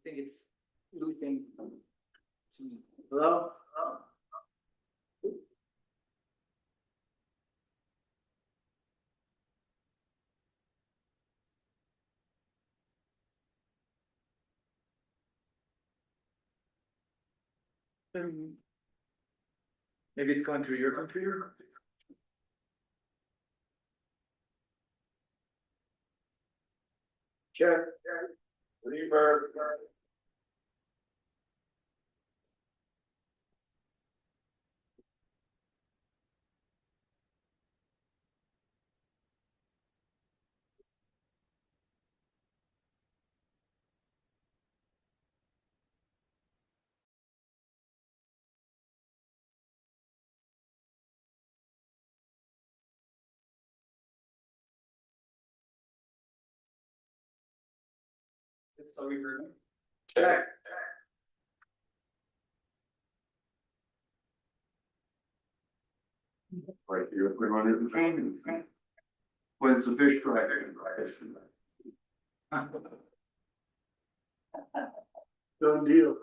think it's really thing. Hello? Maybe it's going through your computer. Check. Reverb. It's still reverb. Check. Right here, put on it. When's the fish fry? Done deal.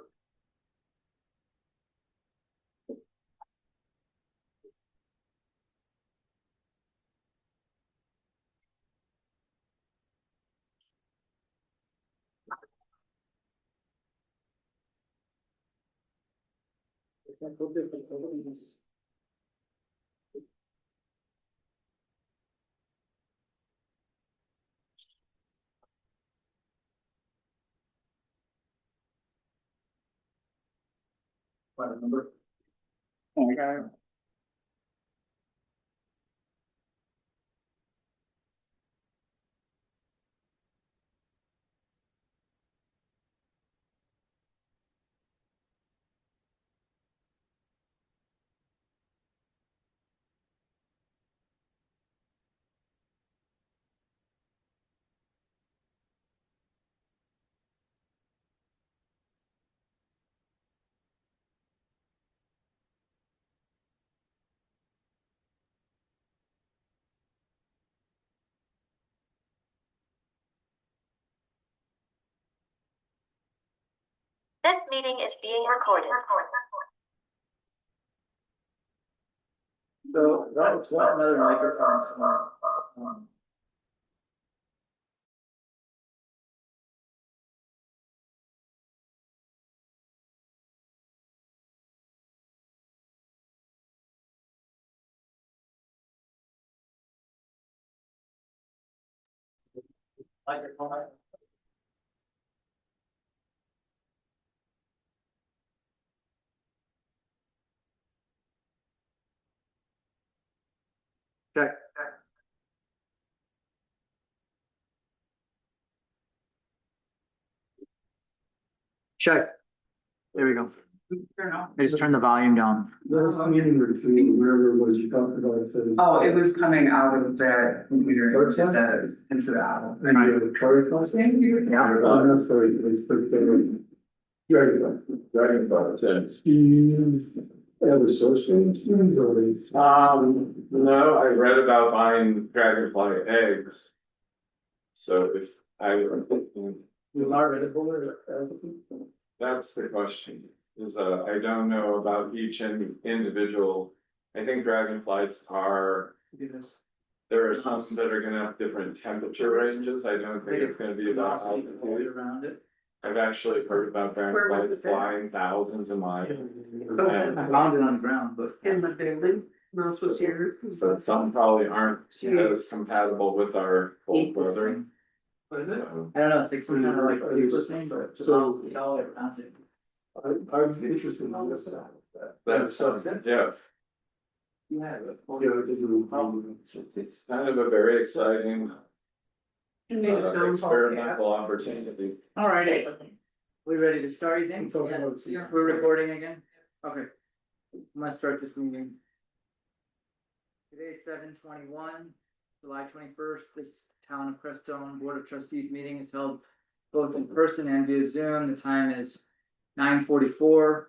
What number? Oh, I got it. This meeting is being recorded. So that was one another microphone. Microphone. Check. Check. There we go. I just turned the volume down. Last meeting or two, wherever it was you talked about. Oh, it was coming out of that computer into the Apple. Thank you. Yeah. I'm sorry, it's pretty. Dragon. Steve, other social students or they? No, I read about buying dragonfly eggs. So if You are ready for that's the question, is I don't know about each individual. I think dragonflies are, there are some that are gonna have different temperature ranges. I don't think it's gonna be about altitude. around it. I've actually heard about Where was dragonflies the bear? flying thousands of miles. So And I found it on the ground, but. in the building, most was here. so some probably aren't as compatible with our cold weather. What is it? So, I don't know, it's like some kind of like paper thing, but just all around it. I'm interested in this. That's, yeah, Yeah. it's kind of a very exciting experimental opportunity. All right. We ready to start, you think? Yeah. We're recording again? Okay. I'm gonna start this meeting. Today's 7/21, July 21st. This Town of Crestone Board of Trustees meeting is held both in person and via Zoom. The time is 9:44.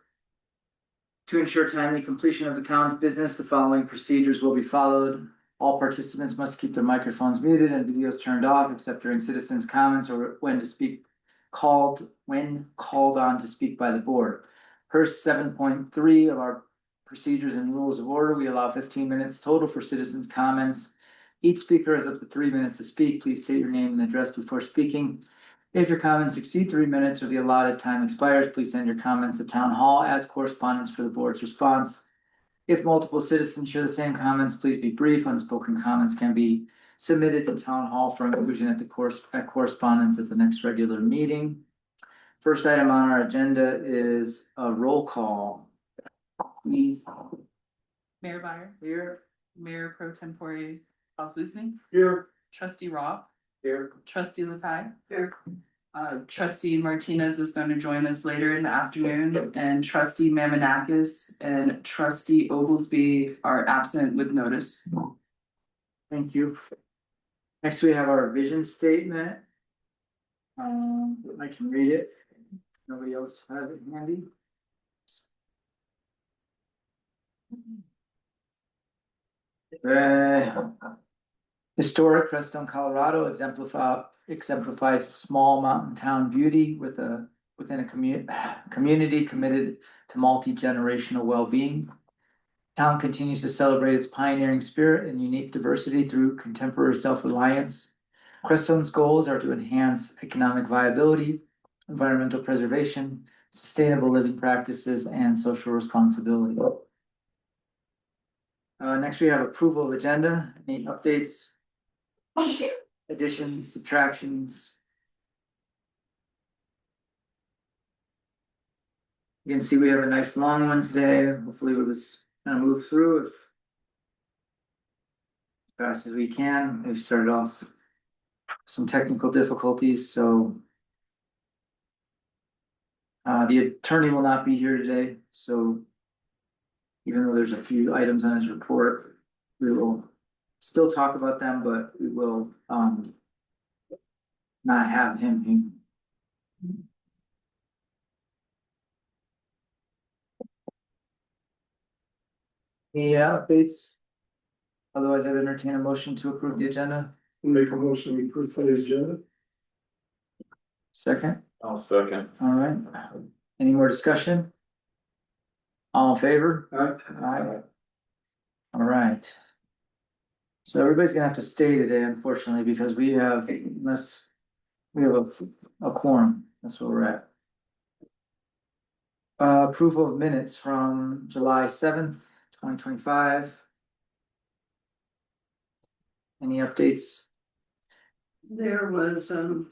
To ensure timely completion of the town's business, the following procedures will be followed. All participants must keep their microphones muted and videos turned off except during citizens' comments or when to speak when called on to speak by the board. Per 7.3 of our procedures and rules of order, we allow 15 minutes total for citizens' comments. Each speaker has up to 3 minutes to speak. Please state your name and address before speaking. If your comments exceed 3 minutes or the allotted time expires, please send your comments to town hall as correspondence for the board's response. If multiple citizens share the same comments, please be brief. Unspoken comments can be submitted to town hall for inclusion at correspondence at the next regular meeting. First item on our agenda is a roll call. Please. Mayor Byer, Here. Mayor Pro Tempore Oslucing, Here. Trustee Roth, Here. Trustee Lakai. Here. Trustee Martinez is going to join us later in the afternoon, and Trustee Mamonakis and Trustee Oglesby are absent with notice. Thank you. Next, we have our vision statement. I can read it. Nobody else has it handy. Historic Crestone, Colorado exemplifies small mountain town beauty within a community committed to multi-generational well-being. Town continues to celebrate its pioneering spirit and unique diversity through contemporary self-reliance. Crestone's goals are to enhance economic viability, environmental preservation, sustainable living practices, and social responsibility. Next, we have approval of agenda. Any updates? Additions, subtractions? You can see we have a nice long one today. Hopefully we'll just kind of move through as fast as we can. We started off some technical difficulties, so the attorney will not be here today, so even though there's a few items on his report, we will still talk about them, but we will not have him here. Any updates? Otherwise, I'd entertain a motion to approve the agenda. Make a motion to approve today's agenda. Second, I'll second. all right. Any more discussion? All in favor? Aye. All right. So everybody's gonna have to stay today, unfortunately, because we have, unless we have a quorum, that's where we're at. Approval of minutes from July 7th, 2025. Any updates? There was, let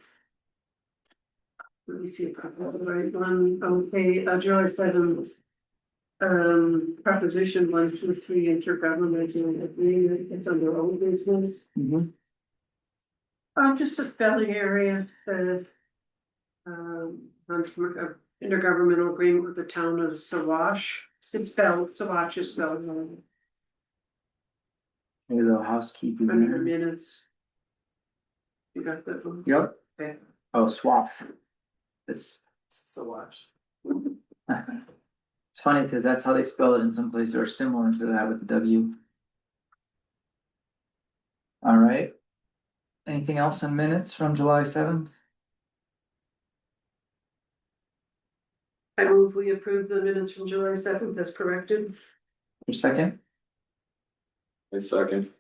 me see if I got the right one, okay, July 7th. Proposition 123 intergovernmental agreement, it's under old business. Just a spelling area, intergovernmental agreement with the town of Sawash. It's spelled, Sawash is spelled wrong. Maybe a little housekeeping. Under the there. minutes. You got that one? Yep. Okay. Oh, swap. It's Sawash. it's funny because that's how they spell it in some places, or similar to that with the W. All right. Anything else on minutes from July 7th? I move we approve the minutes from July 7th as corrected. Your second? A second.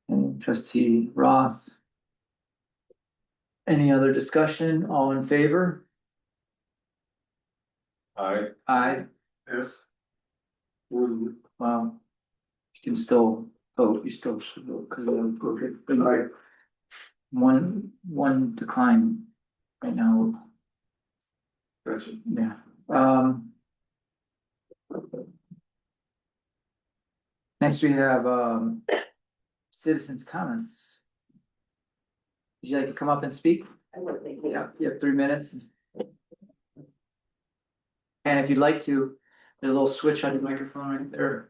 And trustee Roth. Any other discussion? All in favor? Aye. Aye. Yes. Well, you can still vote, you still should vote, because we have perfect. Aye. One decline right now, Gotcha. yeah. Next we have citizens' comments. Would you like to come up and speak? Yeah, you have 3 minutes. And if you'd like to, there's a little switch on your microphone right there.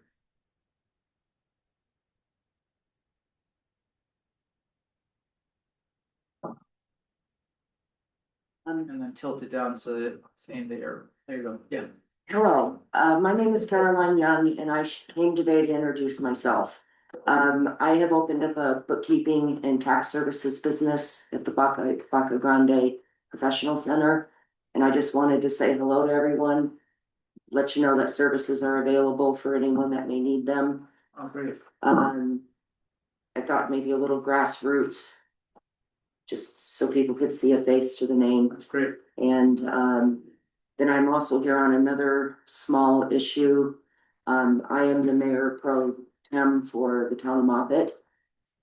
And then tilt it down so that it's aimed there. There you go, yeah. Hello, my name is Caroline Young and I came today to introduce myself. I have opened up a bookkeeping and tax services business at the Baca Grande Professional Center. And I just wanted to say hello to everyone, let you know that services are available for anyone that may need them. Oh, great. I thought maybe a little grassroots, just so people could see a face to the name. That's great. And then I'm also here on another small issue. I am the mayor pro tem for the town of Moffett.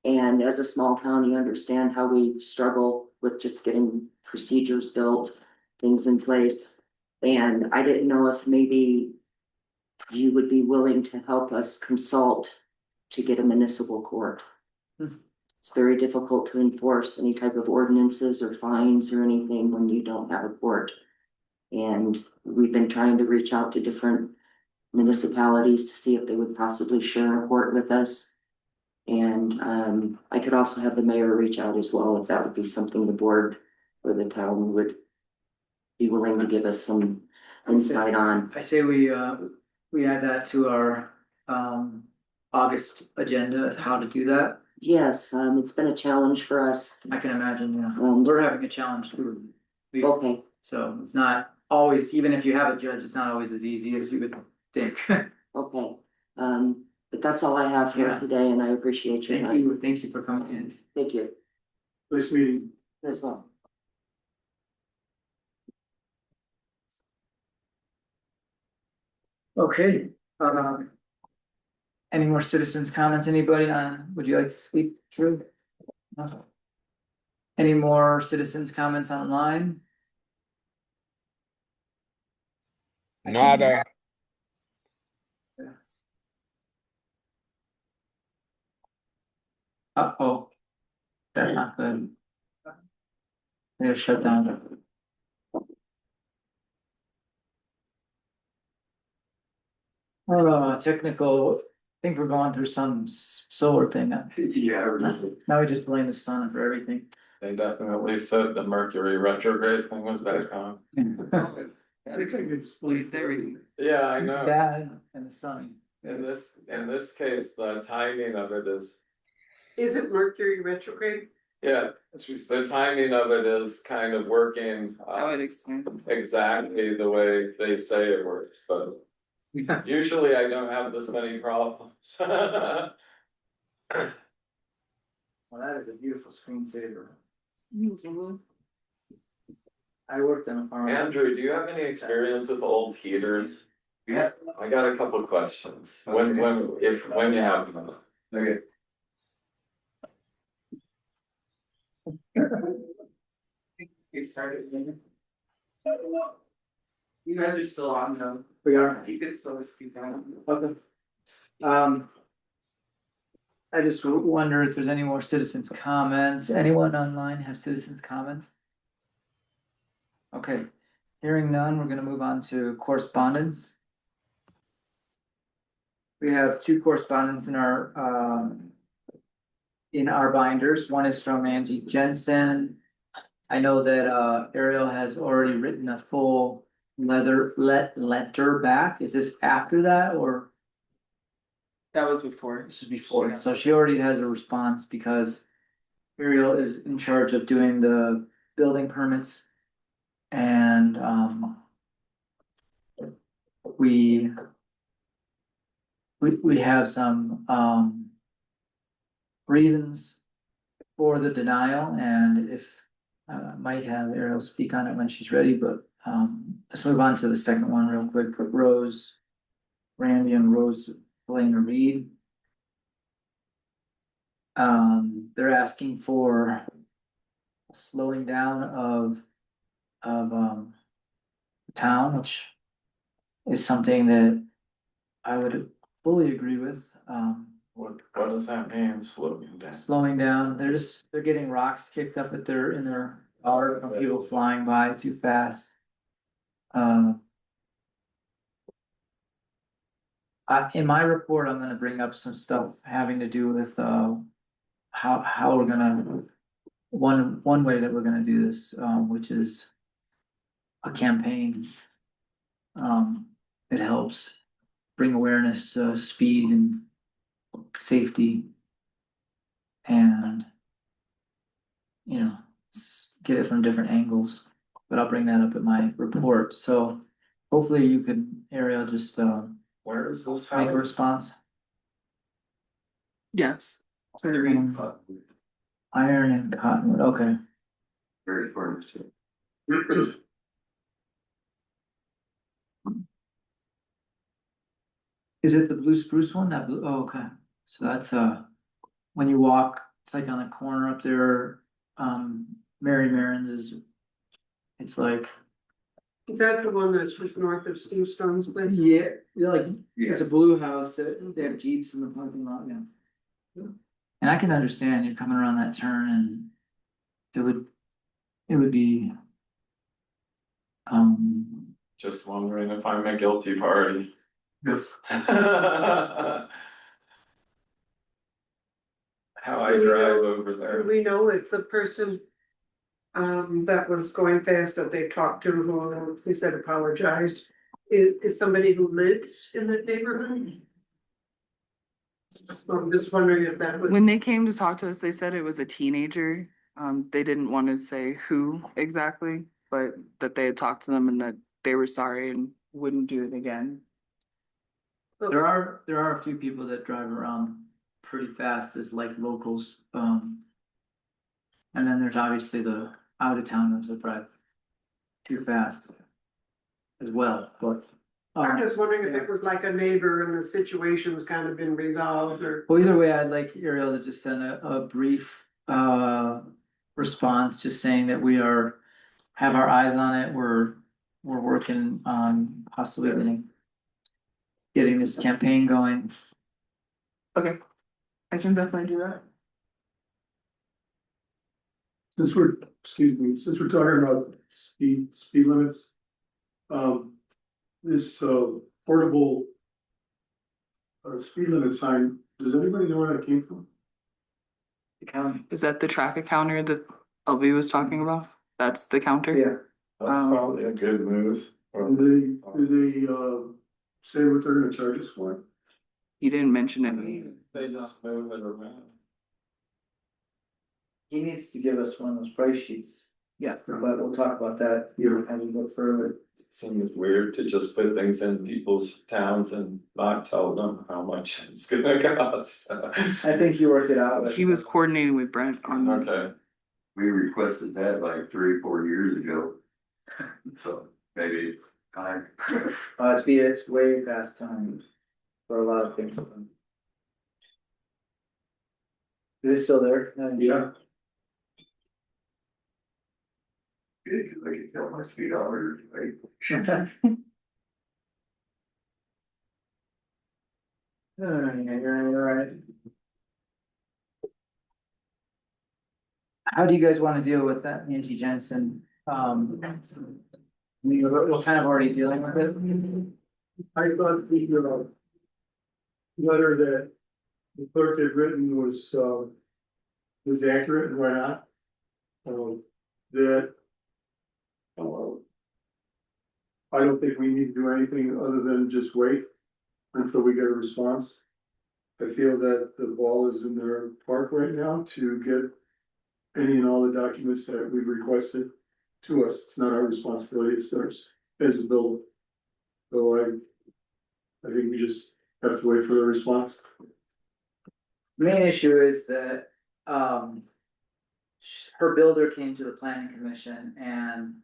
And as a small town, you understand how we struggle with just getting procedures built, things in place. And I didn't know if maybe you would be willing to help us consult to get a municipal court. It's very difficult to enforce any type of ordinances or fines or anything when you don't have a court. And we've been trying to reach out to different municipalities to see if they would possibly share a court with us. And I could also have the mayor reach out as well, if that would be something the board or the town would be willing to give us some insight on. I say we add that to our August agenda as how to do that. Yes, it's been a challenge for us. I can imagine, yeah. Um, We're having a challenge too. Okay, So it's not always, even if you have a judge, it's not always as easy as you would think. okay. But that's all I have for Yeah. today, and I appreciate your time. Thank you for coming in. Thank you Nice meeting. as well. Okay, any more citizens' comments, anybody would you like to speak, Drew? No. Any more citizens' comments online? Nada. Uh-oh. That's not good. They're shut down. Technical, I think we're going through some solar thing. Yeah. Now we just blame the sun for everything. They definitely said the Mercury retrograde thing was back on. Believe everything. Yeah, I know. That and the sun. In this case, the timing of it is, Is it Mercury retrograde? yeah, the timing of it is kind of working I would explain. exactly the way they say it works, but usually I don't have this many problems. Well, that is a beautiful screensaver. I worked on a farm. Andrew, do you have any experience with old heaters? Yeah. I got a couple questions, when you have them. Okay. We started. You guys are still on though. We are. You could still speak on. Okay. I just wonder if there's any more citizens' comments. Anyone online have citizens' comments? Okay, hearing none, we're gonna move on to correspondence. We have two correspondents in our binders. One is from Angie Jensen. I know that Ariel has already written a full letter back. Is this after that or? That was before. This is before, so she already has a response because Ariel is in charge of doing the building permits. And we have some reasons for the denial, and if might have Ariel speak on it when she's ready, but let's move on to the second one real quick. Randy and Rose Elena Reed. They're asking for slowing down of town, which is something that I would fully agree with. What does that mean, slowing down? Slowing down, they're getting rocks kicked up in their yard from people flying by too fast. In my report, I'm gonna bring up some stuff having to do with how we're gonna, one way that we're gonna do this, which is a campaign. It helps bring awareness to speed and safety. And, get it from different angles. but I'll bring that up in my report, so hopefully you can, Ariel, just Where is this make a house? response. Yes. Iron and cottonwood, okay. Very furnished. Is it the blue spruce one? That blue, oh, okay, so that's when you walk, it's like on the corner up there, Mary Marin's is. It's like, Is that the one that's just north of Steve Stone's place? yeah, like, Yeah. it's a blue house, that they have Jeeps in the parking lot, yeah. And I can understand you coming around that turn and it would be. Just wondering if I'm a guilty party. Yes. How I drive over Do there. we know if the person that was going fast that they talked to, who he said apologized, is somebody who lives in the neighborhood? So I'm just wondering if that was. When they came to talk to us, they said it was a teenager. They didn't want to say who exactly, but that they had talked to them and that they were sorry and wouldn't do it again. There are a few people that drive around pretty fast as like locals, and then there's obviously the out of towners that drive too fast as well, but. I'm just wondering if it was like a neighbor and the situation's kind of been resolved or. Well, either way, I'd like Ariel to just send a brief, response, just saying that we have our eyes on it, we're working on possibly getting this campaign going. Okay, I can definitely do that. Since we're talking about speed limits. This portable. Speed limit sign, does anybody know where that came from? The county. Is that the traffic counter that LB was talking about? That's the counter? Yeah, That's probably a good move. Do they say what they're gonna charge us for it? He didn't mention it. They just move it around. he needs to give us one of those price sheets. Yeah. But we'll talk about that as we go further. It seems weird to just put things in people's towns and not tell them how much it's gonna cost. I think you worked it out. with- He was coordinating with Brent on. Okay, We requested that like 3 or 4 years ago. So maybe time. It's way past time for a lot of things. Is it still there? Yeah. Good, 'cause I can tell my speedometer, right? Alright. How do you guys wanna deal with that, Nancy Jensen? We're kind of already dealing with it. I thought the letter that the clerk had written was accurate and right on. That. I don't think we need to do anything other than just wait until we get a response. I feel that the ball is in their park right now to get any and all the documents that we've requested to us. It's not our responsibility, it's theirs as the builder. So I think we just have to wait for the response. Main issue is that, her builder came to the planning commission and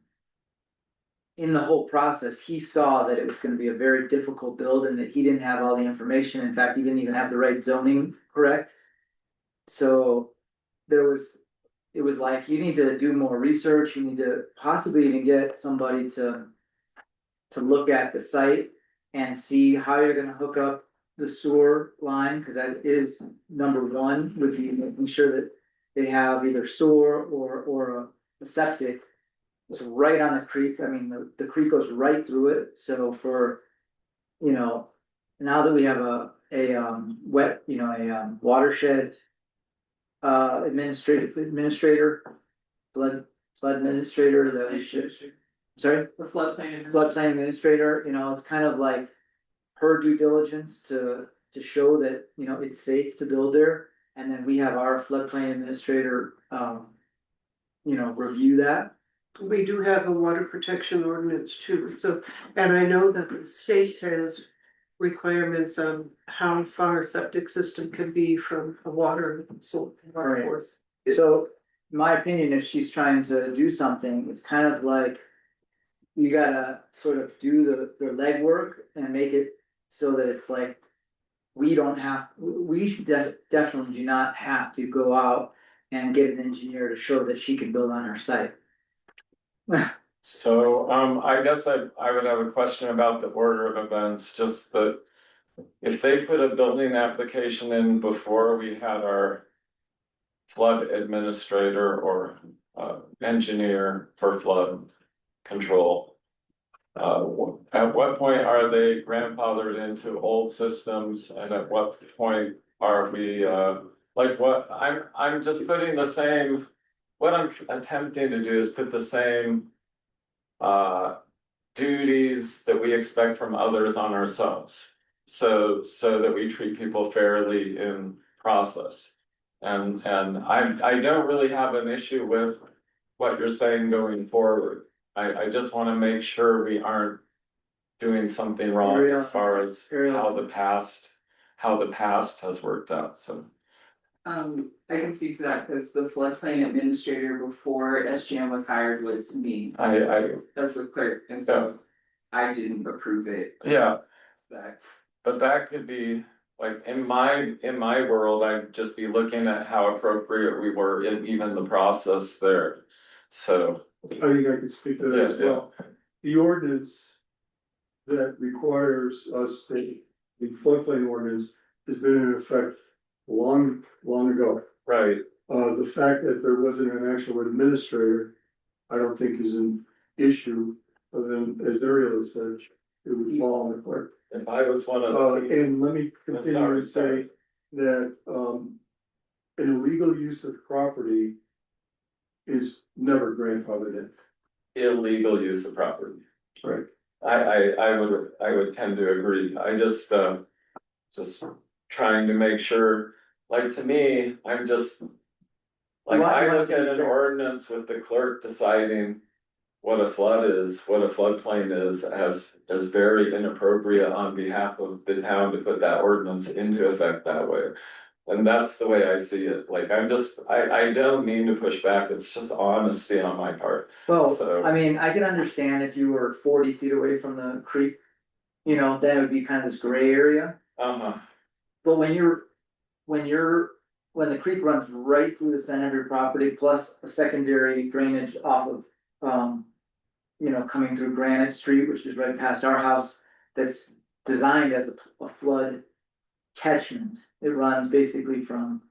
in the whole process, he saw that it was gonna be a very difficult build and that he didn't have all the information. In fact, he didn't even have the right zoning correct. So it was like, you need to do more research, you need to possibly even get somebody to look at the site and see how you're gonna hook up the sewer line, cause that is number one, would be making sure that they have either sewer or a septic. It's right on the creek, I mean, the creek goes right through it, so for, now that we have a watershed. Administrator, flood administrator, that we should, sorry? The floodplain. Floodplain administrator, it's kind of like her due diligence to show that, it's safe to build there. And then we have our floodplain administrator, review that. we do have a water protection ordinance too, so, and I know that the state has requirements on how far a septic system can be from a water Right. source. So, my opinion, if she's trying to do something, it's kind of like. You gotta sort of do the legwork and make it so that it's like. We don't have, we should definitely do not have to go out and get an engineer to show that she can build on her site. So, I guess I would have a question about the order of events, just that. If they put a building application in before we had our. Flood administrator or, engineer for flood control. At what point are they grandfathered into old systems, and at what point are we, like what, I'm just putting the same. What I'm attempting to do is put the same. Duties that we expect from others on ourselves. So that we treat people fairly in process. And I don't really have an issue with what you're saying going forward. I just wanna make sure we aren't doing something wrong as far as how the past has worked out, so. I can speak to that because the floodplain administrator before SGM was hired was me. I, As the clerk, and so I didn't approve it. yeah, That but that could be, like, in my world, I'd just be looking at how appropriate we were in even the process there. So, I think I could speak to that as Yeah, well. The ordinance that requires us to, the floodplain ordinance has been in effect long ago. right, The fact that there wasn't an actual administrator, I don't think is an issue, other than, as Ariel said, it would fall on the clerk. if I was one of the. And let me continue Sorry, to say that, an illegal use of property is never grandfathered in. Illegal use of property. Right. I would tend to agree, I just trying to make sure, like, to me, I'm just. Like, I look at an ordinance with the clerk deciding what a flood is, what a floodplain is, as very inappropriate on behalf of the town to put that ordinance into effect that way. And that's the way I see it, like, I don't mean to push back, it's just honesty on my part. Well, So- I mean, I can understand if you were 40 feet away from the creek. Then it would be kind of this gray area, Uh-huh, but when the creek runs right through the center of your property, plus a secondary drainage off of, coming through Granite Street, which is right past our house, that's designed as a flood catchment. It runs basically from,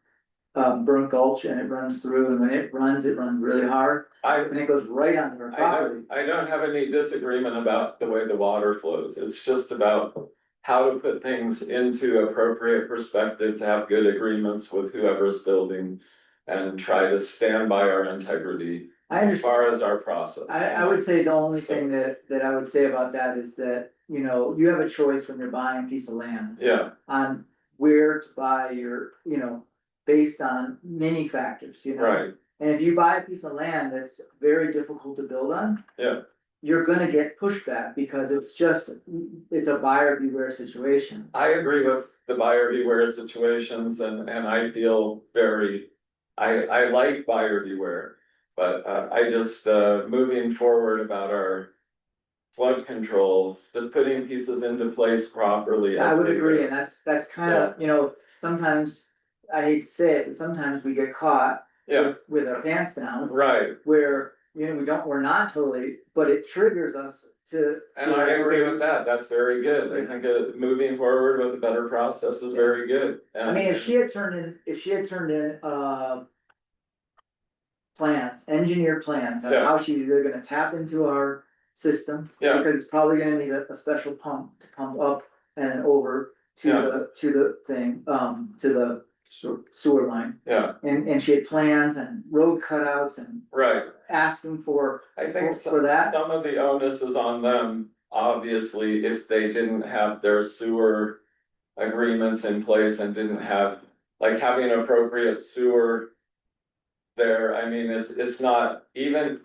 Burnt Gulch, and it runs through, and when it runs really hard, and it goes right onto our property. I don't have any disagreement about the way the water flows, it's just about. How to put things into appropriate perspective to have good agreements with whoever's building. And try to stand by our integrity as far as our process. I would say the only thing that I would say about that is that, you have a choice when you're buying a piece of land. Yeah, On where to buy your, based on many factors, right, And if you buy a piece of land that's very difficult to build on. Yeah. You're gonna get pushback because it's a buyer beware situation. I agree with the buyer beware situations and I feel very, I like buyer beware. But I just, moving forward about our flood control, just putting pieces into place properly. I would agree, and that's kind of, sometimes, I hate to say it, but sometimes we get caught. Yeah, With our pants down, right, where, we're not totally, but it triggers us to. and I agree with that, that's very good, I think moving forward with a better process is very good. I mean, if she had turned in, plans, engineered plans on Yeah. how she's either gonna tap into our system. Yeah. Because it's probably gonna need a special pump to pump up and over to Yeah. the thing, to the sewer line. Yeah, And she had plans and road cutouts and right. asking for. I think For that? some of the onus is on them, obviously, if they didn't have their sewer agreements in place and didn't have, like, having appropriate sewer there, I mean, it's not, even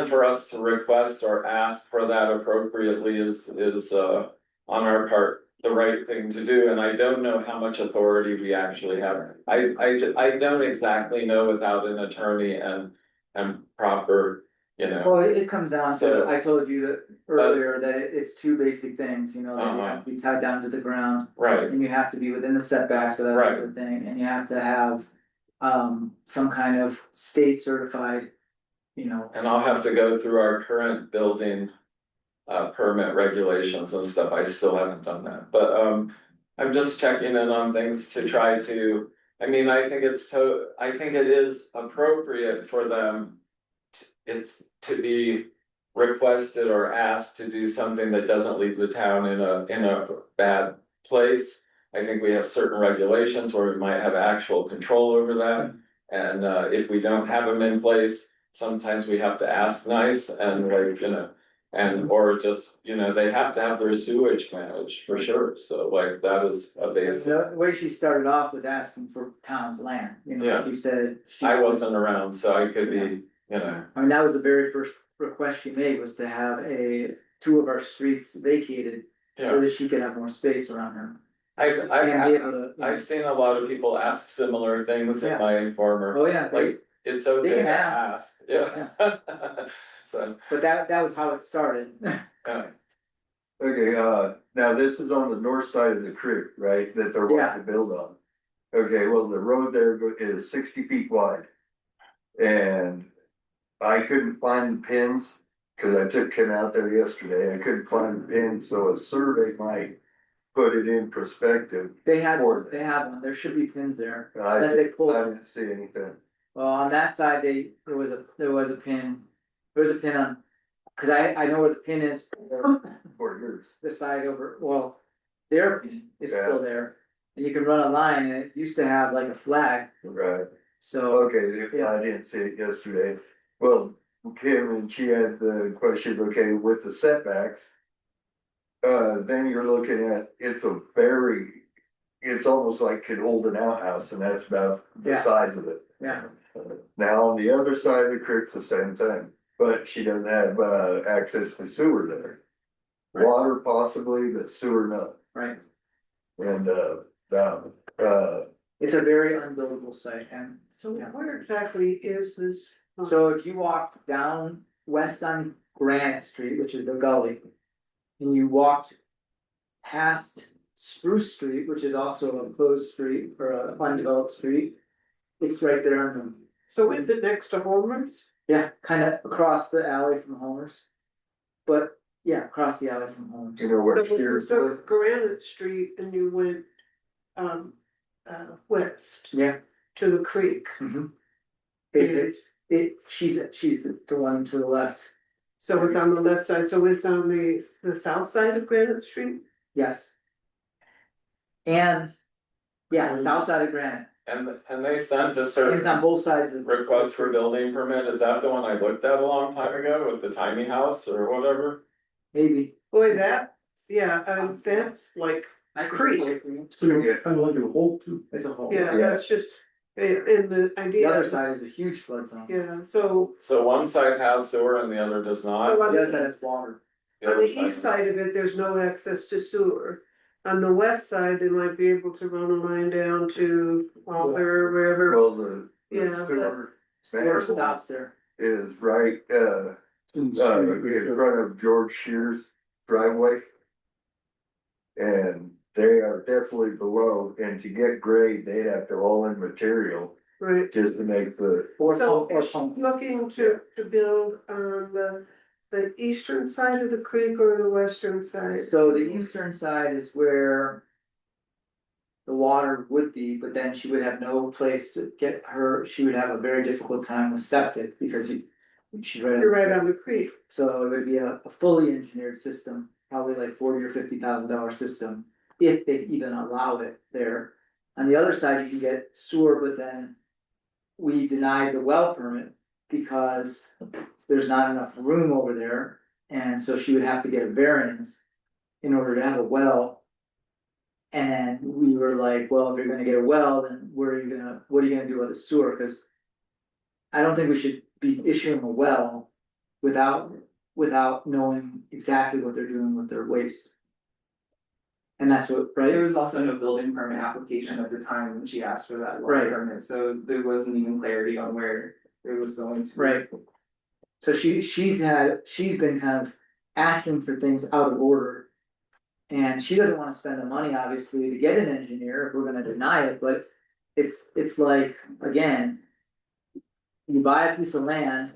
for us to request or ask for that appropriately is on our part, the right thing to do, and I don't know how much authority we actually have. I don't exactly know without an attorney and proper, you know. Well, it comes down to, So- I told you that earlier that it's two basic things, you know, that you have to be tied down to the ground. Right, And you have to be within the setbacks of that Right. other thing, and you have to have, some kind of state certified, you know. and I'll have to go through our current building permit regulations and stuff. I still haven't done that, but I'm just checking in on things to try to, I mean, I think I think it is appropriate for them. It's to be requested or asked to do something that doesn't leave the town in a bad place. I think we have certain regulations where we might have actual control over that. And if we don't have them in place, sometimes we have to ask nice and like, you know, and or just, you know, they have to have their sewage managed for sure. So like that is a basic. The way she started off was asking for town's land, you know, Yeah. she said. I wasn't around, so I could be, you know, I mean, that was the very first request she made, was to have two of our streets vacated, so yeah. that she could have more space around her. I've And be able to, you know. I've seen a lot of people ask similar things in Yeah. my former, Oh, yeah, like, it's okay can to ask. ask, yeah. So, but that was how it started. yeah, Okay, now this is on the north side of the creek, right, that they're Yeah. wanting to build on. Okay, well, the road there is 60 feet wide. And I couldn't find the pins, cause I took Ken out there yesterday, I couldn't find the pins, so a survey might put it in perspective. They had For one, there should be pins there, I unless they pull. didn't see anything. Well, on that side, there was a pin, on, cause I know where the pin is. For yours. The side over, well, their pin is Yeah. still there, and you can run a line, and it used to have like a flag, Right, so. okay, Yeah. I didn't see it yesterday. Well, Kim and she had the question, okay, with the setbacks. Then you're looking at, it's almost like could hold an outhouse, and that's about the Yeah. size of it. Yeah, Now, on the other side of the creek's the same thing, but she doesn't have, access to sewer there. Right. Water possibly, but sewer no, right, and, it's a very unbuildable site, and So Yeah. where exactly is this? so if you walked down west on Granite Street, which is the gully. And you walked past Spruce Street, which is also a closed street or a undeveloped street. It's right there on the, So is it next to Homer's? yeah, kind of across the alley from Homer's. But, yeah, across the alley from Homer's. you know where So you Shears took live? Granite Street and you went, west Yeah. to the creek. Mhm. She's the one to the left, So it's on the left side, so it's on the south side of Granite Street? yes. And, yeah, south side of Granite, and they sent a it's on certain both sides of. request for building permit. Is that the one I looked at a long time ago with the tiny house or whatever? Maybe. Boy, that's like, creek. Yeah, kind of like a hole too. It's a hole. yeah, Yeah. that's just, and the The idea. other side is a huge flood zone. Yeah, so So one side has sewer and the other does not. So The other side is water. The on other the east side of it, there's no access to sewer. On the west side, they might be able to run a line down to Walker or wherever. Well, the Yeah, sewer Sewer stops there. is right, in front of George Shears' driveway. And they are definitely below, and to get grade, they'd have to haul in material Right, just to make the, so Or is she pump. looking to build on the eastern side of the creek or the western side? So the eastern side is where the water would be, but then she would have no place to get her, she would have a very difficult time with septic because she's right. You're right on the creek. So it would be a fully engineered system, probably like $40,000 or $50,000 system, if they even allow it there. On the other side, you can get sewer, but then we denied the well permit because there's not enough room over there. And so she would have to get a variance in order to have a well. And we were like, well, if you're gonna get a well, then what are you gonna do with the sewer? Cause I don't think we should be issuing a well without knowing exactly what they're doing with their waste. And that's what, right? There was also no building permit application at the time when she asked for that water Right. permit, so there wasn't even clarity on where it was going to. Right. So she's been kind of asking for things out of order. And she doesn't wanna spend the money, obviously, to get an engineer if we're gonna deny it, but it's like, again. You buy a piece of land.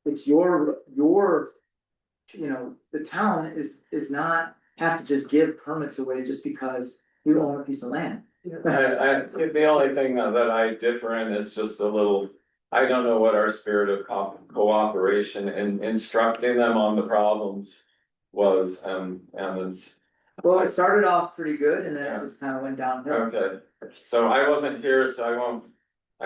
It's your, the town is not have to just give permits away just because you own a piece of land. The only thing that I differ in is just a little, I don't know what our spirit of cooperation in instructing them on the problems was, and it's. Well, it started off pretty good and then Yeah. it just kind of went downhill. Okay, so I wasn't here, so I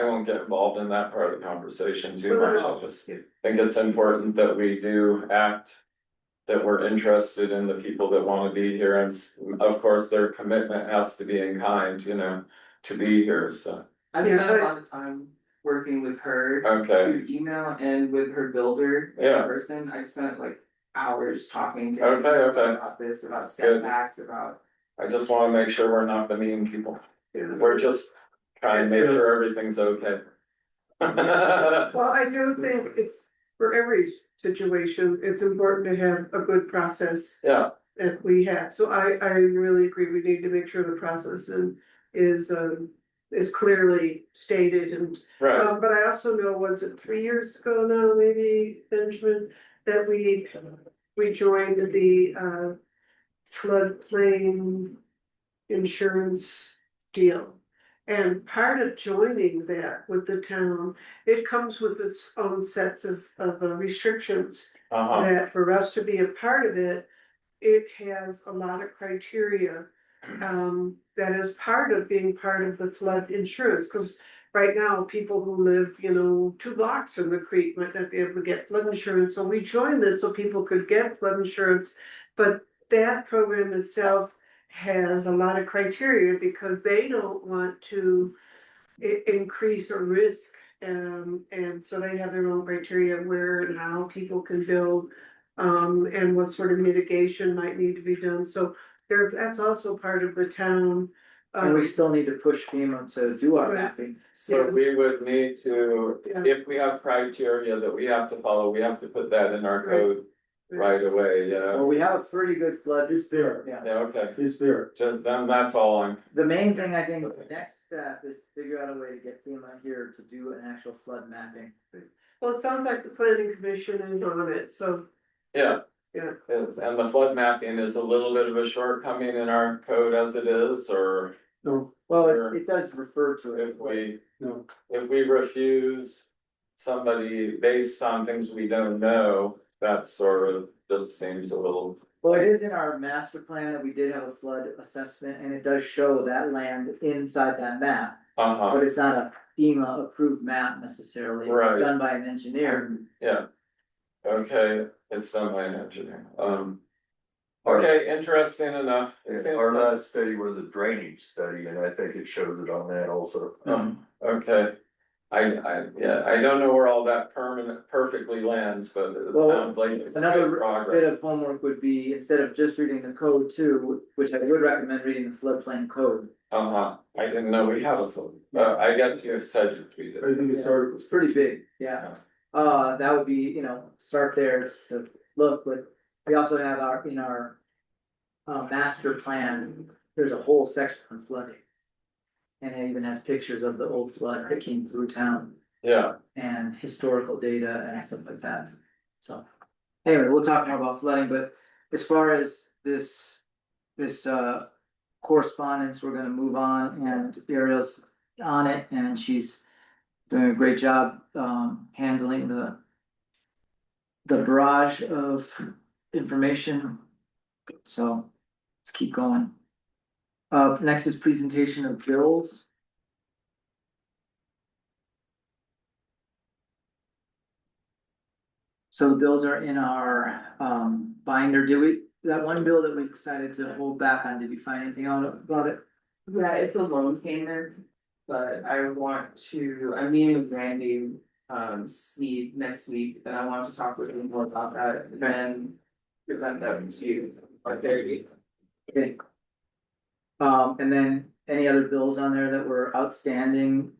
won't get involved in that part of the conversation too much. I just think it's important that we do act. That we're interested in the people that wanna be here, and of course, their commitment has to be in kind, to be here, so. I've spent a lot of time working with her Okay, through email and with her builder in Yeah. person. I spent like hours talking to Okay, her okay. about this, about setbacks, about. I just wanna make sure we're not the mean people, we're just trying to make sure everything's okay. Well, I do think it's, for every situation, it's important to have a good process Yeah, that we have. So I really agree, we need to make sure the process is clearly stated and. right, But I also know, was it 3 years ago now, maybe, Benjamin, that we joined the floodplain insurance deal. And part of joining that with the town, it comes with its own sets of restrictions. uh-huh, That for us to be a part of it, it has a lot of criteria. That is part of being part of the flood insurance, cause right now, people who live, 2 blocks from the creek might not be able to get flood insurance, so we joined this so people could get flood insurance. But that program itself has a lot of criteria because they don't want to increase a risk. And so they have their own criteria where and how people can build, and what sort of mitigation might need to be done, so that's also part of the town. And we still need to push FEMA to do our Right. mapping. so we would need to, Yeah. if we have criteria that we have to follow, we have to put that in our Right. code. Right away, yeah, Well, we have a pretty good flood. It's there, Yeah. yeah, okay, it's there. then that's all I'm. The main thing I think, the next step is to figure out a way to get FEMA here to do an actual flood mapping. Well, it sounds like the planning commission is on it, so, Yeah. Yeah. And the flood mapping is a little bit of a shortcoming in our code as it is, or No, Well, Sure. it does refer to it. no, if we refuse somebody based on things we don't know, that sort of just seems a little. Well, it is in our master plan that we did have a flood assessment and it does show that land inside that map. Uh-huh, But it's not a FEMA approved map necessarily. It's Right. done by an engineer. yeah. Okay, it's done by an engineer, okay, interesting enough. Our last study was a drainage study, and I think it shows it on that also. Okay. I don't know where all that perfectly lands, but it Well, sounds like it's Another good bit progress. of homework would be, instead of just reading the code too, which I would recommend reading the floodplain code. Uh-huh, I didn't know we had a phone, I guess you said you tweeted. I think it's hard. It's pretty big, yeah. That would be, start there just to look, but we also have in our master plan, there's a whole section on flooding. And it even has pictures of the old flood that came through town Yeah, and historical data and stuff like that. So, anyway, we'll talk more about flooding, but as far as this correspondence, we're gonna move on, and Ariel's on it, and she's doing a great job, handling the barrage of information. So, let's keep going. Next is presentation of bills. So the bills are in our binder. That one bill that we decided to hold back on, did you find anything out about it? Yeah, it's a loan payment, but I'm meeting with Randy Sneed next week, and I want to talk with him more about that, and then present them to you. Okay. Okay. And then any other bills on there that were outstanding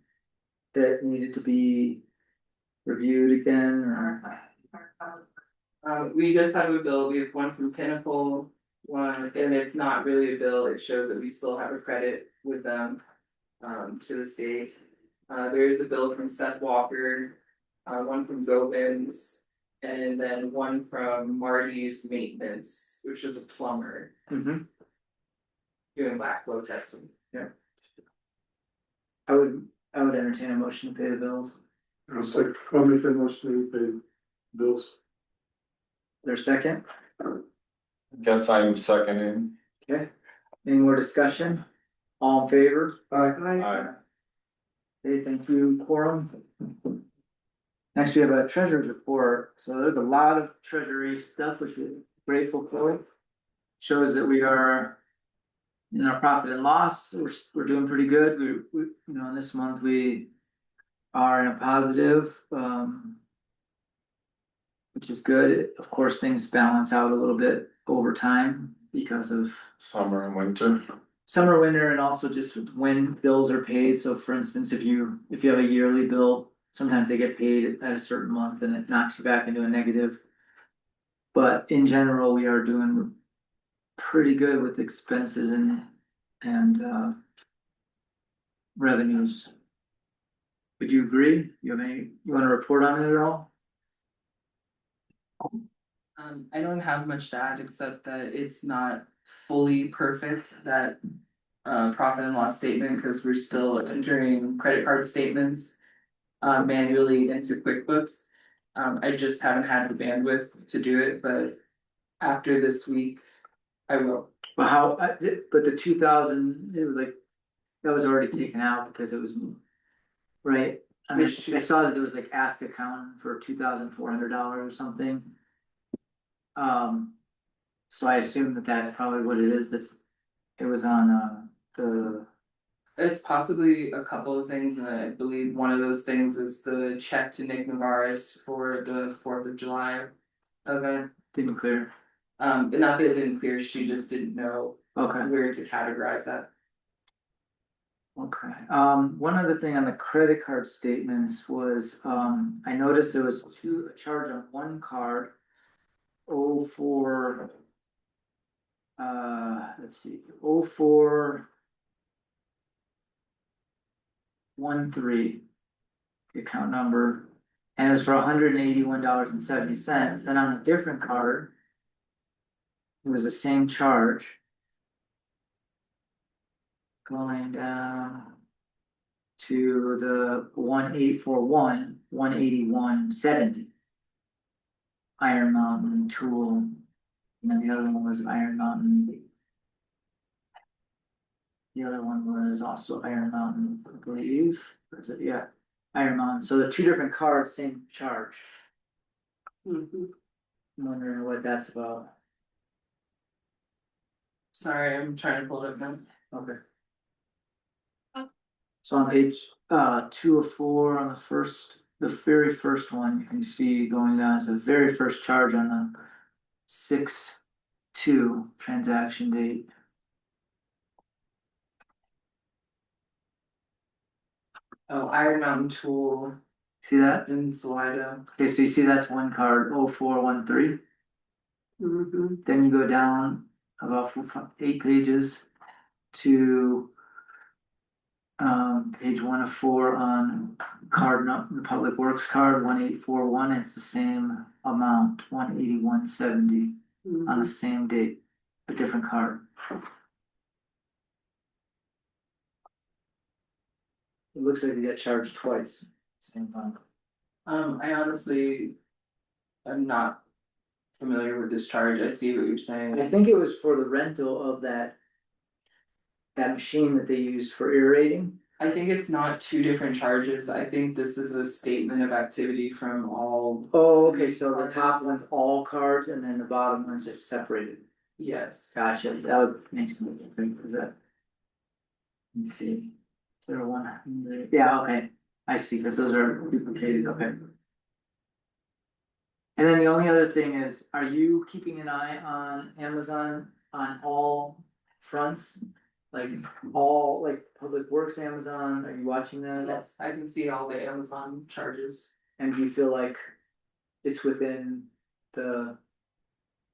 that needed to be reviewed again or? We just have a bill, we have one from Pinnacle, one, and it's not really a bill, it shows that we still have a credit with them. To the state, there is a bill from Seth Walker, one from Gobins. And then one from Marty's Maintenance, which is a plumber Mhm. doing backflow testing. I would entertain a motion to pay the bills. I'll make that motion to pay bills. There's second, Guess I'm seconding. okay, any more discussion? All in favor? Aye. Okay, thank you, quorum. Next, we have a treasurer's report, so there's a lot of treasury stuff, which we're grateful for. Shows that we are. In our profit and loss, we're doing pretty good, we, you know, this month we are in a positive, which is good, of course, things balance out a little bit over time because of Summer and winter. summer, winter, and also just when bills are paid. So for instance, if you have a yearly bill, sometimes they get paid at a certain month and it knocks you back into a negative. But in general, we are doing pretty good with expenses and revenues. Would you agree? You wanna report on it at all? I don't have much to add except that it's not fully perfect, that profit and loss statement, because we're still entering credit card statements manually into QuickBooks. I just haven't had the bandwidth to do it, but after this week, I will. But but the 2,000, it was like, that was already taken out because it was. Right, I mean, I saw that there was like ask account for $2,400 or something. So I assume that that's probably what it is, it was on, the, It's possibly a couple of things, and I believe one of those things is the check to Nick Navarez for the 4th of July event. didn't clear, Not that it didn't clear, she just didn't know okay. where to categorize that. Okay, one other thing on the credit card statements was, I noticed there was a charge on one card. For. Let's see, 0413. The account number, and it was for $181.70, then on a different card. It was the same charge. Going down to the 1841, 181.70. Iron Mountain Tool, and then the other one was Iron Mountain. The other one was also Iron Mountain, I believe, or is it, yeah, Iron Mountain, so the two different cards, same charge. I'm wondering what that's about. Sorry, I'm trying to pull it up now. Okay. So on page 204 on the very first one, you can see going down is the very first charge on the 6/2 transaction date. Oh, Iron Mountain Tool See that? in Salida. Okay, so you see that's one card, 0413. Then you go down about 8 pages to page 1 of 4 on the Public Works card, 1841, it's the same amount, 181.70 on the same date, a different card. It looks like you get charged twice, same amount. I honestly am not familiar with this charge, I see what you're I saying. think it was for the rental of that machine that they use for aerating. I think it's not two different charges, I think this is a statement of activity from all. Oh, okay, so the top one's all cards and then the bottom one's just separated. Yes. Gotcha, that would make some difference, is that? Let's see, 0100, yeah, okay, I see, because those are duplicated, okay. And then the only other thing is, are you keeping an eye on Amazon on all fronts? Like all, like Public Works Amazon, are you watching that? Yes, I can see all the Amazon charges. And do you feel like it's within the,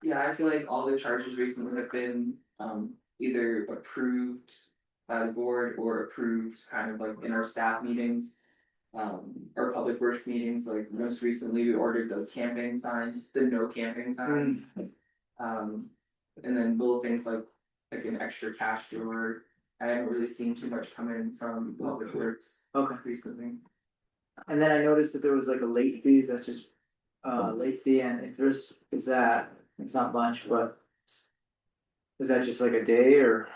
Yeah, I feel like all the charges recently have been either approved by the board or approved kind of like in our staff meetings. Or public works meetings, like most recently we ordered those camping signs, the no camping signs. And then little things like an extra cash drawer. I haven't really seen too much come in from public works okay. recently. And then I noticed that there was like a late fee, that's just, late fee and interest, is that, it's not much, but. Is that just like a day or?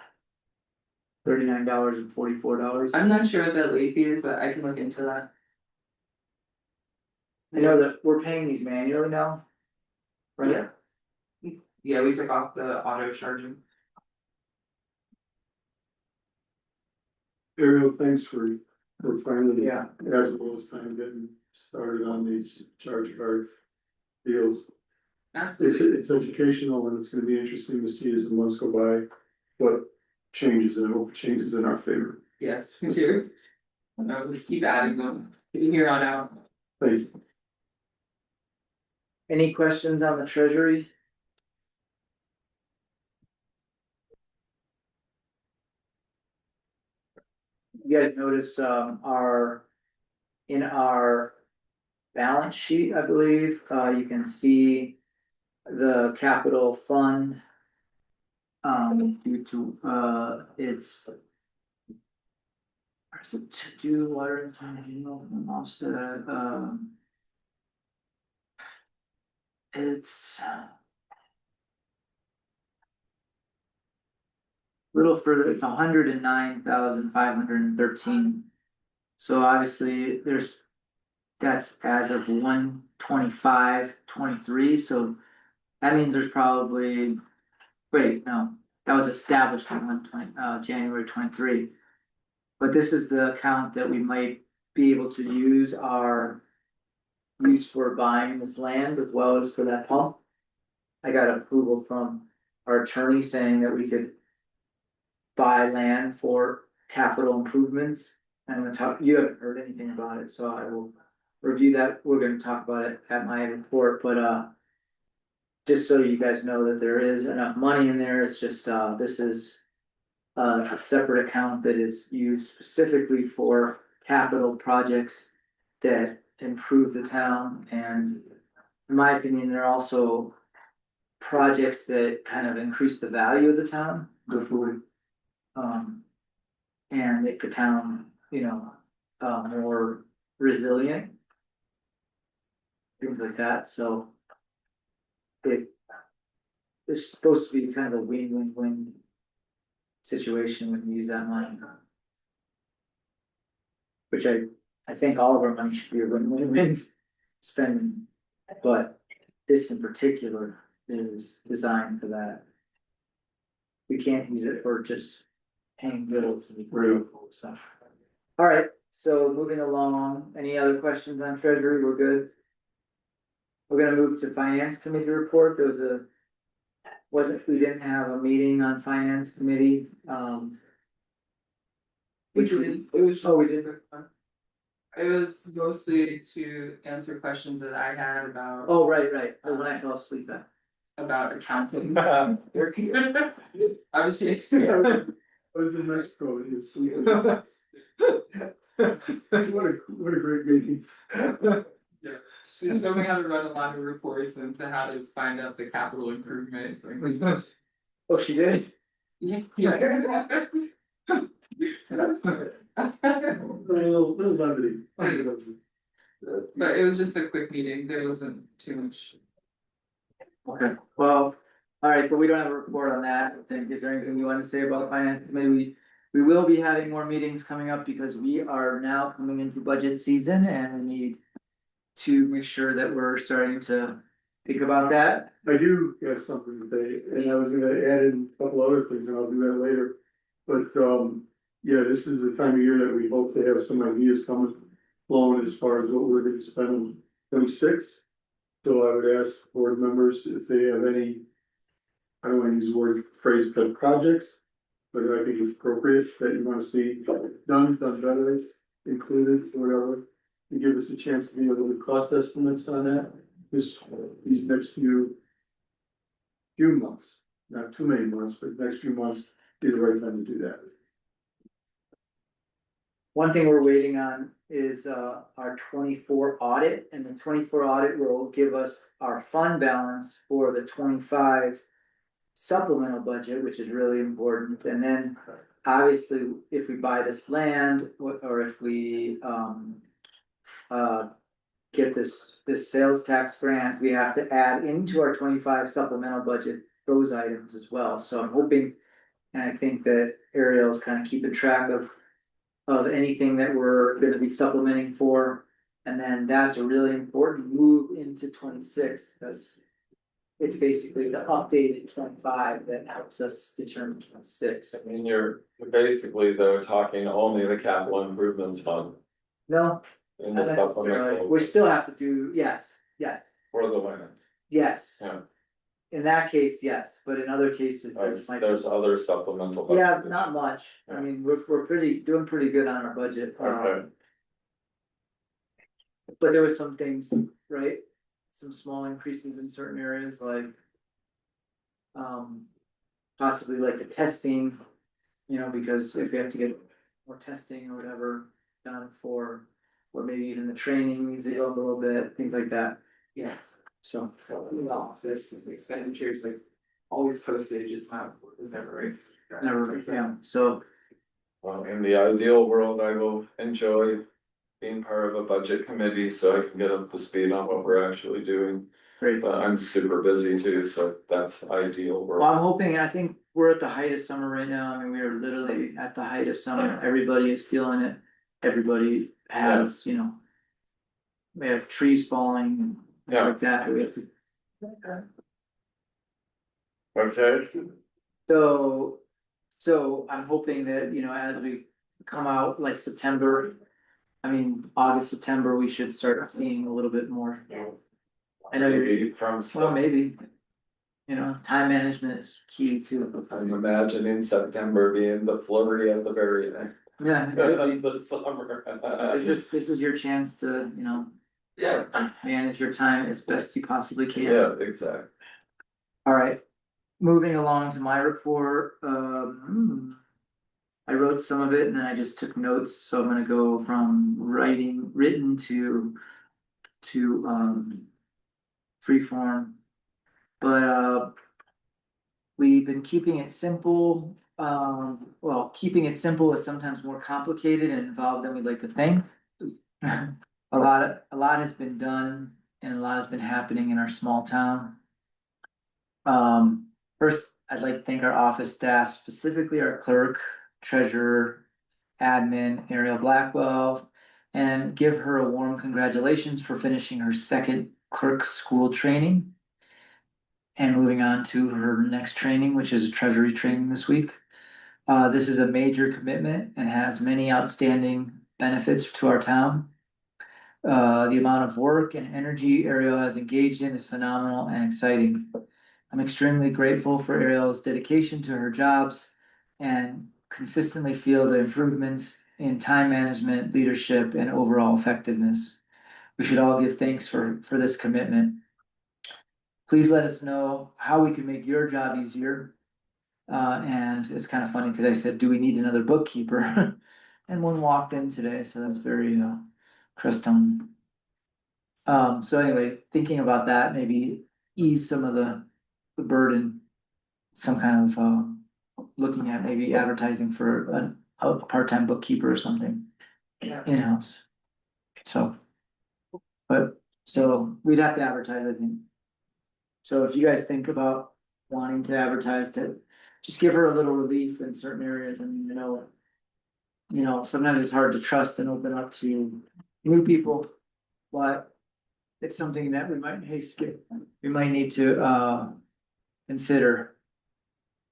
$39.44? I'm not sure what that late fee is, but I can look into that. I know that we're paying these manually now. Right? Yeah. Yeah, we took off the auto charging. Ariel, thanks for finally. Yeah. As well as time getting started on these charge card deals. Absolutely. It's educational and it's gonna be interesting to see as the months go by, what changes and hope changes in our favor. Yes, me too. We keep adding them, from here on out. Thank you. Any questions on the treasury? You guys notice, in our balance sheet, I believe, you can see the capital fund. Due to, it's. Where's it to do water and offset, it's. Little further, it's 109,513. So obviously, that's as of 1/25/23, so that means there's probably, wait, no, that was established in January 23. But this is the account that we might be able to use for buying this land as well as for that pump. I got approval from our attorney saying that we could buy land for capital improvements. And you haven't heard anything about it, so I will review that. We're gonna talk about it at my report, but just so you guys know that there is enough money in there, it's just this is a separate account that is used specifically for capital projects that improve the town, and in my opinion, there are also projects that kind of increase the value of the town. Go forward. And make the town, more resilient. Things like that, so. It's supposed to be kind of a win-win-win situation when you use that money. Which I think all of our money should be a win-win-win spending, but this in particular is designed for that. We can't use it for just paying bills and stuff. All right, so moving along, any other questions on treasury? We're good. We're gonna move to finance committee report. There was we didn't have a meeting on finance committee, Which we did, it was. Oh, we did. It was mostly to answer questions that I had about. Oh, right, the one I fell asleep at. About accounting. Obviously. Was in Mexico, he was sleeping. What a great meeting. Yeah, she showed me how to run a lot of reports and to how to find out the capital improvement. Oh, she did? Yeah. Little levity. But it was just a quick meeting, there wasn't too much. Okay, well, all right, but we don't have a report on that. I think, is there anything you want to say about finance committee? We will be having more meetings coming up because we are now coming into budget season and we need to make sure that we're starting to think about that. I do have something to say, and I was gonna add in a couple other things, and I'll do that later. But, yeah, this is the time of year that we hope to have some ideas coming flown as far as what we're gonna spend on 26. So I would ask board members if they have any, I don't wanna use the word phrase, pet projects. But I think it's appropriate that you wanna see done better, included, or whatever. And give us a chance to be able to cost estimates on that, these next few months, not too many months, but next few months, be the right time to do that. One thing we're waiting on is our 24 audit, and the 24 audit will give us our fund balance for the 25 supplemental budget, which is really important, and then obviously, if we buy this land, or if we get this sales tax grant, we have to add into our 25 supplemental budget those items as well, so I'm hoping, and I think that Ariel's kind of keeping track of anything that we're gonna be supplementing for. And then that's a really important move into 26, because it's basically the updated 25 that helps us determine 26. I mean, you're basically though talking only the capital improvements fund No, in the supplemental we still have to do, yes, for the land. yes. Yeah. In that case, yes, but in other cases, this might be- There's other supplemental. yeah, budget. not much. I mean, we're doing pretty good on our budget. Okay. But there were some things, right? Some small increases in certain areas like. Possibly like the testing, because if we have to get more testing or whatever done for. Or maybe even the training needs to go up a little bit, things like that, Yes. so. Well, this expenditures, like, always postage is never right. Never, yeah, so, Well, in the ideal world, I will enjoy being part of a budget committee so I can get up to speed on what we're actually doing. great. But I'm super busy too, so that's ideal Well, I'm world. hoping, I think we're at the height of summer right now, I mean, we are literally at the height of summer, everybody is feeling it. Everybody has, we have trees falling and things like that, we have to. Okay, So I'm hoping that, as we come out like September. I mean, August, September, we should start seeing a little bit more. I know you're, maybe from well, some, maybe. Time management is key too. I'm imagining September being the flurry at the very end. Yeah, it could be. The summer. This is your chance to, Yeah, manage your time as best you possibly can. yeah, exactly. All right, moving along to my report, I wrote some of it and then I just took notes, so I'm gonna go from written to free form. But we've been keeping it simple, keeping it simple is sometimes more complicated and involved than we'd like to think. A lot has been done and a lot has been happening in our small town. First, I'd like to thank our office staff, specifically our clerk, treasurer, admin, Ariel Blackwell, and give her a warm congratulations for finishing her second clerk school training. And moving on to her next training, which is a treasury training this week. This is a major commitment and has many outstanding benefits to our town. The amount of work and energy Ariel has engaged in is phenomenal and exciting. I'm extremely grateful for Ariel's dedication to her jobs and consistently feel the improvements in time management, leadership, and overall effectiveness. We should all give thanks for this commitment. Please let us know how we can make your job easier. And it's kind of funny because I said, do we need another bookkeeper? And one walked in today, so that's very Crestone. So anyway, thinking about that, maybe ease some of the burden. Some kind of looking at maybe advertising for a part-time bookkeeper or something in-house. So we'd have to advertise, I think. So if you guys think about wanting to advertise to just give her a little relief in certain areas, and sometimes it's hard to trust and open up to new people, but it's something that we might need to consider,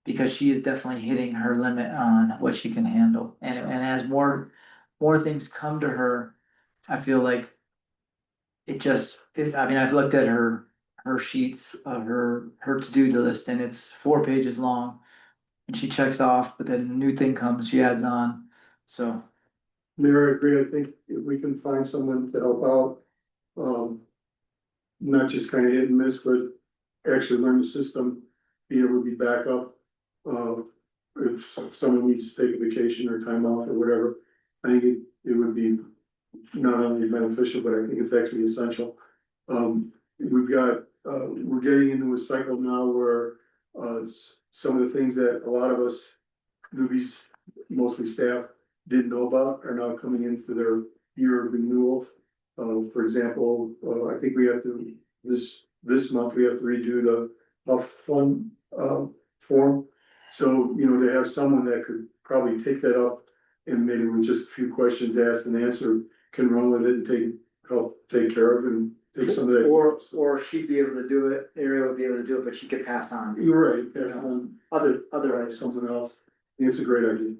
because she is definitely hitting her limit on what she can handle, and as more things come to her, I feel like. I mean, I've looked at her sheets of her to-do list and it's 4 pages long. And she checks off, but then a new thing comes, she adds on, so. Mayor, I agree, I think if we can find someone to help out, not just kind of hit and miss, but actually learn the system, be able to be back up. If someone needs to take a vacation or time off or whatever, I think it would be not only beneficial, but I think it's actually essential. We're getting into a cycle now where, some of the things that a lot of us newbies, mostly staff, didn't know about are now coming into their year of renewal. For example, I think we have to, this month, we have to redo the health fund, form. So, to have someone that could probably take that up and maybe with just a few questions asked and answered, can run with it and help take care of and take some of that. Or she'd be able to do it, Ariel would be able to do it, but she could pass on. You're right, that's Other items. something else. It's a great idea.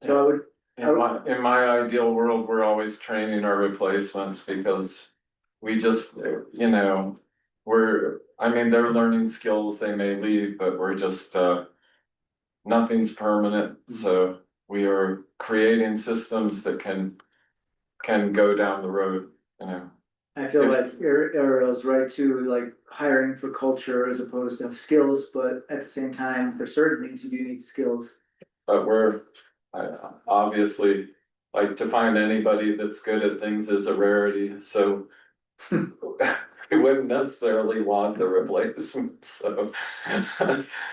So I would, In my ideal world, we're always training our replacements because we just, they're learning skills, they may leave, but we're just, nothing's permanent, so we are creating systems that can go down the road, I feel like Ariel's right too, like hiring for culture as opposed to skills, but at the same time, for certain things, you do need skills. But obviously, like to find anybody that's good at things is a rarity, so. We wouldn't necessarily want the replacement, so.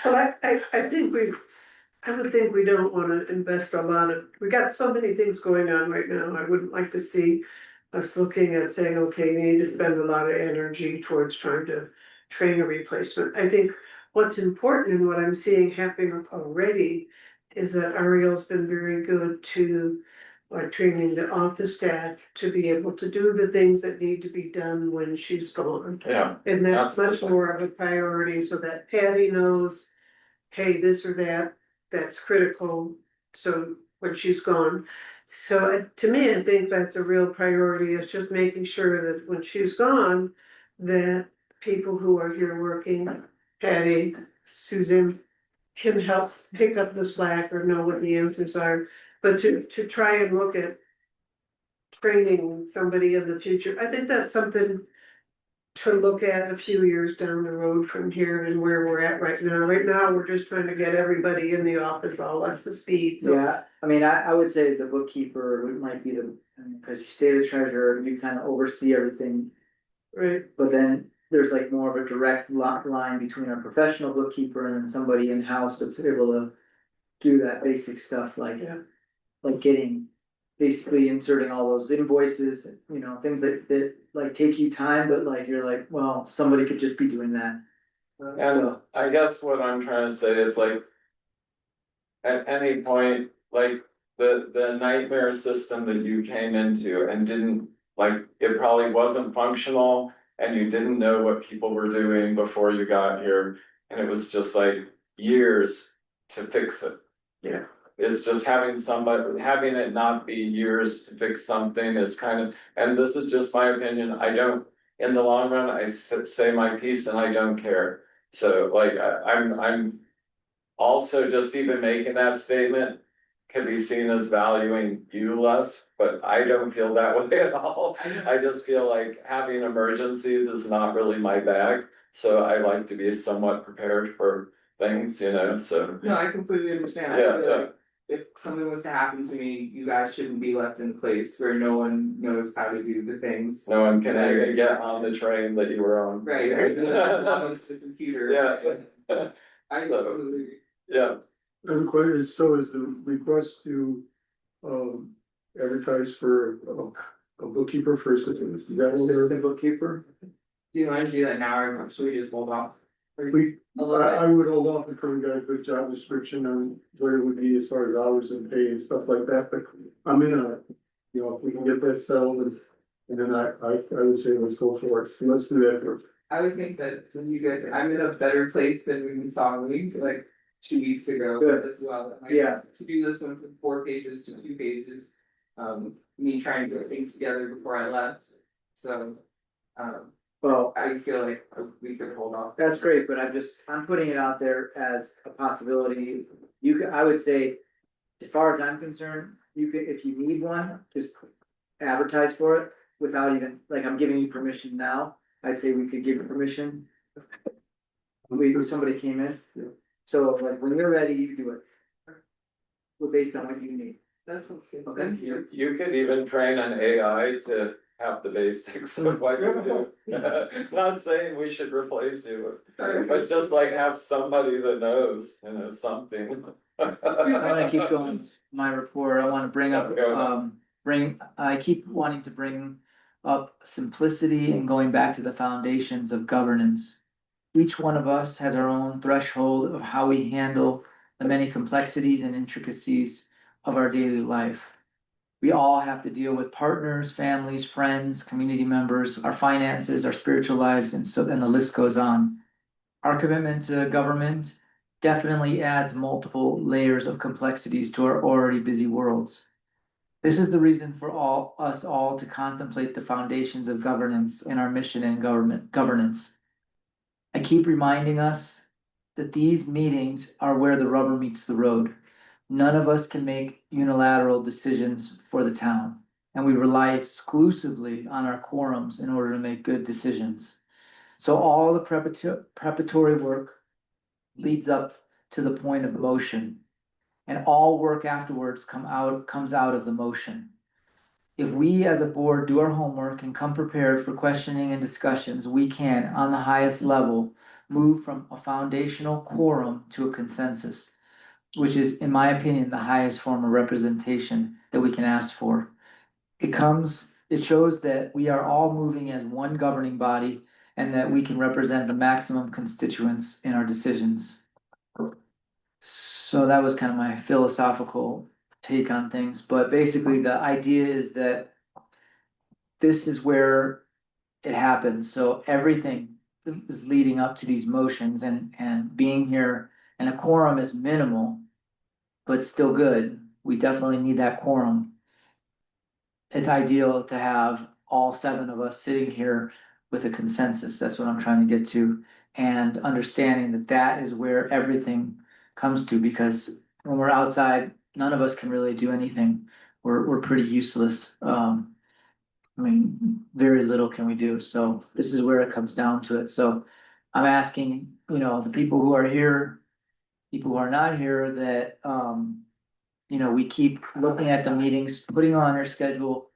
Well, I would think we don't wanna invest a lot of, we got so many things going on right now, I wouldn't like to see us looking at saying, okay, you need to spend a lot of energy towards trying to train a replacement. I think what's important and what I'm seeing happening already is that Ariel's been very good to like training the office staff to be able to do the things that need to be done when she's gone. Yeah. And that's much Absolutely. more of a priority so that Patty knows, hey, this or that, that's critical. So when she's gone. So to me, I think that's a real priority is just making sure that when she's gone, that people who are here working, Patty, Susan, can help pick up the slack or know what the answers are. But to try and look at training somebody in the future, I think that's something to look at a few years down the road from here and where we're at right now. Right now, we're just trying to get everybody in the office all up to speed, so. Yeah, I mean, I would say the bookkeeper might be because you stay the treasurer, you kind of oversee everything. Right, But then there's like more of a direct line between our professional bookkeeper and then somebody in-house that's able to do that basic stuff like. Yeah. Like basically inserting all those invoices, things that like take you time, but like you're like, well, somebody could just be doing that. And I guess what I'm trying to say is like. At any point, like the nightmare system that you came into and didn't, like, it probably wasn't functional. And you didn't know what people were doing before you got here, and it was just like years to fix it. yeah, It's just having it not be years to fix something is kind of, and this is just my opinion, in the long run, I say my piece and I don't care. So like, I'm also just even making that statement can be seen as valuing you less, but I don't feel that way at all. I just feel like having emergencies is not really my bag, so I like to be somewhat prepared for things, so. No, I completely understand. I Yeah, feel yeah. like if something was to happen to me, you guys shouldn't be left in a place where no one knows how to do the things. No one can even get on the train that you were on. Right, or the computer. Yeah. I So- totally agree. Yeah, And the question is, so is the request to, advertise for a bookkeeper for assistance, is that what we're? Assistant bookkeeper. Do you mind to do that now, or should we just hold off? I would hold off until we got a good job description on what it would be as far as hours and pay and stuff like that, but I'm in a, if we can get that settled and then I would say let's go for it, let's do that first. I would think that you guys, I'm in a better place than when we saw me like 2 weeks ago Good. as well. Like, Yeah. To do this one from 4 pages to 2 pages. me trying to put things together before I left, so. Well, I feel like we could hold off. that's great, but I'm putting it out there as a possibility. I would say, as far as I'm concerned, you could, if you need one, just advertise for it without even, like, I'm giving you permission now. I'd say we could give you permission. Somebody came in, so like, when you're ready, you do it. Well, based on what you need. That's okay. Okay. You could even train an AI to have the basics of what you do. Not saying we should replace you, but just like have somebody that knows, something. I'm gonna keep going, my report, I wanna bring up, I keep wanting to bring up simplicity and going back to the foundations of governance. Each one of us has our own threshold of how we handle the many complexities and intricacies of our daily life. We all have to deal with partners, families, friends, community members, our finances, our spiritual lives, and the list goes on. Our commitment to government definitely adds multiple layers of complexities to our already busy worlds. This is the reason for us all to contemplate the foundations of governance and our mission in governance. I keep reminding us that these meetings are where the rubber meets the road. None of us can make unilateral decisions for the town, and we rely exclusively on our quorums in order to make good decisions. So all the preparatory work leads up to the point of motion, and all work afterwards comes out of the motion. If we as a board do our homework and come prepared for questioning and discussions, we can, on the highest level, move from a foundational quorum to a consensus, which is, in my opinion, the highest form of representation that we can ask for. It shows that we are all moving as one governing body and that we can represent the maximum constituents in our decisions. So that was kind of my philosophical take on things, but basically the idea is that this is where it happens. So everything is leading up to these motions and being here, and a quorum is minimal, but still good. We definitely need that quorum. It's ideal to have all 7 of us sitting here with a consensus. That's what I'm trying to get to. And understanding that that is where everything comes to, because when we're outside, none of us can really do anything. We're pretty useless. I mean, very little can we do. So this is where it comes down to it. So I'm asking, the people who are here, people who are not here, that, we keep looking at the meetings, putting on our schedule,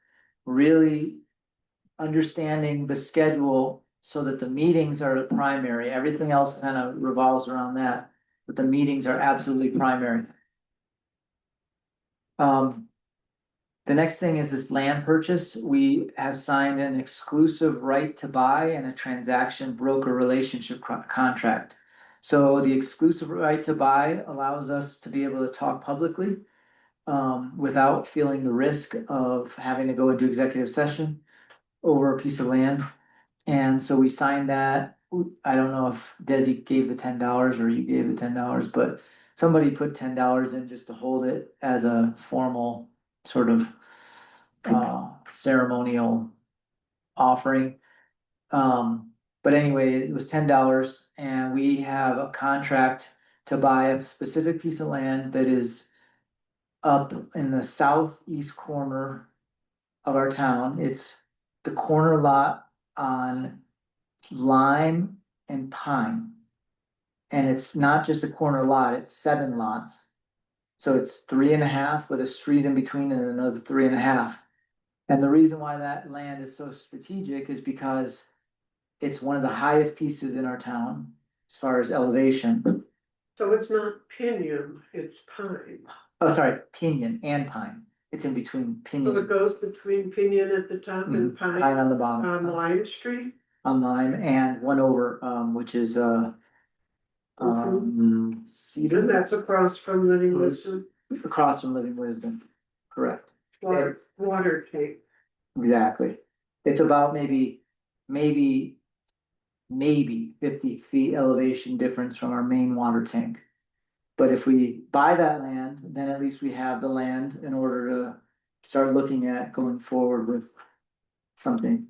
really understanding the schedule so that the meetings are the primary. Everything else kind of revolves around that, but the meetings are absolutely primary. The next thing is this land purchase. We have signed an exclusive right to buy and a transaction broker relationship contract. So the exclusive right to buy allows us to be able to talk publicly without feeling the risk of having to go into executive session over a piece of land. And so we signed that. I don't know if Desi gave the $10 or you gave the $10, but somebody put $10 in just to hold it as a formal sort of ceremonial offering. But anyway, it was $10, and we have a contract to buy a specific piece of land that is up in the southeast corner of our town. It's the corner lot on Lime and Pine. And it's not just a corner lot, it's 7 lots. So it's 3.5 with a street in between and another 3.5. And the reason why that land is so strategic is because it's one of the highest pieces in our town as far as elevation. So it's not pinyon, it's pine. Oh, sorry, pinyon and pine. It's in between So pinyon. it goes between pinyon at the top and Pine pine on the bottom. on Lime Street. On Lime, and one over, which is And Cedar, that's across from Living Wisdom, across from Living Wisdom, correct, water tank. exactly. It's about maybe 50 feet elevation difference from our main water tank. But if we buy that land, then at least we have the land in order to start looking at going forward with something.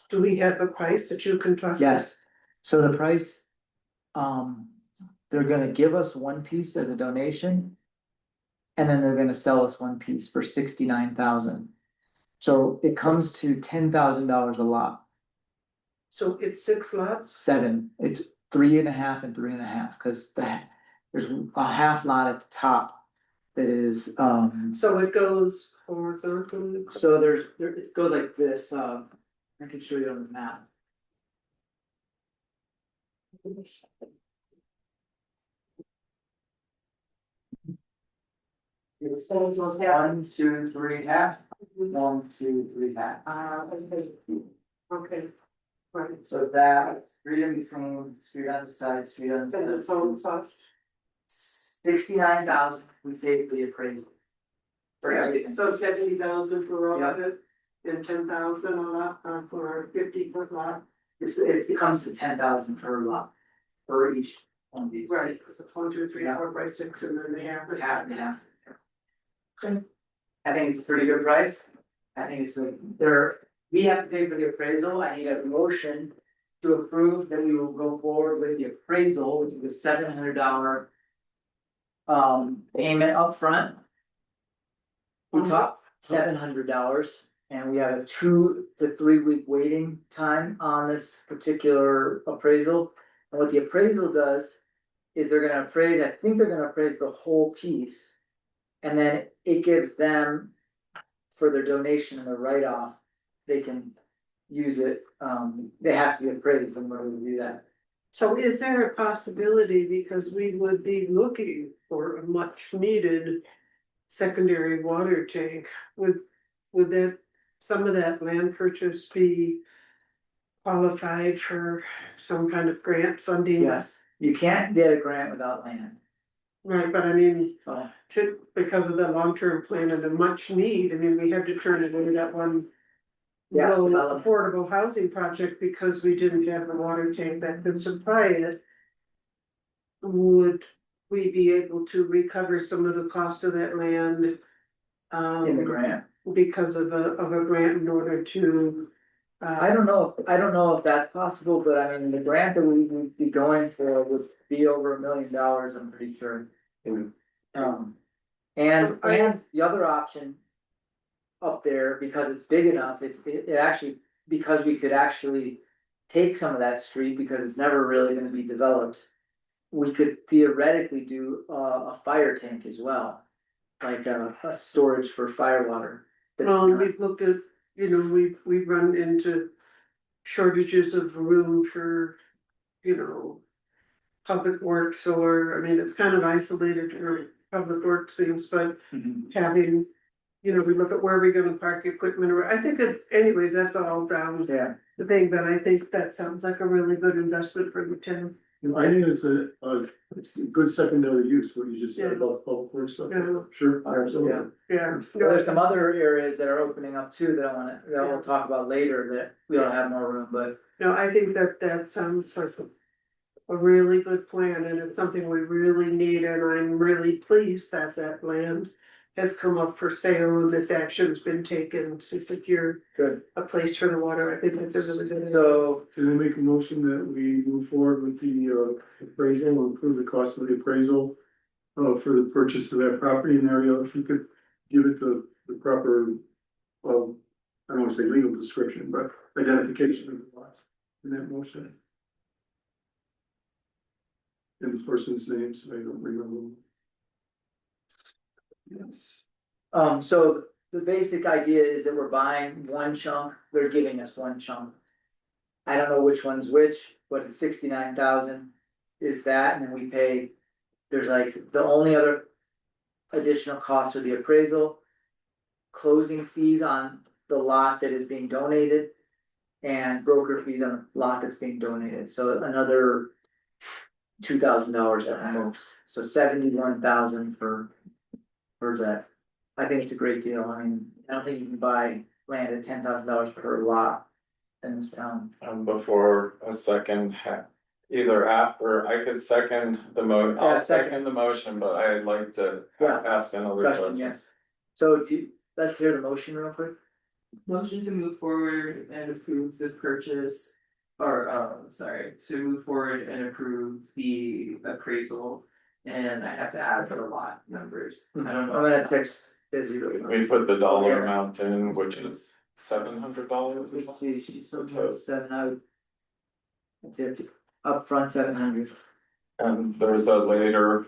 Do we have a price that you can talk? Yes, so the price, they're gonna give us one piece as a donation. And then they're gonna sell us one piece for 69,000. So it comes to $10,000 a lot, So it's 6 lots? 7, it's 3.5 and 3.5, cause there's a half lot at the top. That is, So it goes horizontally? so it goes like this, I can show you on the map. It's 1, 2, 3, half, 1, 2, 3, half. Okay, right. So that, street in between, street on the side, street on the So the side. total cost? 69,000, we paid for the appraisal. For everything. So 70,000 for all of Yeah. it, and 10,000 a lot, for a 50-foot lot? It comes to 10,000 per lot, for each one of these. Right, because it's 1, 2, 3, Yeah. 4 by 6, and then they have this. Half and half. Okay. I think it's a pretty good price. I think it's we have to pay for the appraisal. I need a motion to approve that we will go forward with the appraisal, which is a $700 payment upfront. We talked $700, and we have a 2 to 3 week waiting time on this particular appraisal. And what the appraisal does is they're gonna appraise, I think they're gonna appraise the whole piece. And then it gives them, for their donation and the write-off, they can use it, it has to be appraised in order to do that. So is there a possibility, because we would be looking for a much needed secondary water tank, would that, some of that land purchase be qualified for some kind of grant funding? Yes, you can't get a grant without land, Right, but I mean, so, because of the long-term plan and the much need, I mean, we had to turn it into that one Yeah, low development. affordable housing project because we didn't have the water tank that could supply it. Would we be able to recover some of the cost of that land? in the grant. Because of a grant in order to. I don't know if that's possible, but I mean, the grant that we would be going for would be over $1 million, I'm pretty sure. And the other option. Up there, because it's big enough, it actually, because we could actually take some of that street, because it's never really gonna be developed. We could theoretically do a fire tank as well, like a storage for fire water. That's not- We've looked at, we've run into shortages of room for, public works, or, I mean, it's kind of isolated for public works things, but Mhm. having, we look at where we're gonna park equipment, or I think it's, anyways, that's all down Yeah, the thing, but I think that sounds like a really good investment for the town. I think it's it's a good secondary use, what you just said about public works stuff. Yeah. Sure, Yeah. absolutely. Yeah. Well, there's some other areas that are opening up too that we'll talk about later, that we'll have more room, but. No, I think that sounds like a really good plan, and it's something we really need, and I'm really pleased that that land has come up for sale and this action's been taken to secure Good. a place for the water. I think it's a really good. So, Can I make a motion that we move forward with the appraisal, and improve the cost of the appraisal? For the purchase of that property in area, if you could give it the proper, well, I don't wanna say legal description, but identification of the lots in that motion. And the person's names, I don't remember. yes. So the basic idea is that we're buying one chunk, they're giving us one chunk. I don't know which one's which, but it's 69,000 is that, and then we pay, there's like, the only other additional costs are the appraisal, closing fees on the lot that is being donated, and broker fees on the lot that's being donated, so another $2,000 at most, so 71,000 for that. I think it's a great deal. I mean, I don't think you can buy land at $10,000 per lot in this town. Before a second, either after, I could second the Yeah, I'll second. second the motion, but I'd like to Yeah. ask another Question, question. yes. So let's hear the motion real quick. Motion to move forward and approve the purchase. Or, sorry, to move forward and approve the appraisal. And I have to add the lot numbers. I don't I'm know. gonna text Busy. We put the dollar amount in, which is $700. Let's see, she's so close, 700. That's it, upfront 700. And there's a later.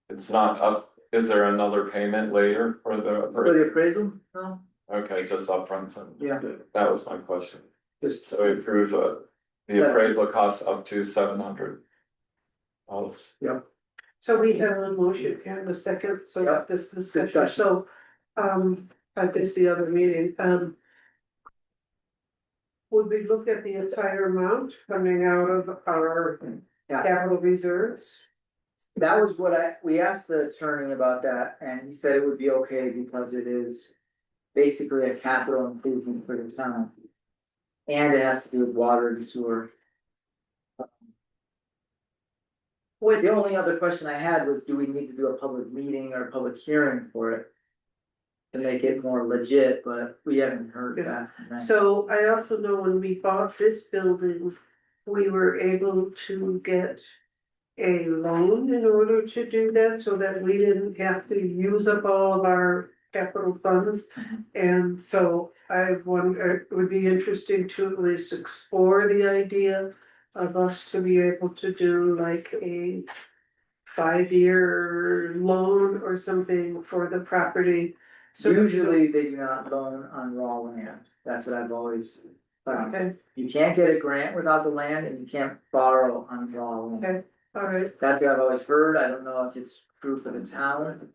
It's not up, is there another payment later for the? For the appraisal? No, Okay, just upfront, so yeah, that was my question. just, So we approve the appraisal costs up to $700. So we have a motion and a second, so Yep. this discussion, Discussion. so, at this, the other meeting, would we look at the entire amount coming out of our Yeah. capital reserves? that was what we asked the attorney about that, and he said it would be okay because it is basically a capital improvement for the town. And it has to do with water and sewer. The only other question I had was, do we need to do a public meeting or a public hearing for it? To make it more legit, but we haven't heard that. So I also know when we bought this building, we were able to get a loan in order to do that, so that we didn't have to use up all of our capital funds. And so I wonder, it would be interesting to at least explore the idea of us to be able to do like a 5-year loan or something for the property. So Usually they do not loan on raw land, that's what I've always found. Okay, You can't get a grant without the land and you can't borrow on raw land. okay, all right, That's what I've always heard, I don't know if it's true for the town.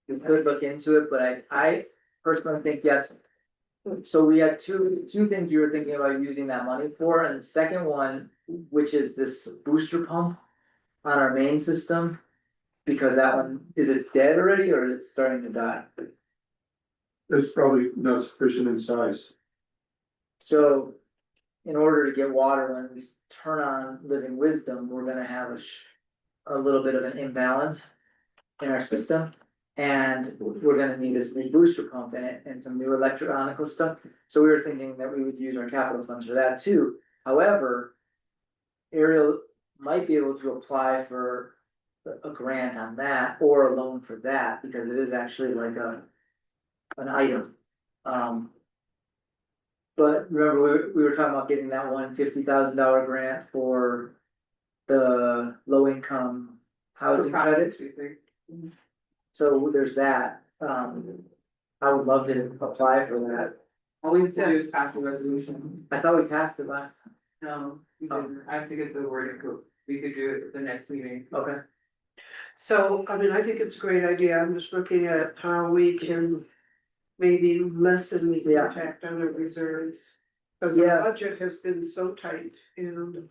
You could look into it, but I personally think yes. So we had two things you were thinking about using that money for, and the second one, which is this booster pump on our main system. Because that one, is it dead already or is it starting to die? It's probably not sufficient in size. So, in order to get water, when we turn on Living Wisdom, we're gonna have a little bit of an imbalance in our system. And we're gonna need this new booster pump in it and some new electronical stuff. So we were thinking that we would use our capital funds for that too. However, Ariel might be able to apply for a grant on that or a loan for that, because it is actually like an item. But remember, we were talking about getting that $150,000 grant for the low income housing credit. So there's that, I would love to apply for that. All we have to do is pass the resolution. I thought we passed it last time. No, we didn't. I have to get the wording, we could do it at the next meeting. Okay. so, I mean, I think it's a great idea, I'm just looking at how we can maybe lessen the Yeah. impact on our reserves. Cause Yeah. our budget has been so tight and,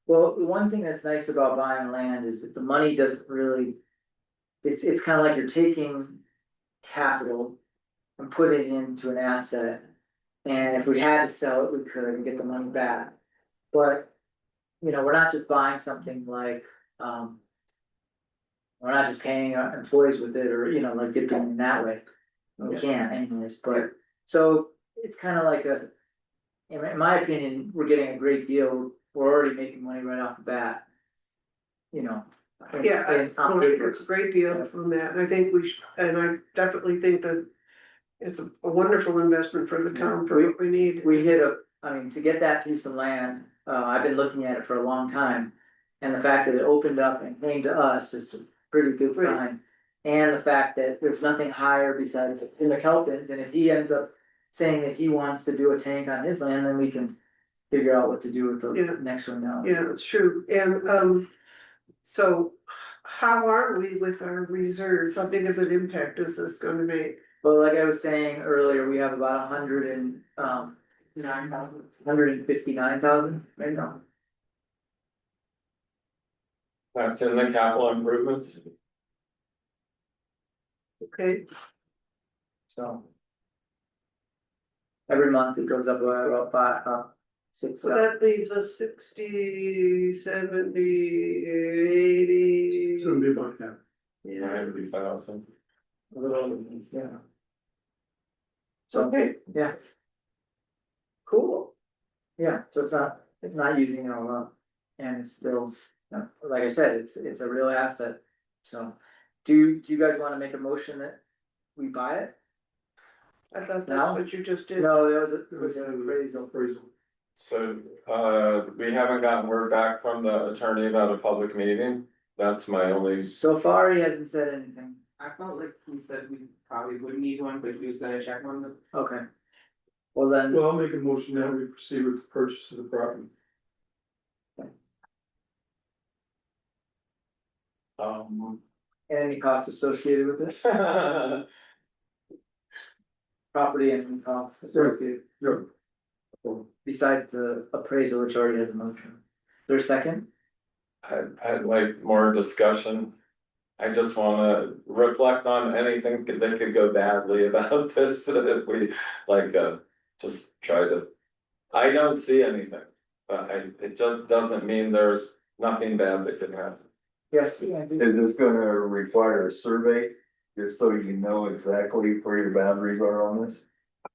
Well, the one thing that's nice about buying land is that the money doesn't really. It's kind of like you're taking capital and putting it into an asset. And if we had to sell it, we could and get the money back. But, we're not just buying something like, we're not just paying our employees with it or, like dipping in that way. We can't anyways, but, so it's kind of like in my opinion, we're getting a great deal. We're already making money right off the bat. yeah, on paper. it's a great deal from that, and I think and I definitely think that. It's a wonderful investment for the town for what we need. We hit to get that piece of land, I've been looking at it for a long time. And the fact that it opened up and came to us is a pretty good Right. sign. And the fact that there's nothing higher besides in the McAlpins, and if he ends up saying that he wants to do a tank on his land, then we can figure out what to do with Yeah. the next one now. Yeah, it's true, and, so how are we with our reserves? How big of an impact is this gonna make? Well, like I was saying earlier, we have about 159,000 right now. That's in the capital improvements. Okay, So. Every month it goes up by about 6. so that leaves us 60, 70, 80. It's gonna be about that. Yeah, 90,000. A little, yeah. So, Okay, yeah, cool. yeah, so it's not using it all up. And it's still, like I said, it's a real asset, so. Do you guys wanna make a motion that we buy it? I thought No? that's what you just did. No, it was an appraisal. So, we haven't gotten word back from the attorney about a public meeting, that's my only. So far, he hasn't said anything. I felt like he said we probably would need one, but he was gonna check on them. Okay. Well then, Well, I'll make a motion that we proceed with the purchase of the property. any costs associated with it, property and costs associated, Sure. besides the appraisal, which already has a motion. There's a second? I'd like more discussion. I just wanna reflect on anything that could go badly about this, if we, just try to. I don't see anything, but it just doesn't mean there's nothing bad that could happen. Yes, Andy? Is this gonna require a survey, just so you know exactly where your boundaries are on this?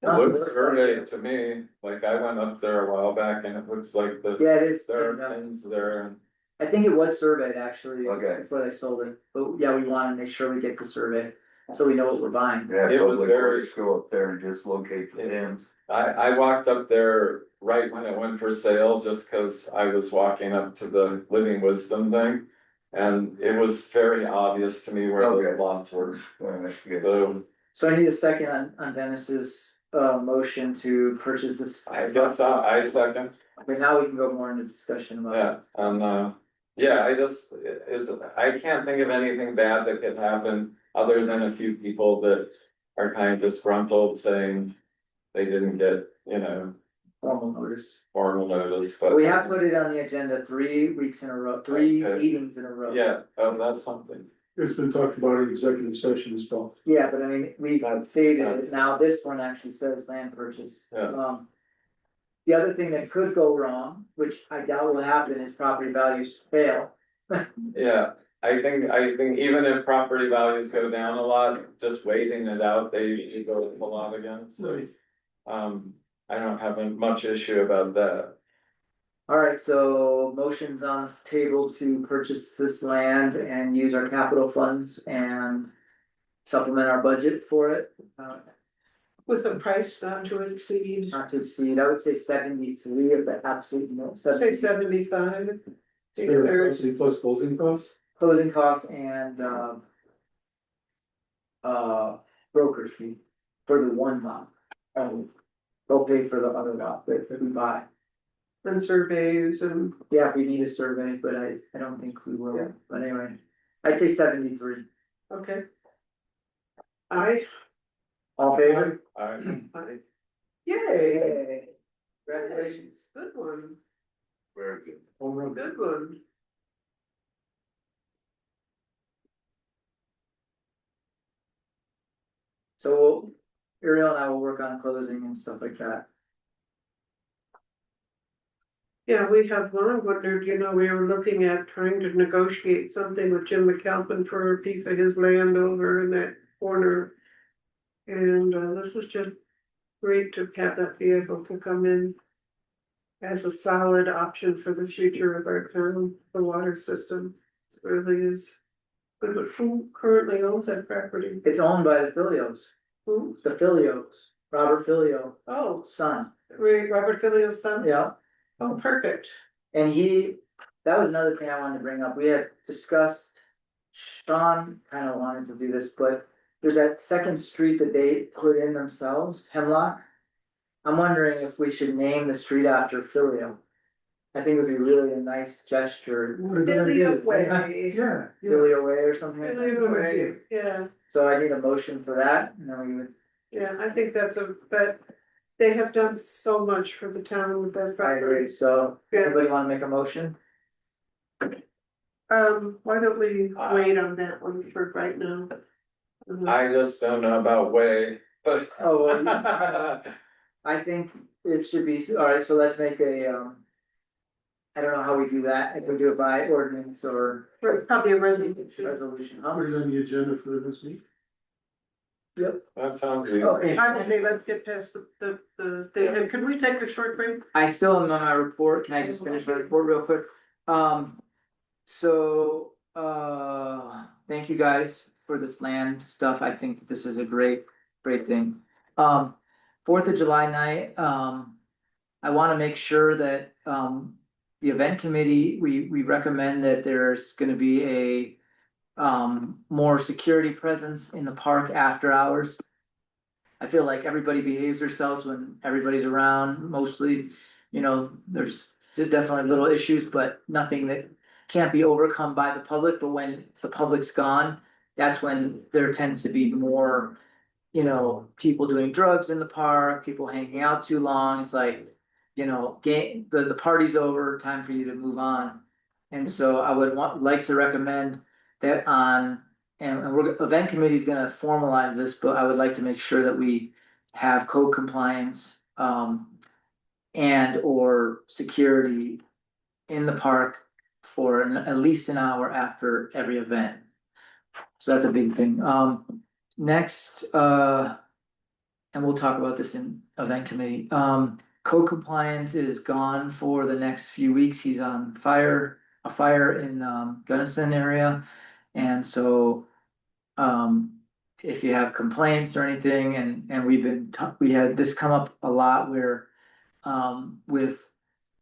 It looks surveyed to me, like I went up there a while back and it looks like Yeah, it is. there are things there. I think it was surveyed actually. Okay. Before they sold it, but yeah, we wanna make sure we get the survey, so we know what we're buying. Yeah, It was public very- works, go up there and just locate the pins. I walked up there right when it went for sale, just cause I was walking up to the Living Wisdom thing. And it was very obvious to me where those Okay. lots were, Alright, good. so So I need a second on Dennis's motion to purchase this. I guess I second. Okay, now we can go more into discussion about Yeah, it. yeah, I can't think of anything bad that could happen, other than a few people that are kind of disgruntled saying. They didn't get, Formal notice. formal notice, but. We have put it on the agenda 3 weeks in a row, 3 Okay. meetings in a row. Yeah, oh, that's something. It's been talked about in executive session as well. Yeah, but I mean, we've That's- stated that's- it, now this one actually says land purchase. Yeah. The other thing that could go wrong, which I doubt will happen, is property values fail. Yeah, I think even if property values go down a lot, just waiting it out, they usually go up a lot again, so. I don't have much issue about that. Alright, so motions on the table to purchase this land and use our capital funds and supplement our budget for it. With a price not to exceed, Not to exceed, I would say 73 of the absolute most. say 75. Plus closing costs? Closing costs and broker fee for the one lot. They'll pay for the other lot that we buy. And surveys and, Yeah, if we need a survey, but I don't think we will, Yeah. but anyway, I'd say 73. okay. All in favor? I, Yay, Yay. Congratulations. good one, Very good. good one. So Ariel and I will work on closing and stuff like that. Yeah, we have long wondered, we were looking at trying to negotiate something with Jim McAlpin for a piece of his land over in that corner. And this is just great to have that be able to come in as a solid option for the future of our town, the water system. It really is. But who currently owns that property? It's owned by the Filios, Who? the Filios, Robert Filio, Oh, son. Robert Filio's son? Yeah. Oh, perfect. And that was another thing I wanted to bring up, we had discussed. Sean kind of wanted to do this, but there's that second street that they put in themselves, Hemlock. I'm wondering if we should name the street after Filio. I think it would be really a nice gesture, Filio Way. Yeah. Filio Way or something like Filio that. Way, yeah. So I need a motion for that, and then we would, Yeah, I think that they have done so much for the town with their I agree, property. so, Yeah. anybody wanna make a motion? Why don't we wait on that one for right now? I just don't know about way, but. Oh, well, I think it should be, alright, so let's make I don't know how we do that, if we do it by ordinance or It's probably a resolution. resolution, Put it on the agenda for this meeting. That sounds easy. Okay. I would say let's get past the thing, and could we take a short break? I still am on my report. Can I just finish my report real quick? So, thank you guys for this land stuff. I think that this is a great thing. 4th of July night, I wanna make sure that, the event committee, we recommend that there's gonna be a more security presence in the park after hours. I feel like everybody behaves themselves when everybody's around, mostly, there's definitely little issues, but nothing that can't be overcome by the public, but when the public's gone, that's when there tends to be more, people doing drugs in the park, people hanging out too long, it's like, the party's over, time for you to move on. And so I would like to recommend that and event committee's gonna formalize this, but I would like to make sure that we have code compliance, and or security in the park for at least an hour after every event. So that's a big thing. Next, and we'll talk about this in event committee. Code compliance is gone for the next few weeks. He's on a fire in Gunnison area. And so if you have complaints or anything, and we had this come up a lot where with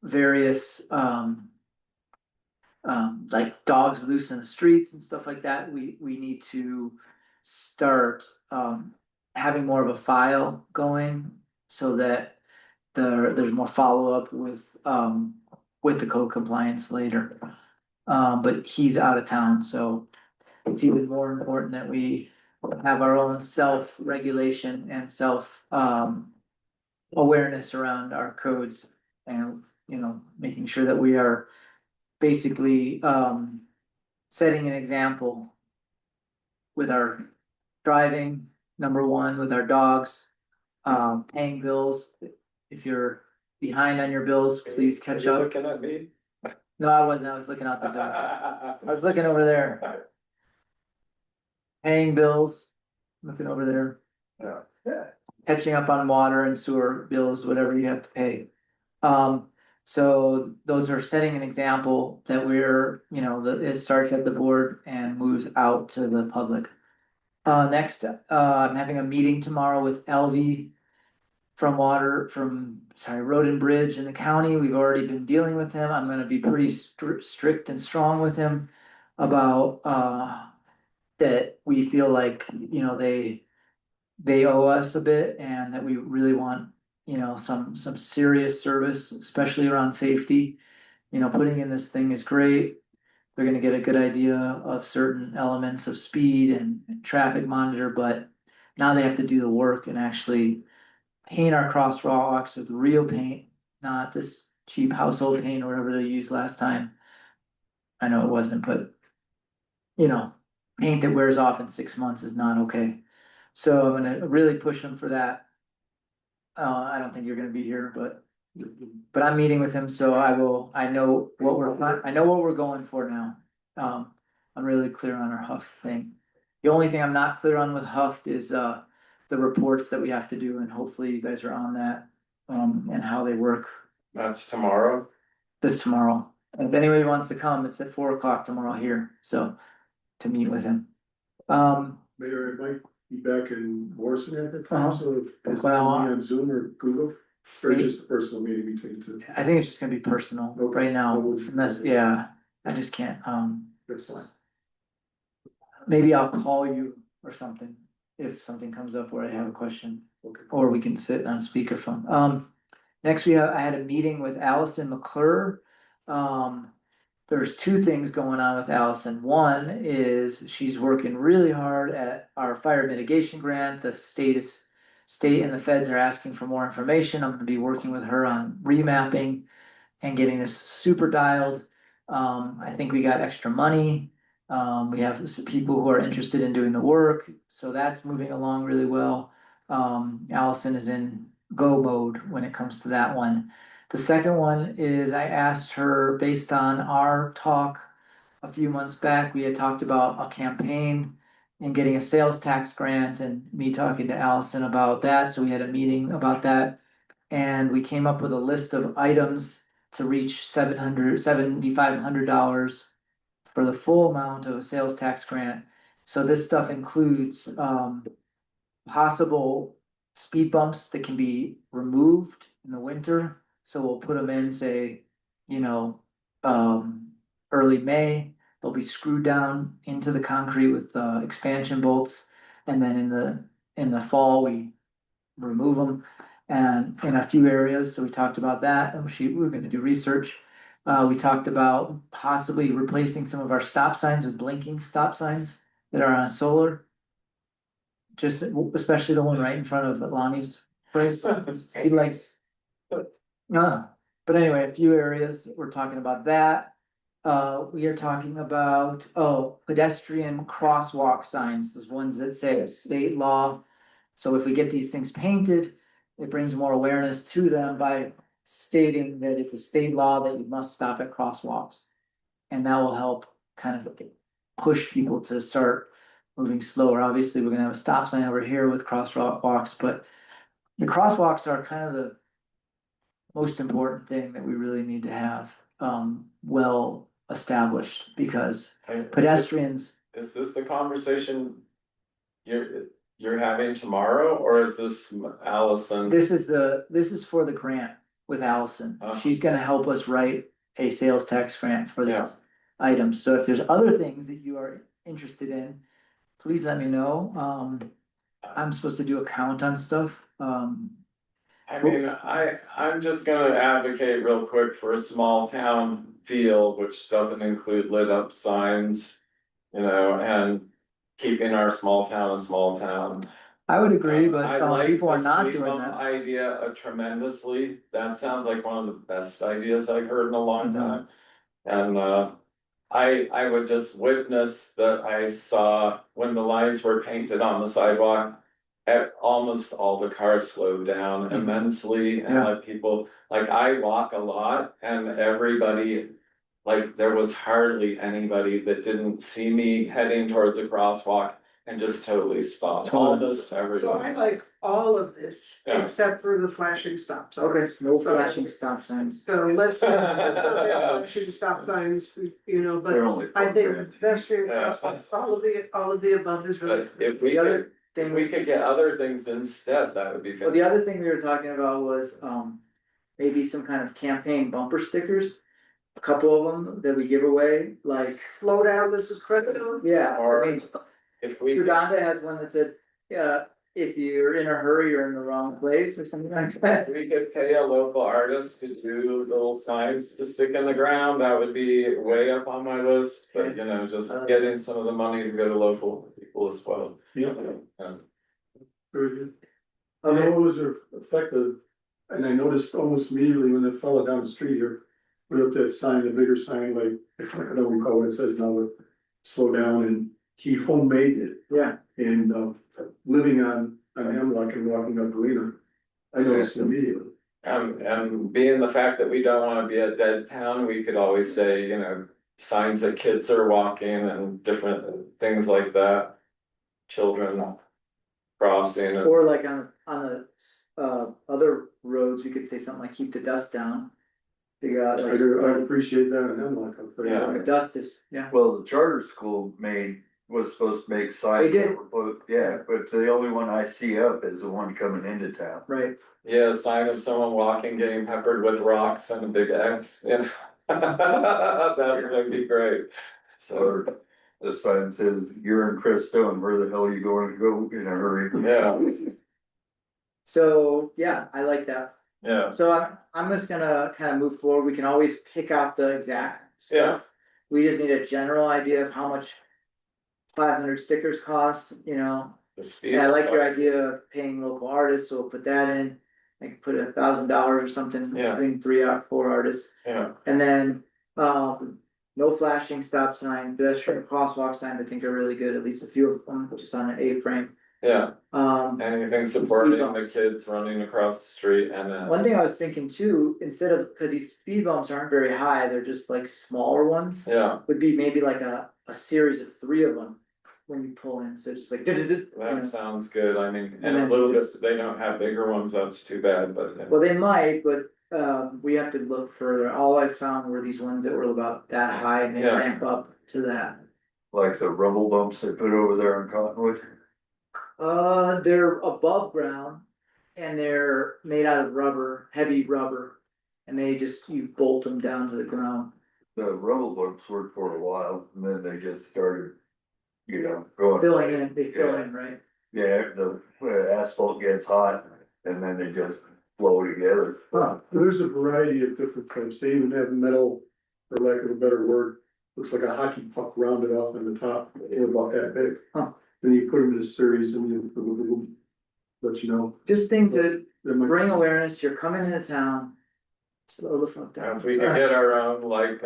various like dogs loose in the streets and stuff like that, we need to start having more of a file going so that there's more follow-up with the code compliance later. But he's out of town, so it's even more important that we have our own self-regulation and awareness around our codes and, making sure that we are basically setting an example with our driving, number one, with our dogs, paying bills. If you're behind on your bills, please catch up. Looking at me? No, I wasn't. I was looking out the door. I was looking over there. Paying bills, looking over there. Yeah. Catching up on water and sewer bills, whatever you have to pay. So those are setting an example that we're, it starts at the board and moves out to the public. Next, I'm having a meeting tomorrow with LV from Road and Bridge in the county. We've already been dealing with him. I'm gonna be pretty strict and strong with him about, that we feel like, they owe us a bit and that we really want, some serious service, especially around safety. Putting in this thing is great. They're gonna get a good idea of certain elements of speed and traffic monitor, but now they have to do the work and actually paint our crosswalks with real paint, not this cheap household paint or whatever they used last time. I know it wasn't, but paint that wears off in 6 months is not okay. So I'm gonna really push them for that. I don't think you're gonna be here, but I'm meeting with him, so I know what we're going for now. I'm really clear on our Huff thing. The only thing I'm not clear on with Huff is, the reports that we have to do, and hopefully you guys are on that, and how they work. That's tomorrow. This tomorrow. And if anybody wants to come, it's at 4 o'clock tomorrow here, so to meet with him. Mayor, it might be back in Morrison at the time, so if it's Well, on Zoom or Google, or just a personal meeting between the two. I think it's just gonna be personal Okay. right now, unless, yeah, I just can't, That's fine. maybe I'll call you or something if something comes up where I have a question. Okay. Or we can sit on speakerphone. Next I had a meeting with Allison McClure. There's two things going on with Allison. One is she's working really hard at our fire mitigation grant. The state and the feds are asking for more information. I'm gonna be working with her on remapping and getting this super dialed. I think we got extra money. We have some people who are interested in doing the work, so that's moving along really well. Allison is in go mode when it comes to that one. The second one is I asked her, based on our talk a few months back, we had talked about a campaign and getting a sales tax grant and me talking to Allison about that. So we had a meeting about that. And we came up with a list of items to reach $7,500 for the full amount of a sales tax grant. So this stuff includes, possible speed bumps that can be removed in the winter. So we'll put them in, say, you know, early May. They'll be screwed down into the concrete with expansion bolts. And then in the fall, we remove them. And in a few areas, so we talked about that, and we're gonna do research. We talked about possibly replacing some of our stop signs with blinking stop signs that are on solar. Just especially the one right in front of Lonnie's place. He likes. But anyway, a few areas, we're talking about that. We are talking about, pedestrian crosswalk signs, those ones that say state law. So if we get these things painted, it brings more awareness to them by stating that it's a state law that you must stop at crosswalks. And that will help kind of push people to start moving slower. Obviously, we're gonna have a stop sign over here with crosswalks, but the crosswalks are kind of the most important thing that we really need to have, well established, because pedestrians. Is this the conversation you're having tomorrow, or is this Allison? This is for the grant with Allison. She's gonna help us write a sales tax grant for Yeah. these items. So if there's other things that you are interested in, please let me know. I'm supposed to do a count on stuff. I mean, I'm just gonna advocate real quick for a small town feel, which doesn't include lit up signs, you know, and keeping our small town a small town. I would agree, I but like people the are not speed doing bump that. idea tremendously. That sounds like one of the best ideas I've heard in a long Mhm. time. And I would just witness that I saw when the lines were painted on the sidewalk. Almost all the cars slowed down Mhm. immensely and Yeah. let people, like, I walk a lot and everybody. Like, there was hardly anybody that didn't see me heading towards a crosswalk and just totally stopped. Totally. Almost So I everybody. like all of this, Yeah. except for the flashing stop signs. Okay, no So- flashing stop signs. So let's not have flashing stop signs, you know, They're but only. I think pedestrian Yeah. crosswalks, all of the above is really. But if we The other could, if thing, we could get other things instead, that would be well, the fantastic. other thing we were talking about was, maybe some kind of campaign bumper stickers. A couple of them that we give away, like, Slow down, this is Crestone. yeah, Or I mean, If we, Uganda has one that said, yeah, if you're in a hurry, you're in the wrong place or something like that. if we could pay a local artist to do little signs to stick in the ground, that would be way up on my list. But you know, just getting some of the money to go to local people as well. Yeah. Yeah. Very good. I know it was effective, and I noticed almost immediately when the fellow down the street here put up that sign, the bigger sign, like, I don't recall what it says now, but slow down, and he homemade it. Yeah. And, living on Hemlock and walking up Galena, I noticed immediately. And being the fact that we don't wanna be a dead town, we could always say, you know, signs that kids are walking and different things like that. Children crossing. Or like on the, other roads, we could say something like, keep the dust down. Figure out like. I appreciate that in Hemlock, I'll tell you Yeah. that. Dust is, yeah. Well, the charter school was supposed to make signs. They did. Yeah, but the only one I see up is the one coming into town. Right. Yeah, a sign of someone walking, getting peppered with rocks and a big X, you know. That would be great. So, Or the sign says, you're in Crestone, where the hell are you going to go in a hurry? yeah, So, yeah, I like that. yeah, So I'm just gonna kind of move forward. We can always pick out the exact Yeah. stuff. We just need a general idea of how much 500 stickers cost, you know. the speed. And I like your idea of paying local artists, so we'll put that in. Like put $1,000 or something Yeah. between 3 or 4 artists. Yeah, And then, no flashing stop sign, pedestrian crosswalk signs, I think are really good, at least a few of them, just on an A-frame. yeah, Speed anything supporting the bumps. kids running across the street and then. One thing I was thinking too, instead of, cause these speed bumps aren't very high, they're just like smaller ones. Yeah, Would be maybe like a series of 3 of them. when you pull in, so it's just like. That sounds good, I mean, And and a then little just- bit, they don't have bigger ones, that's too bad, but. Well, they might, but we have to look further. All I found were these ones that were about that high and they Yeah. ramp up to that. Like the rubble dumps they put over there on Cottonwood. They're above ground and they're made out of rubber, heavy rubber. And they just, you bolt them down to the ground. The rubble dumps worked for a while, and then they just started, going. Filling in, they fill in, right? Yeah, the asphalt gets hot, and then they just flow together. There's a variety of different types, they even have metal, for lack of a better word, looks like a hockey puck rounded off on the top, they're about that big. Huh. Then you put them in a series and you, let you know. Just things that That might- bring awareness, you're coming into town. Slow the fuck down. If we could get our own like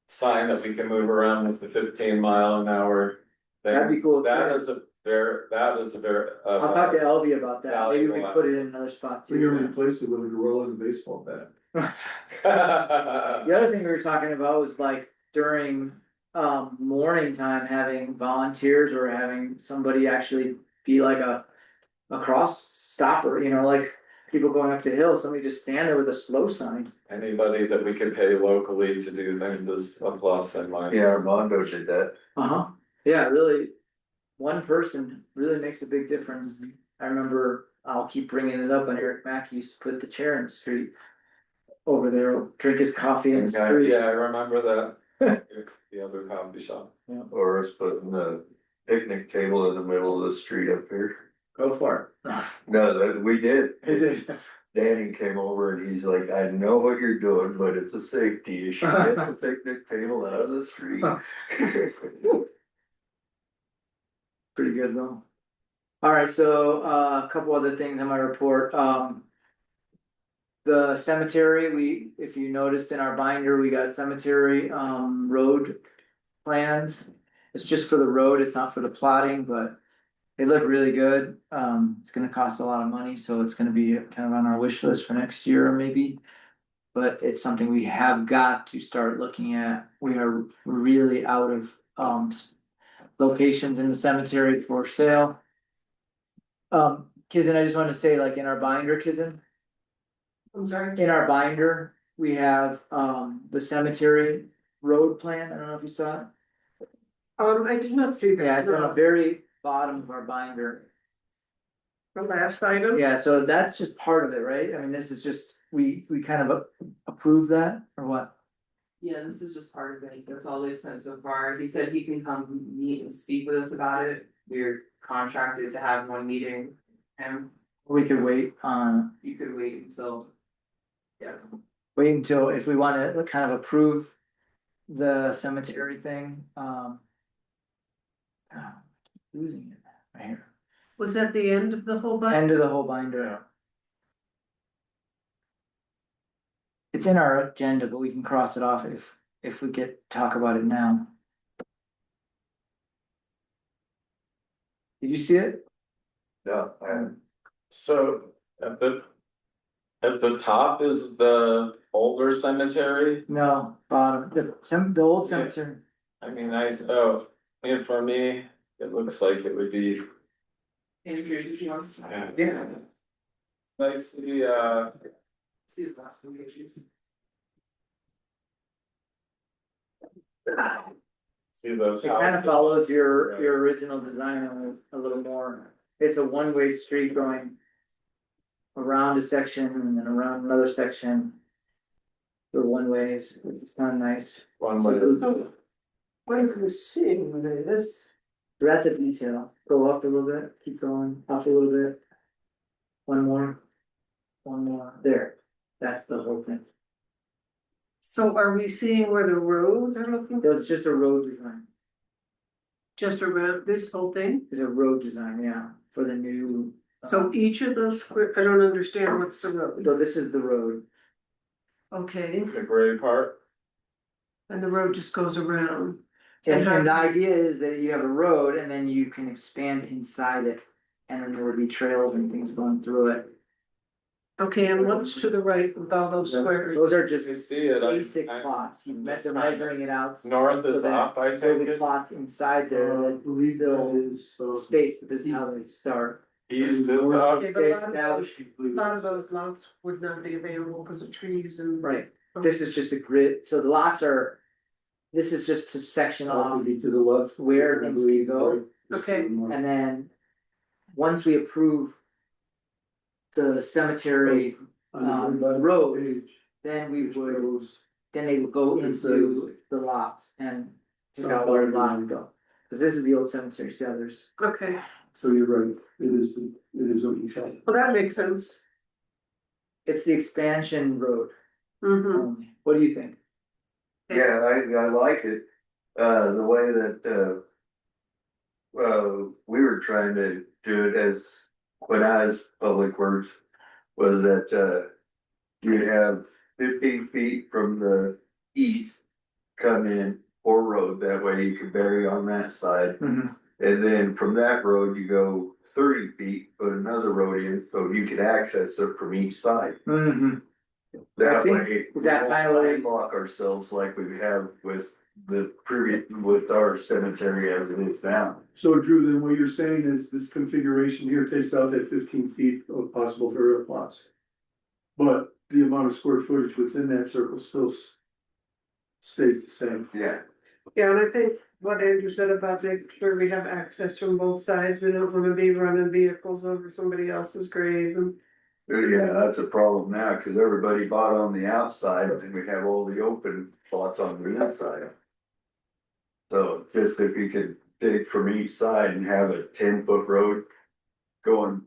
sign that we can move around with the 15 mile an hour. then That'd be cool. That is a very, I'll talk to Elvie about that, maybe we can valuable put it in another spot So you're too. gonna replace it with a gorilla and a baseball bat. The other thing we were talking about was like during morning time, having volunteers or having somebody actually be like a cross stopper, like people going up the hill, somebody just stand there with a slow sign. Anybody that we could pay locally to do things is a plus in my. Yeah, Armando did that. Yeah, really, one person really makes a big difference. I remember, I'll keep bringing it up, when Eric Mackey used to put the chair in the street over there, drink his coffee in the street. Yeah, I remember that. The other coffee shop. Or us putting the picnic table in the middle of the street up here. Go for it. No, that we did. Danny came over and he's like, I know what you're doing, but it's a safety issue. Get the picnic table out of the street. Pretty good though. Alright, so a couple other things on my report, the cemetery, if you noticed in our binder, we got cemetery road plans. It's just for the road, it's not for the plotting, but they look really good. It's gonna cost a lot of money, so it's gonna be kind of on our wish list for next year maybe. But it's something we have got to start looking at. We are really out of locations in the cemetery for sale. Kizen, I just wanted to say, like in our binder, Kizen, I'm sorry. in our binder, we have the cemetery road plan. I don't know if you saw it. I did not see Yeah, that, it's on the no, very bottom of our binder. the last item. Yeah, so that's just part of it, right? I mean, this is just, we kind of approve that or what? Yeah, this is just part of it, that's all they've sent so far, he said he can come meet and speak with us about it, we're contracted to have one meeting. And We could wait on, you could wait until. Yeah. wait until, if we wanna kind of approve the cemetery thing, losing it right here. Was that the end of the whole bunch? End of the whole binder. It's in our agenda, but we can cross it off if we talk about it now. Did you see it? No, So at the top is the older cemetery. No, bottom, the old cemetery. I mean, and for me, it looks like it would be. Andrew, did you want to? Yeah. Nice to be, See his last few pages. see those It kind of houses. follows your original design a little more. It's a one-way street going around a section and then around another section. The one ways, it's kind of nice. One way. What are we seeing with this? So that's a detail. Go up a little bit, keep going, up a little bit. One more. One more, there. That's the whole thing. So are we seeing where the roads are looking, It's just a road design. just around this whole thing? It's a road design, yeah, for the new. So each of those square, I don't understand what's the road, So this is the road. okay, The gray part. and the road just goes around. And the idea is that you have a road and then you can expand inside it. And then there would be trails and things going through it. Okay, and what's to the right with all those squares? Those are You just see it, basic I, plots, you I'm met just them trying to- measuring it out. north so is that up, I there'll take be it, plots inside there I that believe that is, space, but this is how they start. east is up. Okay, but a lot of Established- those, a lot of those lots would not be available because of trees and. Right, this is just a grid, so the lots are, this is just to section south off, would be to the left. where things can go. Okay. and then. Once we approve. The cemetery, roads, then we would, then they would go into the lots and. Pick out where the lots go, cause this is the old cemetery, see how there's. Okay, So you're right, it is what you said. well, that makes sense. It's the expansion road, Mm-hmm. what do you think? Yeah, I like it, the way that, we were trying to do it as, when I was Public Works, was that, you'd have 15 feet from the east come in or road, that way you could bury on that side. And then from that road, you go 30 feet, put another road in, so you could access it from each side. Mm-hmm. I That think- way, is that we kind of won't block ourselves like we have with the previous, with our cemetery as it is now. So Drew, then what you're saying is this configuration here takes out that 15 feet of possible burial plots. But the amount of square footage within that circle still stays the same. Yeah, Yeah, and I think what Andrew said about making sure we have access from both sides, we don't wanna be running vehicles over somebody else's grave and. yeah, that's a problem now, cause everybody bought on the outside, and we have all the open spots on the inside. So just if you could dig from each side and have a 10 foot road going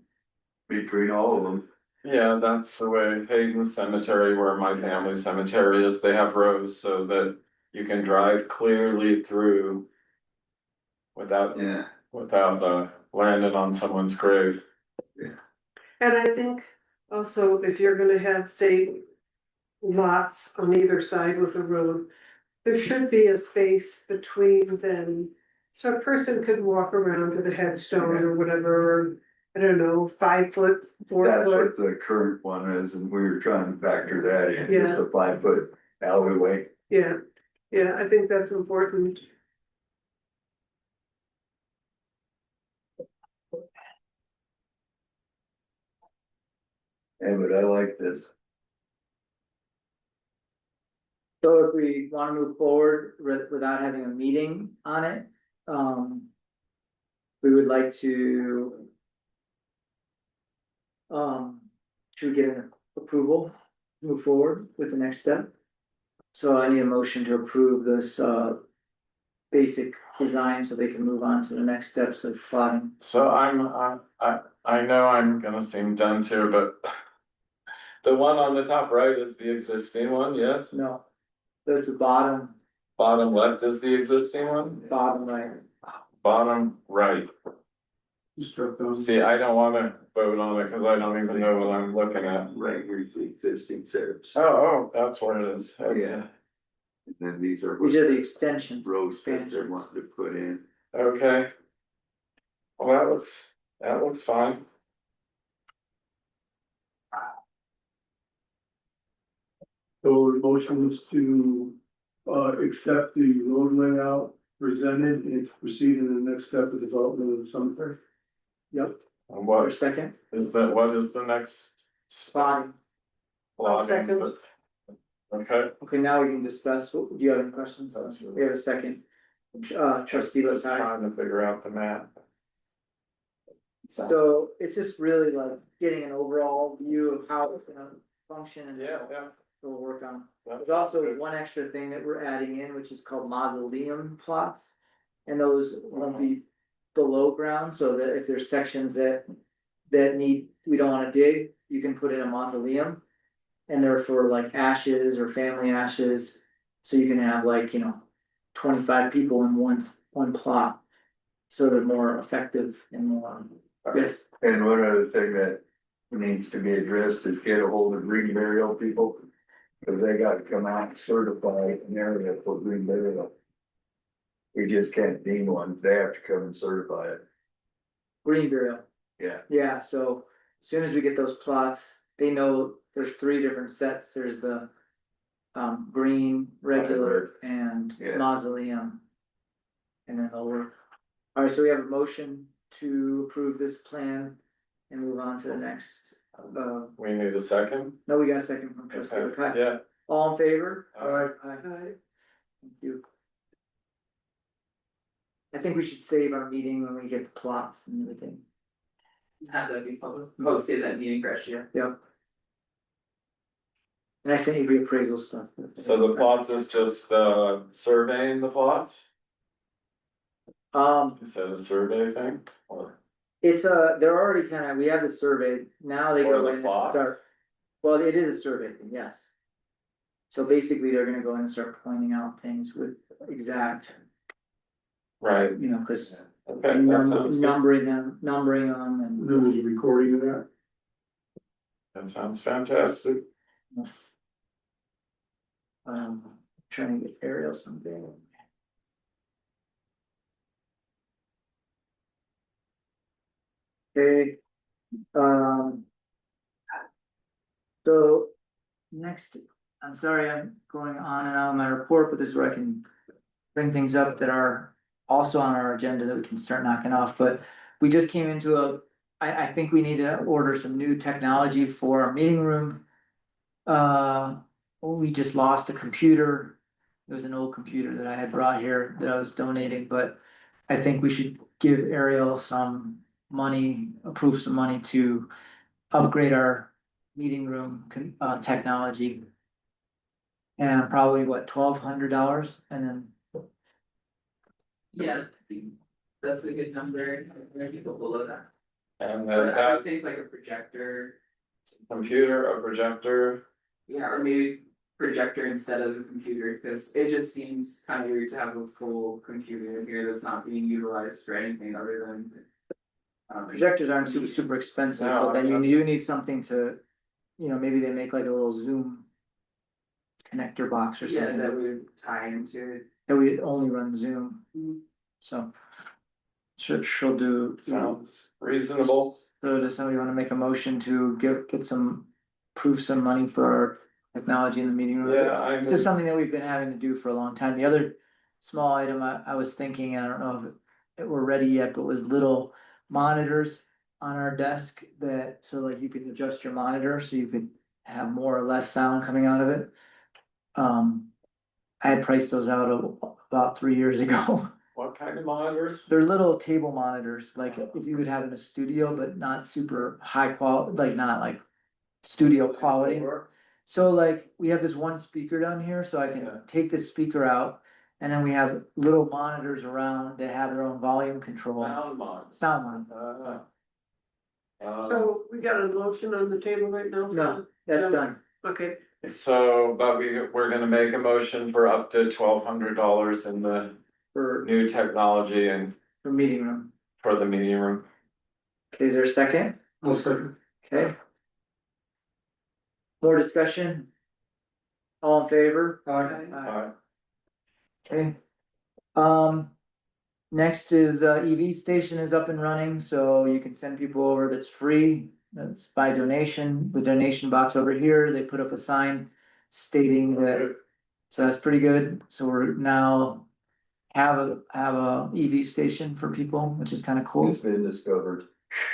between all of them. Yeah, that's the way Hayden Cemetery, where my family cemetery is, they have rows so that you can drive clearly through. Without, Yeah. landing on someone's grave. And I think also if you're gonna have, say, lots on either side with a road, there should be a space between them. So a person could walk around to the headstone or whatever, or, I don't know, 5 foot, 4 That's foot. what the current one is, and we were trying to factor that in, just Yeah. a 5 foot alleyway. Yeah, yeah, I think that's important. And but I like this. So if we wanna move forward without having a meeting on it, we would like to. Should we get an approval, move forward with the next step? So I need a motion to approve this, basic design so they can move on to the next steps of plotting. So I know I'm gonna seem dense here, but. The one on the top right is the existing one, yes? No, there's the bottom Bottom left is the existing one? right. Bottom right. You struck those. See, I don't wanna vote on it, cause I don't even know what I'm looking at. Right here's the existing steps. Oh, that's where it is, okay. Yeah. And then these are. These are the extensions. Roads that they expansions. want to put in. Okay. Well, that looks fine. So the motion is to, accept the road layout presented and to proceed in the next step of development of the cemetery. Yep. And Or what second, what is the next? spotting. Plotting, second. but- Okay, Okay, now we can discuss, do you have any questions? That's really- We have a second. Trustee just Lasai. trying to figure out the map. So it's just really like getting an overall view of how it's gonna function and. Yeah. We'll work on. That's There's also good. one extra thing that we're adding in, which is called mausoleum plots. And those won't be below ground, so that if there's sections that we don't wanna dig, you can put in a mausoleum. And they're for like ashes or family ashes, so you can have like, 25 people in one plot. So they're more effective and more, yes, And one other thing that needs to be addressed is get a hold of green burial people. Cause they got to come out and certify an area for green burial. We just can't deem one, they have to come and certify it, green burial. yeah. Yeah, so as soon as we get those plots, they know there's three different sets, there's the. Green, regular, and Yeah. mausoleum. And then they'll work. Alright, so we have a motion to approve this plan and move on to the next, We need a second. no, we got a second from trustee Okay, McCray. yeah. All in favor? Alright, Aye. Thank you. I think we should save our meeting when we get the plots and everything. Have that be public, oh, say that meeting fresh, yeah. Yep. And I sent you reappraisal stuff. So the plots is just surveying the plots? Is that a survey thing? Or It's they're already kinda, we have the survey, now they For go the in and plot? start. Well, it is a survey thing, yes. So basically, they're gonna go in and start pointing out things with exact, right, you know, cause okay, that sounds good. numbering them and. then there's a recording of that. That sounds fantastic. Trying to get Ariel something. Okay, so next, I'm sorry, I'm going on and on in my report, but this is where I can bring things up that are also on our agenda that we can start knocking off, but we just came into I think we need to order some new technology for our meeting room. We just lost a computer. It was an old computer that I had brought here that I was donating, but I think we should give Ariel some money, approve some money to upgrade our meeting room technology. And probably what, $1,200, and then, Yeah, that's a good number, I think go below that. And But I that think like a projector, computer, a projector, yeah, or maybe projector instead of a computer, cause it just seems kind of weird to have a full computer in here that's not being utilized for anything other than. projectors aren't super expensive, No, but then I'm you need something to, you know, maybe they make like a little Zoom connector box or Yeah, something. that would tie into it. That we only run Zoom, Mhm. so. She'll do. sounds reasonable. So does somebody wanna make a motion to get some, prove some money for our technology in the meeting room? Yeah, This is something that we've been having to do for a long time. The other small item I was thinking, I don't know if we're ready yet, but was little monitors on our desk that, so like you could adjust your monitor, so you could have more or less sound coming out of it. I had priced those out about 3 years ago. What kind of monitors? They're little table monitors, like if you would have in a studio, but not super high quality, like not like studio quality. So like, we have this one speaker down here, so I can Yeah. take this speaker out. And then we have little monitors around that have their own volume control, Sound mons. sound monitor. So we got a motion on the table right now? No, that's done. Okay, So, but we're gonna make a motion for up to $1,200 in the For new technology and meeting room. for the meeting room. Okay, is there a second? I'll second. Okay. More discussion? All in favor? Aye. Okay. Next is EV station is up and running, so you can send people over, that's free. That's by donation, the donation box over here, they put up a sign stating that, so that's pretty good. So we're now have a EV station for people, which is kind of cool. It's been discovered.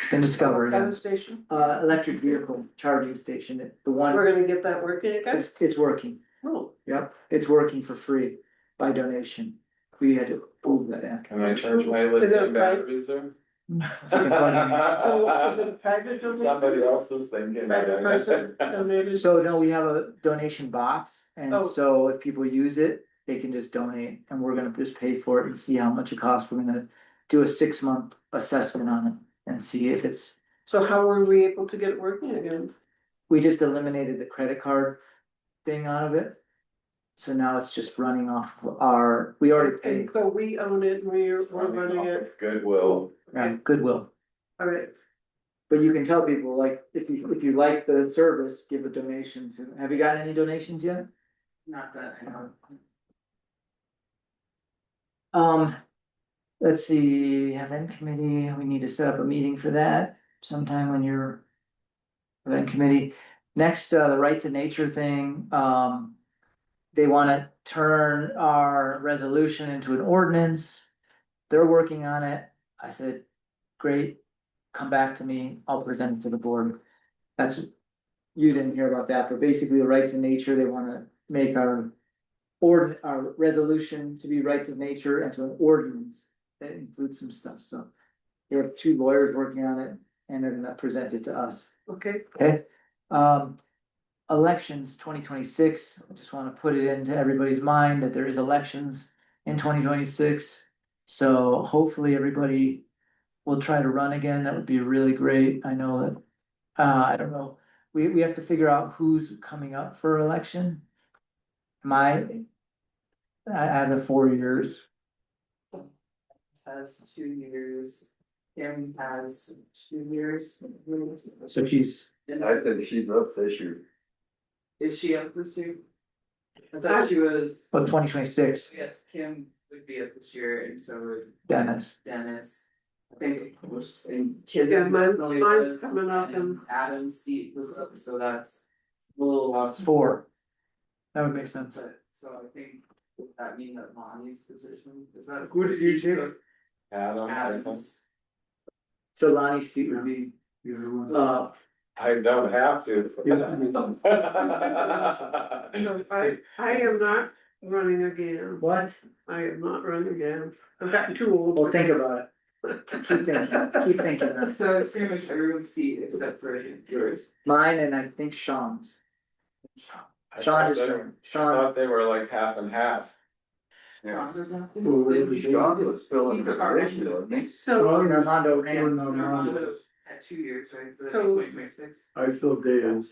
It's been discovered, what kind yeah. of station? Electric vehicle charging station, the one, We're gonna get that working again? it's working. Oh, Yep, it's working for free by donation. We had to prove that, yeah. Can I charge my Is it lithium right? batteries there? so is it a private donation? Somebody else is thinking. Private person donated? So no, we have a donation box, and Oh. so if people use it, they can just donate, and we're gonna just pay for it and see how much it costs. We're gonna do a 6-month assessment on it and see if it's, So how were we able to get it working again? we just eliminated the credit card thing out of it. So now it's just running off our, we already And paid, so we own it, and we're running it, Goodwill. Goodwill. alright, But you can tell people, like, if you like the service, give a donation to, have you gotten any donations yet? Not that I know. Let's see, event committee, we need to set up a meeting for that sometime when you're event committee. Next, the rights of nature thing, they wanna turn our resolution into an ordinance. They're working on it. I said, great, come back to me, I'll present it to the board. That's, you didn't hear about that, but basically the rights of nature, they wanna make our resolution to be rights of nature into an ordinance that includes some stuff, so. They have two lawyers working on it and they're gonna present it to us, Okay, okay? Elections 2026. I just wanna put it into everybody's mind that there is elections in 2026. So hopefully everybody will try to run again, that would be really great, I know that, I don't know. We have to figure out who's coming up for election. I have the 4 years, Has 2 years. Kim has 2 years. so she's, I think she's up this year. Is she up this year? I thought she was, well, 2026, yes, Kim would be up this year and so would Dennis. Dennis. I think it was, and Kiz. Yeah, mine's coming up and Adam's seat was up, so that's. A little lost. 4. That would make sense. So I think, would that mean that Lonnie's position, is that? Who did you take? Adam, I think. Adams. So Lonnie's seat would be, I don't have to. no, I am not running again. what? I am not running again. I've gotten too old. Well, think about it. Keep thinking. So it's pretty much everyone's seat except for yours. Mine and I think Sean's. I Sean thought just, they- I Sean, thought they were like half and half. Yeah. So, John was still in the position, wasn't he? so Armando ran. Armando at 2 years, right? So that's So- 2026. I feel Dale's.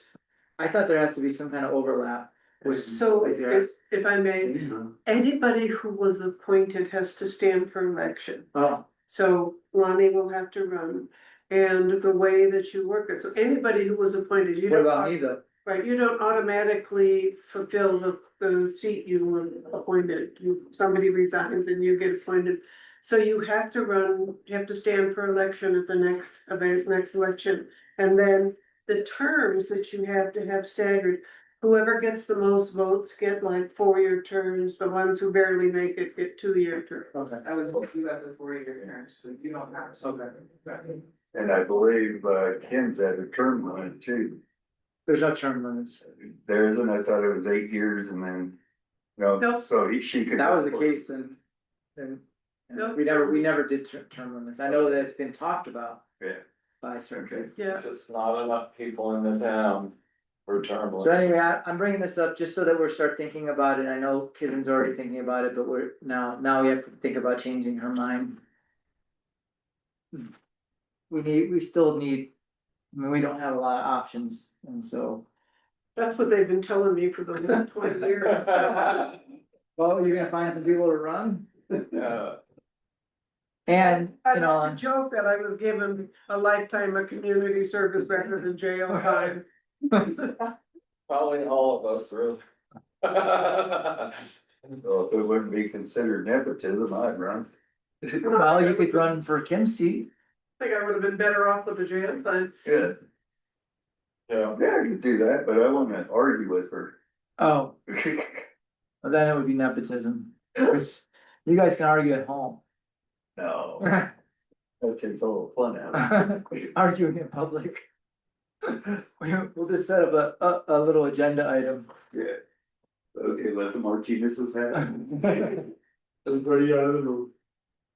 I thought there has to be some kind of overlap. with- So with your- if I may, anybody who was appointed has to stand for election. Oh, So Lonnie will have to run. And the way that you work it, so anybody who was appointed, you what don't, about me though? right, you don't automatically fulfill the seat you were appointed. Somebody resigns and you get appointed. So you have to run, you have to stand for election at the next event, next election. And then the terms that you have to have staggered. Whoever gets the most votes get like 4-year terms, the ones who barely make it get 2-year terms. Okay. I was looking at the 4-year terms, so you don't have to. Okay. And I believe Kim's had a term limit too. There's no term limits. There isn't, I thought it was 8 years and then, no, Nope. so she could. That was the case then Nope. we never did term limits. I know that it's been talked about Yeah. by certain. Yeah, Just not enough people in the town for term So limits. anyway, I'm bringing this up just so that we're start thinking about it. I know Kiven's already thinking about it, but we're now we have to think about changing her mind. We still need, I mean, we don't have a lot of options, and so, that's what they've been telling me for the last 20 years. well, you're gonna find some people to run. Yeah. And, I you know, like to joke that I was given a lifetime of community service better than jail time. Probably all of us, really. So if it wouldn't be considered nepotism, I'd run. well, you could run for Kim's seat. I think I would have been better off with the jail time. Yeah, Yeah. yeah, I could do that, but I wanna argue with her. Oh, well, then it would be nepotism. 'Cause you guys can argue at home. No, that takes all the fun out. Arguing in public. We'll just set up a little agenda item. Yeah. Okay, let the Martinez's have it. Everybody out of the room.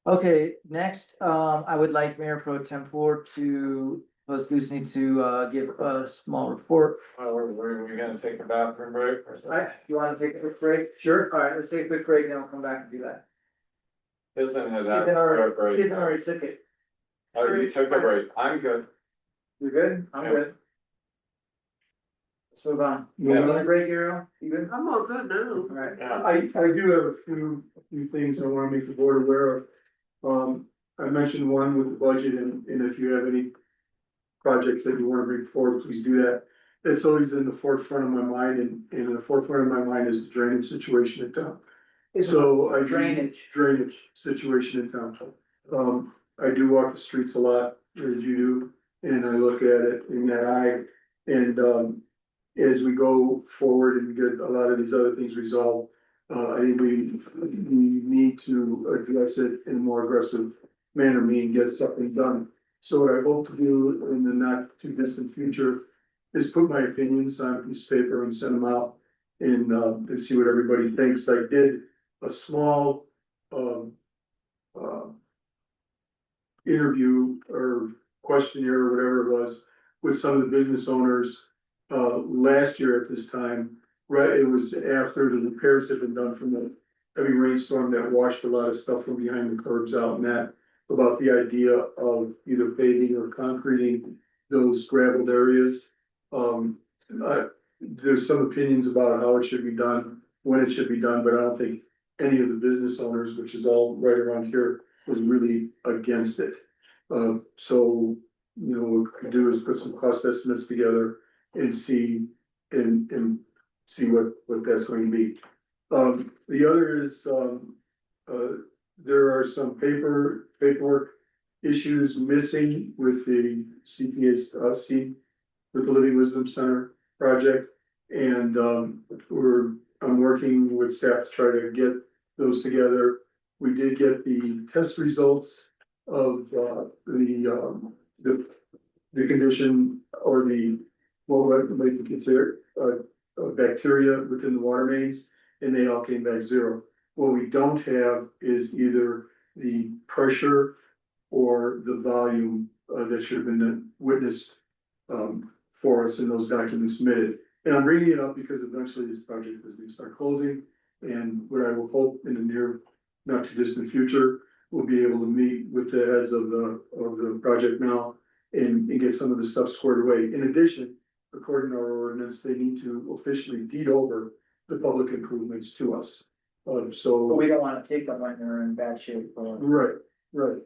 Okay, next, I would like Mayor Pro Tempore to, Lucy to, give a small report. Were we gonna take a bathroom break or something? You wanna take a quick break? Sure. Alright, let's take a quick break, then we'll come back and do that. Isn't it Kids after a break? Kids already took it. Oh, you took a break. I'm good. You good? I'm Yeah. good. Let's move on. You Yeah. want a break, Ariel? You good? I'm all good now. Alright. Yeah. I do have a few things I wanna make the board aware of. I mentioned one with the budget and if you have any projects that you wanna bring forward, please do that. It's always in the forefront of my mind and in the forefront of my mind is the drainage situation in town. So I. Drainage. Drainage situation in town. I do walk the streets a lot, as you do, and I look at it in that eye. And, as we go forward and get a lot of these other things resolved, I think we need to address it in a more aggressive manner, meaning get something done. So what I hope to do in the not too distant future is put my opinions on a piece of paper and send them out and see what everybody thinks. I did a small, uh, interview or questionnaire or whatever it was with some of the business owners, last year at this time. Right, it was after the repairs had been done from the heavy rainstorm that washed a lot of stuff from behind the curbs out and that. About the idea of either paving or concreting those gravelled areas. There's some opinions about how it should be done, when it should be done, but I don't think any of the business owners, which is all right around here, was really against it. So, you know, what we could do is put some cost estimates together and see, and see what that's going to be. The other is, there are some paperwork issues missing with the CPAC, with the Living Wisdom Center project. And, I'm working with staff to try to get those together. We did get the test results of, the condition or what we can consider, bacteria within the water mains, and they all came back zero. What we don't have is either the pressure or the volume, that should have been witnessed, for us in those documents submitted. And I'm bringing it up because eventually this project is gonna start closing. And what I will hope in the near, not too distant future, we'll be able to meet with the heads of the project now and get some of the stuff squared away. In addition, according to our ordinance, they need to officially deed over the public improvements to us. But So, we don't wanna take them when they're in bad shape. right,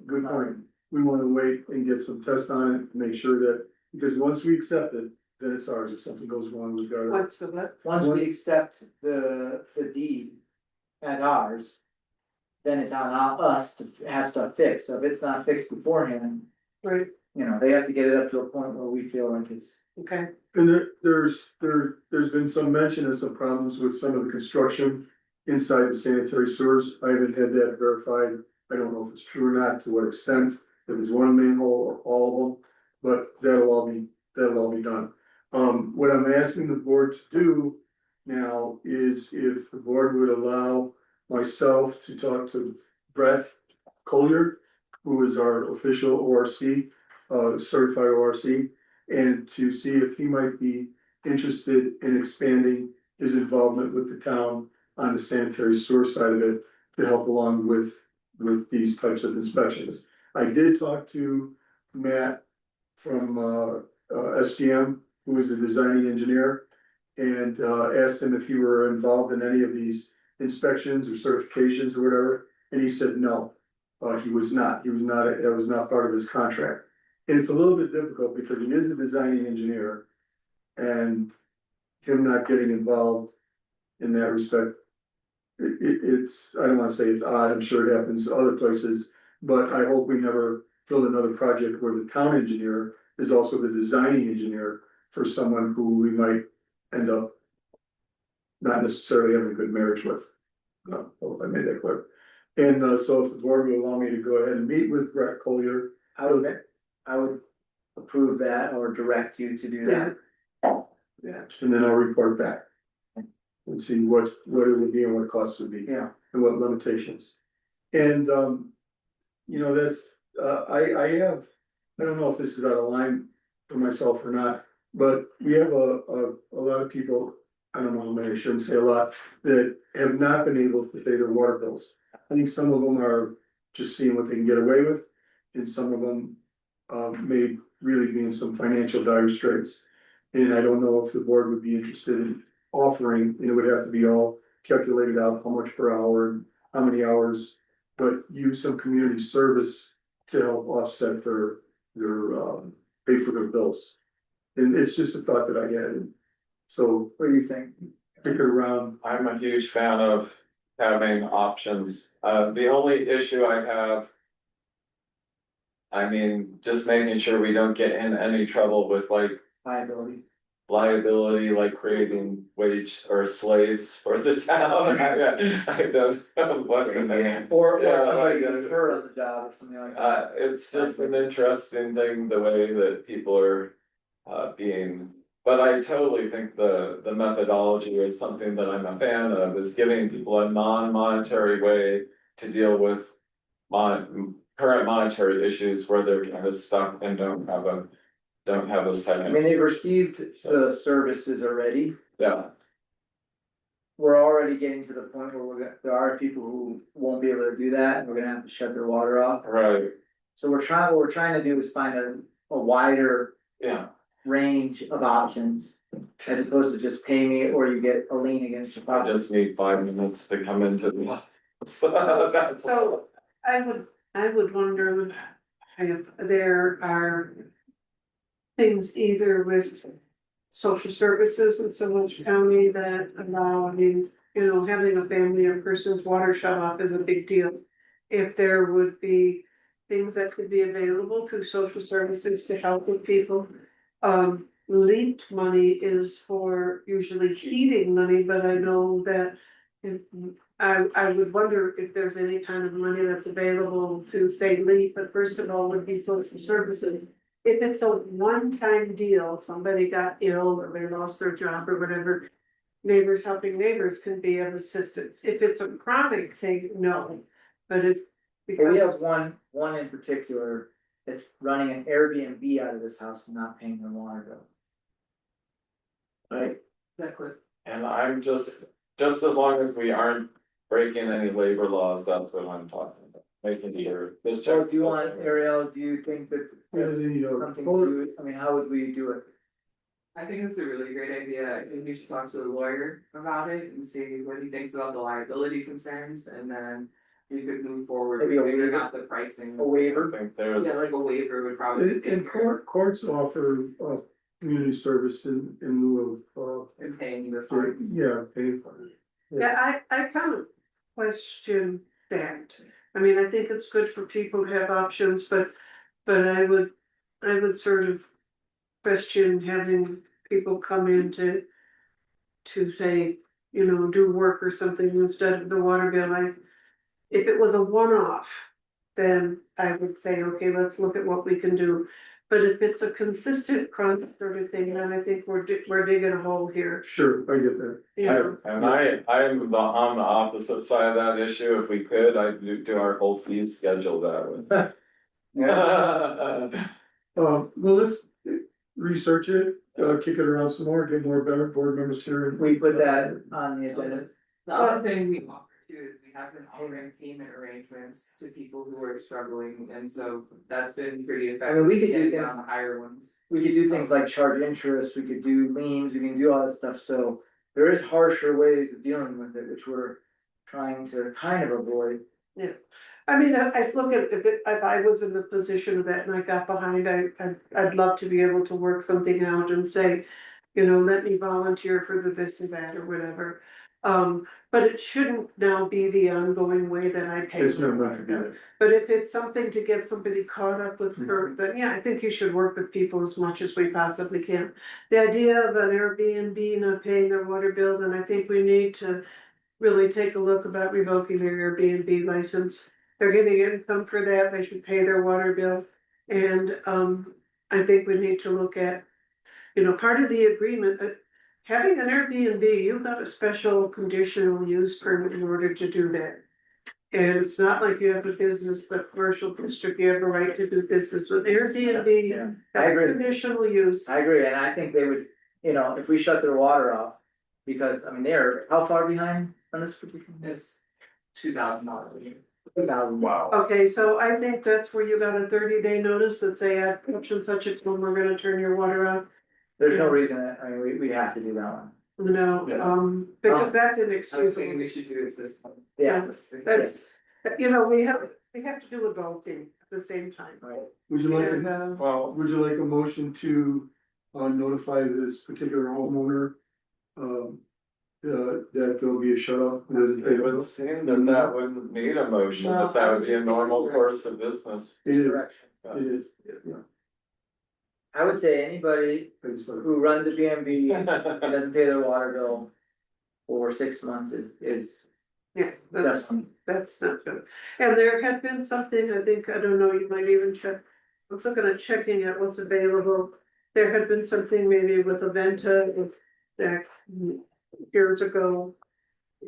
good point. We wanna wait and get some tests on it, to make sure that, because once we accept it, then it's ours. If something goes wrong, we've got to. What's the what? Once we accept the deed as ours, then it's on us to have stuff fixed. So if it's not fixed beforehand, Right, you know, they have to get it up to a point where we feel like it's. okay, And there's been some mention of some problems with some of the construction inside the sanitary sewers. I haven't had that verified. I don't know if it's true or not, to what extent, if it's one manhole or all of them, but that'll all be done. What I'm asking the board to do now is if the board would allow myself to talk to Brett Collier, who is our official ORC, certified ORC, and to see if he might be interested in expanding his involvement with the town on the sanitary sewer side of it to help along with these types of inspections. I did talk to Matt from SDM, who is the designing engineer, and asked him if he were involved in any of these inspections or certifications or whatever, and he said no. He was not, that was not part of his contract. And it's a little bit difficult because he is a designing engineer, and him not getting involved in that respect. It's, I don't wanna say it's odd, I'm sure it happens other places, but I hope we never build another project where the town engineer is also the designing engineer for someone who we might end up not necessarily having a good marriage with. No, hope I made that clear. And so if the board will allow me to go ahead and meet with Brett Collier. I would approve that or direct you to do that. Yeah, and then I'll report back. And see what it would be and what costs would be. Yeah. And what limitations. And, you know, that's, I have, I don't know if this is out of line for myself or not, but we have a lot of people, I don't know, maybe I shouldn't say a lot, that have not been able to pay their water bills. I think some of them are just seeing what they can get away with, and some of them, may really be in some financial dire straits. And I don't know if the board would be interested in offering, and it would have to be all calculated out, how much per hour, and how many hours, but use some community service to help offset their, pay for their bills. And it's just a thought that I had, so What do you think? kick it around. I'm a huge fan of having options. The only issue I have. I mean, just making sure we don't get in any trouble with like Liability. liability, like creating wage or slaves for the town. I don't know what. Or Yeah, somebody like, get hurt on the job or something like that. It's just an interesting thing, the way that people are being, but I totally think the methodology is something that I'm a fan of, is giving people a non-monetary way to deal with current monetary issues where they're kind of stuck and don't have a I second. mean, they've received the services already. Yeah, We're already getting to the point where there are people who won't be able to do that, and we're gonna have to shut their water off. right, So what we're trying to do is find a wider yeah, range of options. As opposed to just pay me or you get a lien against the I property. just need 5 minutes to come into the. So that's. So I would wonder if there are things either with social services in Sewage County that allow, I mean, you know, having a family or person's water shut off is a big deal. If there would be things that could be available through social services to help with people. LEAP money is for usually heating money, but I know that I would wonder if there's any kind of money that's available to say LEAP, but first of all would be social services. If it's a one-time deal, somebody got ill or they lost their job or whatever, neighbors helping neighbors can be of assistance. If it's a chronic thing, no, but it. But we have Because one in particular that's running an Airbnb out of this house and not paying their water bill. Right? Exactly. And I'm just as long as we aren't breaking any labor laws, that's what I'm talking about, making sure this. So do you want, Ariel, do you think that that's Yeah, you know, something to do, I mean, how would we do it? I think it's a really great idea. I think you should talk to the lawyer about it and see what he thinks about the liability concerns, and then we could move forward with Maybe a figuring waiver? out the pricing. A waiver? I think there's. Yeah, like a waiver would probably. And take care courts offer, community service in lieu of, in paying the fines. yeah, pay for it. yeah, I kind of question that. I mean, I think it's good for people to have options, but I would sort of question having people come in to say, you know, do work or something instead of the water bill. If it was a one-off, then I would say, okay, let's look at what we can do. But if it's a consistent chronic sort of thing, then I think we're digging a hole here, Sure, I get that. you know. I'm on the opposite side of that issue. If we could, I'd do our whole fees schedule that way. Well, let's research it, kick it around some more, get more better board members here. and- We put that on the agenda. The other thing we offer too is we have been offering payment arrangements to people who are struggling, and so that's been pretty effective. we could do getting things- down the higher ones. We could do things like charge interest, we could do liens, we can do all that stuff, so there is harsher ways of dealing with it, which we're trying to kind of avoid. Yeah, I mean, I look at, if I was in the position of that and I got behind, I'd love to be able to work something out and say, you know, let me volunteer for the this and that or whatever. But it shouldn't now be the ongoing way that I pay. It's my not water meant to be bill. that. But if it's something to get somebody caught up with her, then yeah, I think you should work with people as much as we possibly can. The idea of an Airbnb not paying their water bill, then I think we need to really take a look about revoking their Airbnb license. They're getting income for that, they should pay their water bill. And I think we need to look at, you know, part of the agreement that having an Airbnb, you've got a special conditional use permit in order to do that. And it's not like you have a business, but commercial district, you have a right to do business with Airbnb. Yeah. That's I agree. conditional use. I agree, and I think they would, you know, if we shut their water off, because, I mean, they're, how far behind on this particular? It's $2,000 a year. Wow. Okay, so I think that's where you got a 30-day notice that say at such and such a time, we're gonna turn your water off. There's no reason, I mean, we have to do that one. No, Yeah. because that's I was inexcusable. thinking we should do it this time. Yeah, That's, you know, we have to do adulting at the same time. right. Would you like, Well, would you like a motion to, notify this particular homeowner? That there'll be a shut off? it would seem that wouldn't need a motion, No, that I would was be a just normal thinking course of business. It is, Correction. it is, yeah. I would say anybody who runs a BMV and doesn't pay their water bill for 6 months is Yeah, that's, definitely. that's not good. And there had been something, I think, I don't know, you might even check, I was looking at checking at what's available. There had been something maybe with Aventa that years ago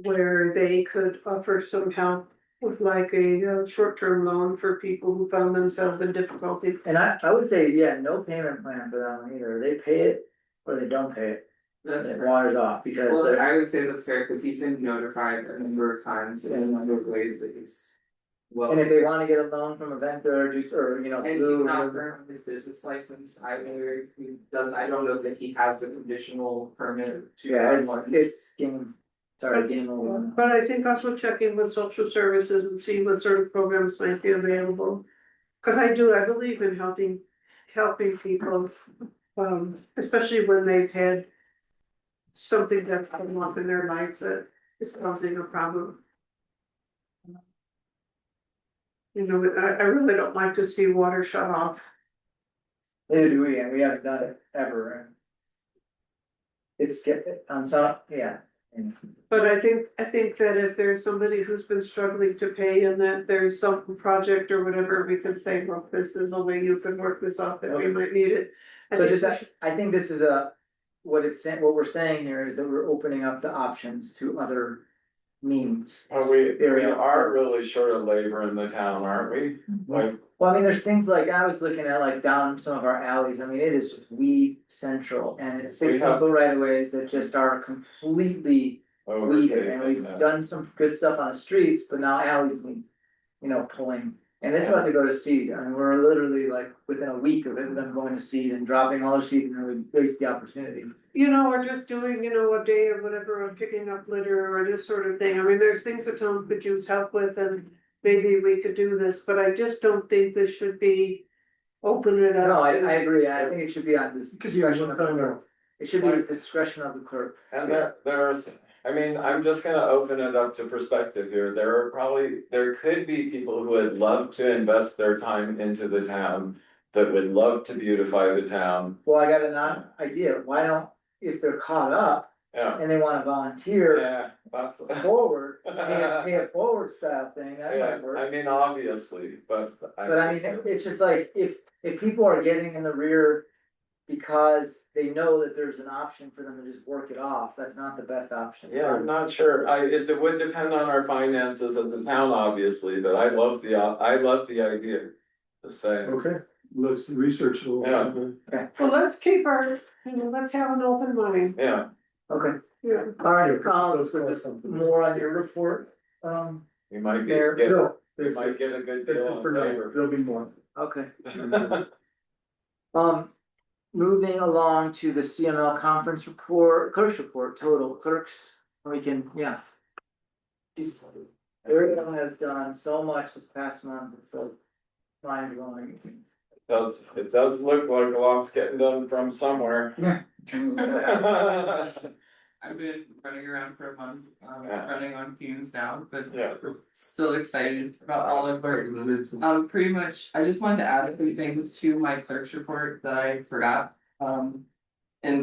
where they could offer some help with like a short-term loan for people who found themselves in difficulty. And I would say, yeah, no payment plan for them either, they pay it or they don't pay it, That's it fair. waters off, because Well, they're. I would say that's fair, cause he's been notified a number of times in a number of ways that he's. Well. And if they wanna get a loan from a vendor or just, or, you know, And through. he's not earned his business license either, he doesn't, I don't know that he has the conditional permit to. Yeah, run one. it's game over. But I think also checking with social services and seeing what sort of programs might be available. Cause I believe in helping people, especially when they've had something that's come up in their life that is causing a problem. You know, I really don't like to see water shut off. Neither do we, and we haven't done it ever, and. It's get, on some, yeah. And But I think that if there's somebody who's been struggling to pay and that there's some project or whatever, we could say, look, this is a way you can work this off, that we might need it. So just, I think this is what it's saying, what we're saying here is that we're opening up the options to other means. We Area. are really short of labor in the town, aren't we? Like, Well, I mean, there's things like, I was looking at like down some of our alleys, I mean, it is just weed central, and it's We 6 have- local right of ways that just are completely weeded, and we've overtaken, done some good stuff on the streets, but now alleys need, you know, pulling. And it's about to go to seed, I mean, we're literally like within a week of it, them going to seed and dropping all the seed, and then we waste the opportunity. You know, or just doing, you know, a day or whatever of picking up litter or this sort of thing. I mean, there's things that town could use help with and maybe we could do this, but I just don't think this should be open it up. No, I agree, I think it should be on this Because you discretion one of the time, clerk, it should be at the discretion of the clerk. And there's, I mean, I'm just gonna open it up to perspective here, there could be people who would love to invest their time into the town. That would love to beautify the town, Well, I got an idea, why don't, if they're caught up yeah, and they wanna volunteer yeah, that's. forward, pay a forward style thing, that Yeah, might work. I mean, obviously, but. But I mean, it's just like, if people are getting in the rear because they know that there's an option for them to just work it off, that's not the best option. Yeah, I'm not sure, it would depend on our finances as a town, obviously, but I love the idea. Just saying, Okay, let's research a little. Yeah. Well, let's keep our, you know, let's have an open mind. yeah, Okay, Yeah. alright, Let's go with something. more on your report, you might Mayor, get, No, you that's might it, get a good that's deal it on for now, labor. there'll be more. okay. Moving along to the CML conference report, clerk's report, total clerks, we can, yeah. Jeez, Ariel has done so much this past month, it's like mind blowing. It does look like a lot's getting done from somewhere. I've been running around for a month, Yeah. running on fumes now, but Yeah. still excited about all of our. Pretty much, I just wanted to add a few things to my clerk's report that I forgot, and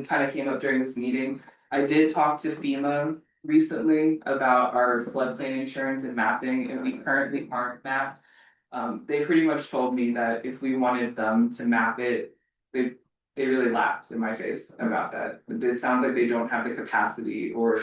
kind of came up during this meeting. I did talk to FEMA recently about our floodplain insurance and mapping, and we currently aren't mapped. They pretty much told me that if we wanted them to map it, they really laughed in my face about that. It sounds like they don't have the capacity or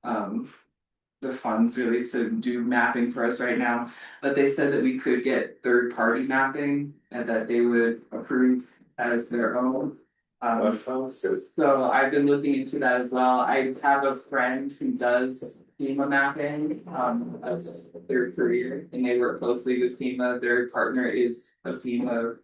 the funds really to do mapping for us right now. But they said that we could get third-party mapping and that they would approve as their own. That sounds good. So I've been looking into that as well. I have a friend who does FEMA mapping, as their career, and they work closely with FEMA. Their partner is a FEMA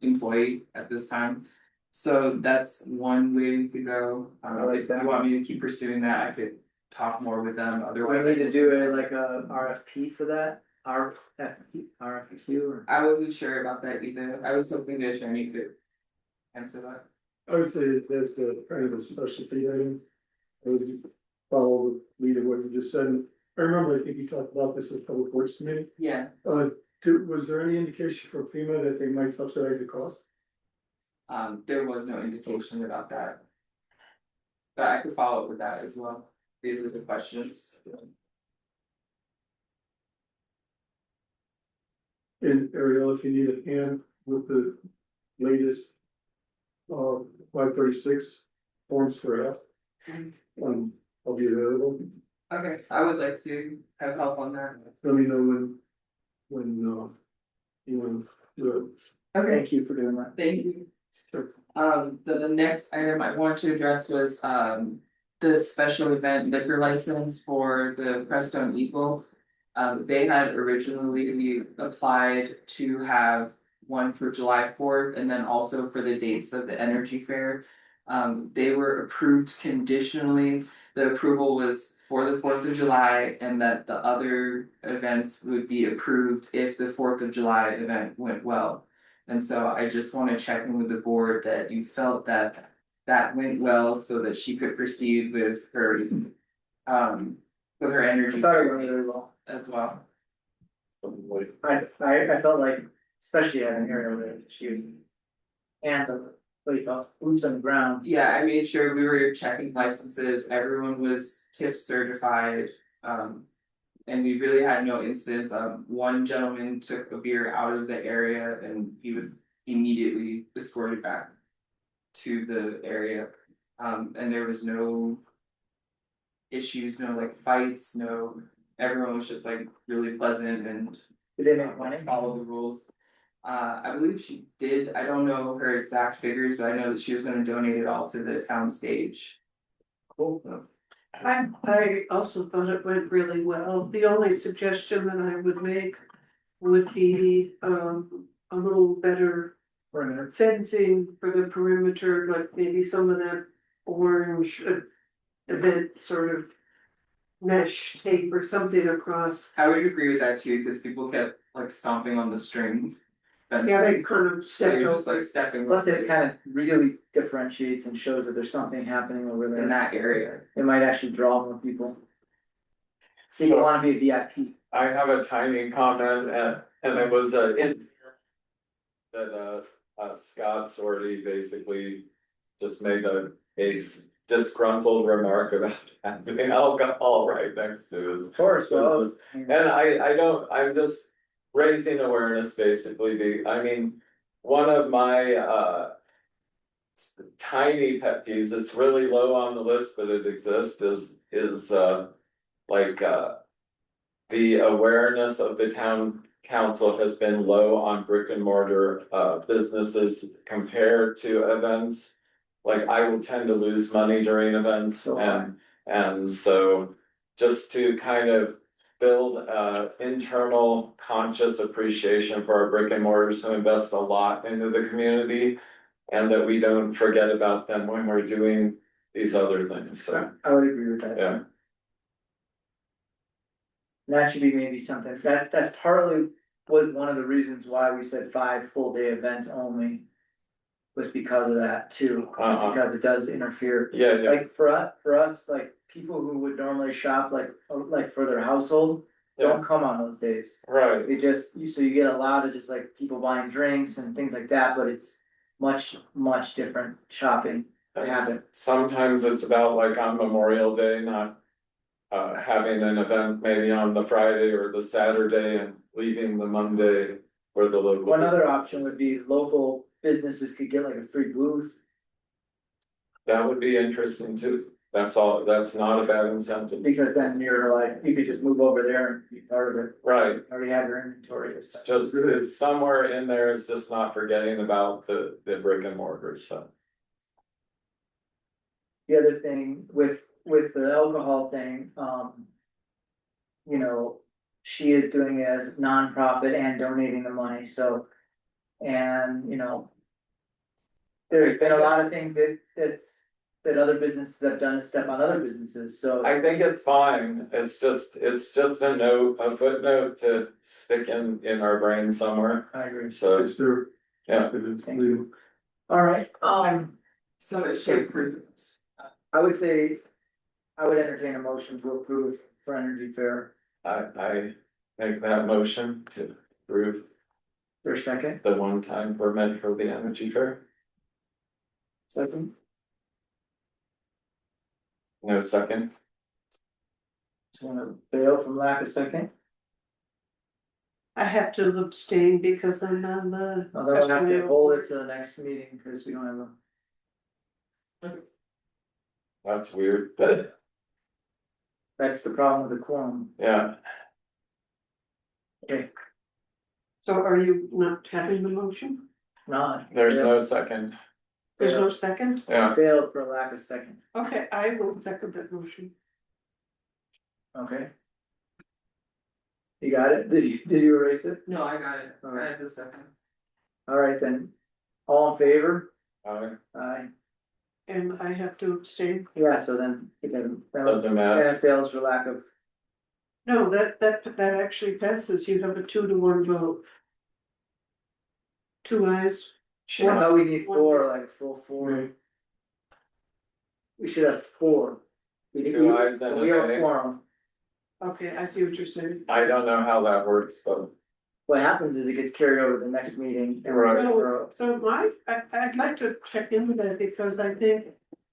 employee at this time. So that's one way we could go. like If that. you want me to keep pursuing that, I could talk more with them, Do we otherwise. need to do like a RFP for that, RFQ or? I wasn't sure about that either. I was hoping the attorney could answer that. I would say that's the kind of a specialty item. I would follow the lead of what you just said. I remember, I think you talked about this at Public Works Committee. Yeah, Was there any indication from FEMA that they might subsidize the cost? There was no indication about that. But I could follow up with that as well. These are the questions. And Ariel, if you need a hand with the latest. 536 forms for F. I'll be available. Okay, I would like to have help on that. Let me know when, you want to do it. Okay, Thank you for doing that. thank you. Sure. The next item I want to address was, the special event liquor license for the Crestone Eagle. They had originally applied to have one for July 4th and then also for the dates of the energy fair. They were approved conditionally. The approval was for the 4th of July and that the other events would be approved if the 4th of July event went well. And so I just want to check in with the board that you felt that that went well so that she could proceed with her energy I thought it fair went really dates well. as well. I felt like, especially having Ariel there, she was hands on, like, boots on the ground. Yeah, I made sure we were checking licenses, everyone was tip certified, and we really had no incidents. One gentleman took a beer out of the area and he was immediately escorted back to the area. And there was no issues, no like fights, everyone was just like really pleasant and Did they make money? follow the rules. I believe she did, I don't know her exact figures, but I know that she was gonna donate it all to the town stage. Cool. I also thought it went really well. The only suggestion that I would make would be, a little better Perimeter. fencing for the perimeter, like maybe some of that orange, event sort of mesh tape or something across. I would agree with that too, because people kept like stomping on the string. Yeah, they kind of So stepped you're just over. like stepping. Plus it kind of really differentiates and shows that there's something happening over there. In that area. It might actually draw more people. So you So wanna be a VIP. I have a tiny comment and it was in. That Scott Sorty basically just made a disgruntled remark about having alcohol right next to his. Of course, well. And I'm just raising awareness basically, I mean, one of my tiny pet peeves, it's really low on the list, but it exists, is like the awareness of the town council has been low on brick and mortar businesses compared to events. Like I will tend to lose money during events and so just to kind of build internal conscious appreciation for our brick and mortars who invest a lot into the community. And that we don't forget about them when we're doing these other things, so, I would agree with that. yeah. That should be maybe something, that's partly was one of the reasons why we said 5 full day events only. Was because of that too, because it does interfere. Yeah, yeah, Like for us, like people who would normally shop like for their household, don't come on those days. right, It just, so you get a lot of just like people buying drinks and things like that, but it's much different shopping. and sometimes it's about like on Memorial Day, not. Having an event maybe on the Friday or the Saturday and leaving the Monday for the local. One other businesses. option would be local businesses could get like a free booth. That would be interesting too, that's not a bad incentive, Because then you're like, you could just move over there and be part of it, right? already have your inventory. It's just, it's somewhere in there, it's just not forgetting about the brick and mortars, so. The other thing with the alcohol thing, you know, she is doing it as nonprofit and donating the money, so. And, you know. There's been a lot of things that other businesses have done to step on other businesses, so. I think it's fine, it's just a note, a footnote to stick in our brain somewhere, I agree. so, It's their. yeah. Alright, So it should approve. I would say, I would entertain a motion to approve for Energy Fair. I make that motion to approve For a second, the one-time permit for the energy fair. Second, No second? just wanna fail from lack of second. I have to abstain because I'm on the. Although we'll have to hold it to the next meeting, because we don't have a, That's weird, but that's the problem with the quorum. yeah, Okay, So are you not having the motion? not. there's no second, There's no second? yeah. Failed for lack of second, Okay, I will second that motion. okay. You got it? Did you erase it? No, I got it. Alright. I have the second. Alright then, all in favor? Aye. Aye. And I have to abstain. Yeah, so then, Doesn't matter. and it fails for lack of, No, that actually passes. You have a 2-to-1 vote. 2 ayes. I thought we need four, like full four. Nay. We should have four. Two ayes and a We have a nay. quorum. Okay, I see what you're saying. I don't know how that works, but What happens is it gets carried over to the next meeting. and Right. So I'd like to check into that because I think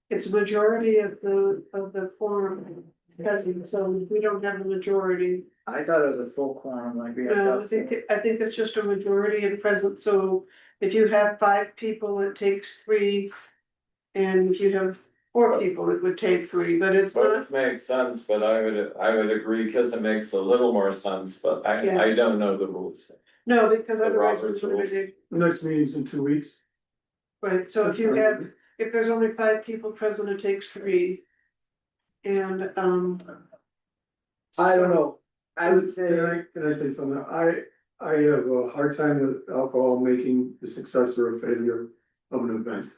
it's majority of the quorum present, so we don't have a majority. I thought it was a full quorum, like we have. No, I think it's just a majority of present, so if you have 5 people, it takes 3. And if you have 4 people, it would take 3, but it's not, both make sense, but I would agree, because it makes a little more sense, but Yeah. I don't know the rules. no, because The otherwise Robert's we're rules. limited. The next meeting's in 2 weeks. Right, so if you have, if there's only 5 people present, it takes 3. And, I don't know, I would say, Can I say something? I have a hard time with alcohol making the success or a failure of an event.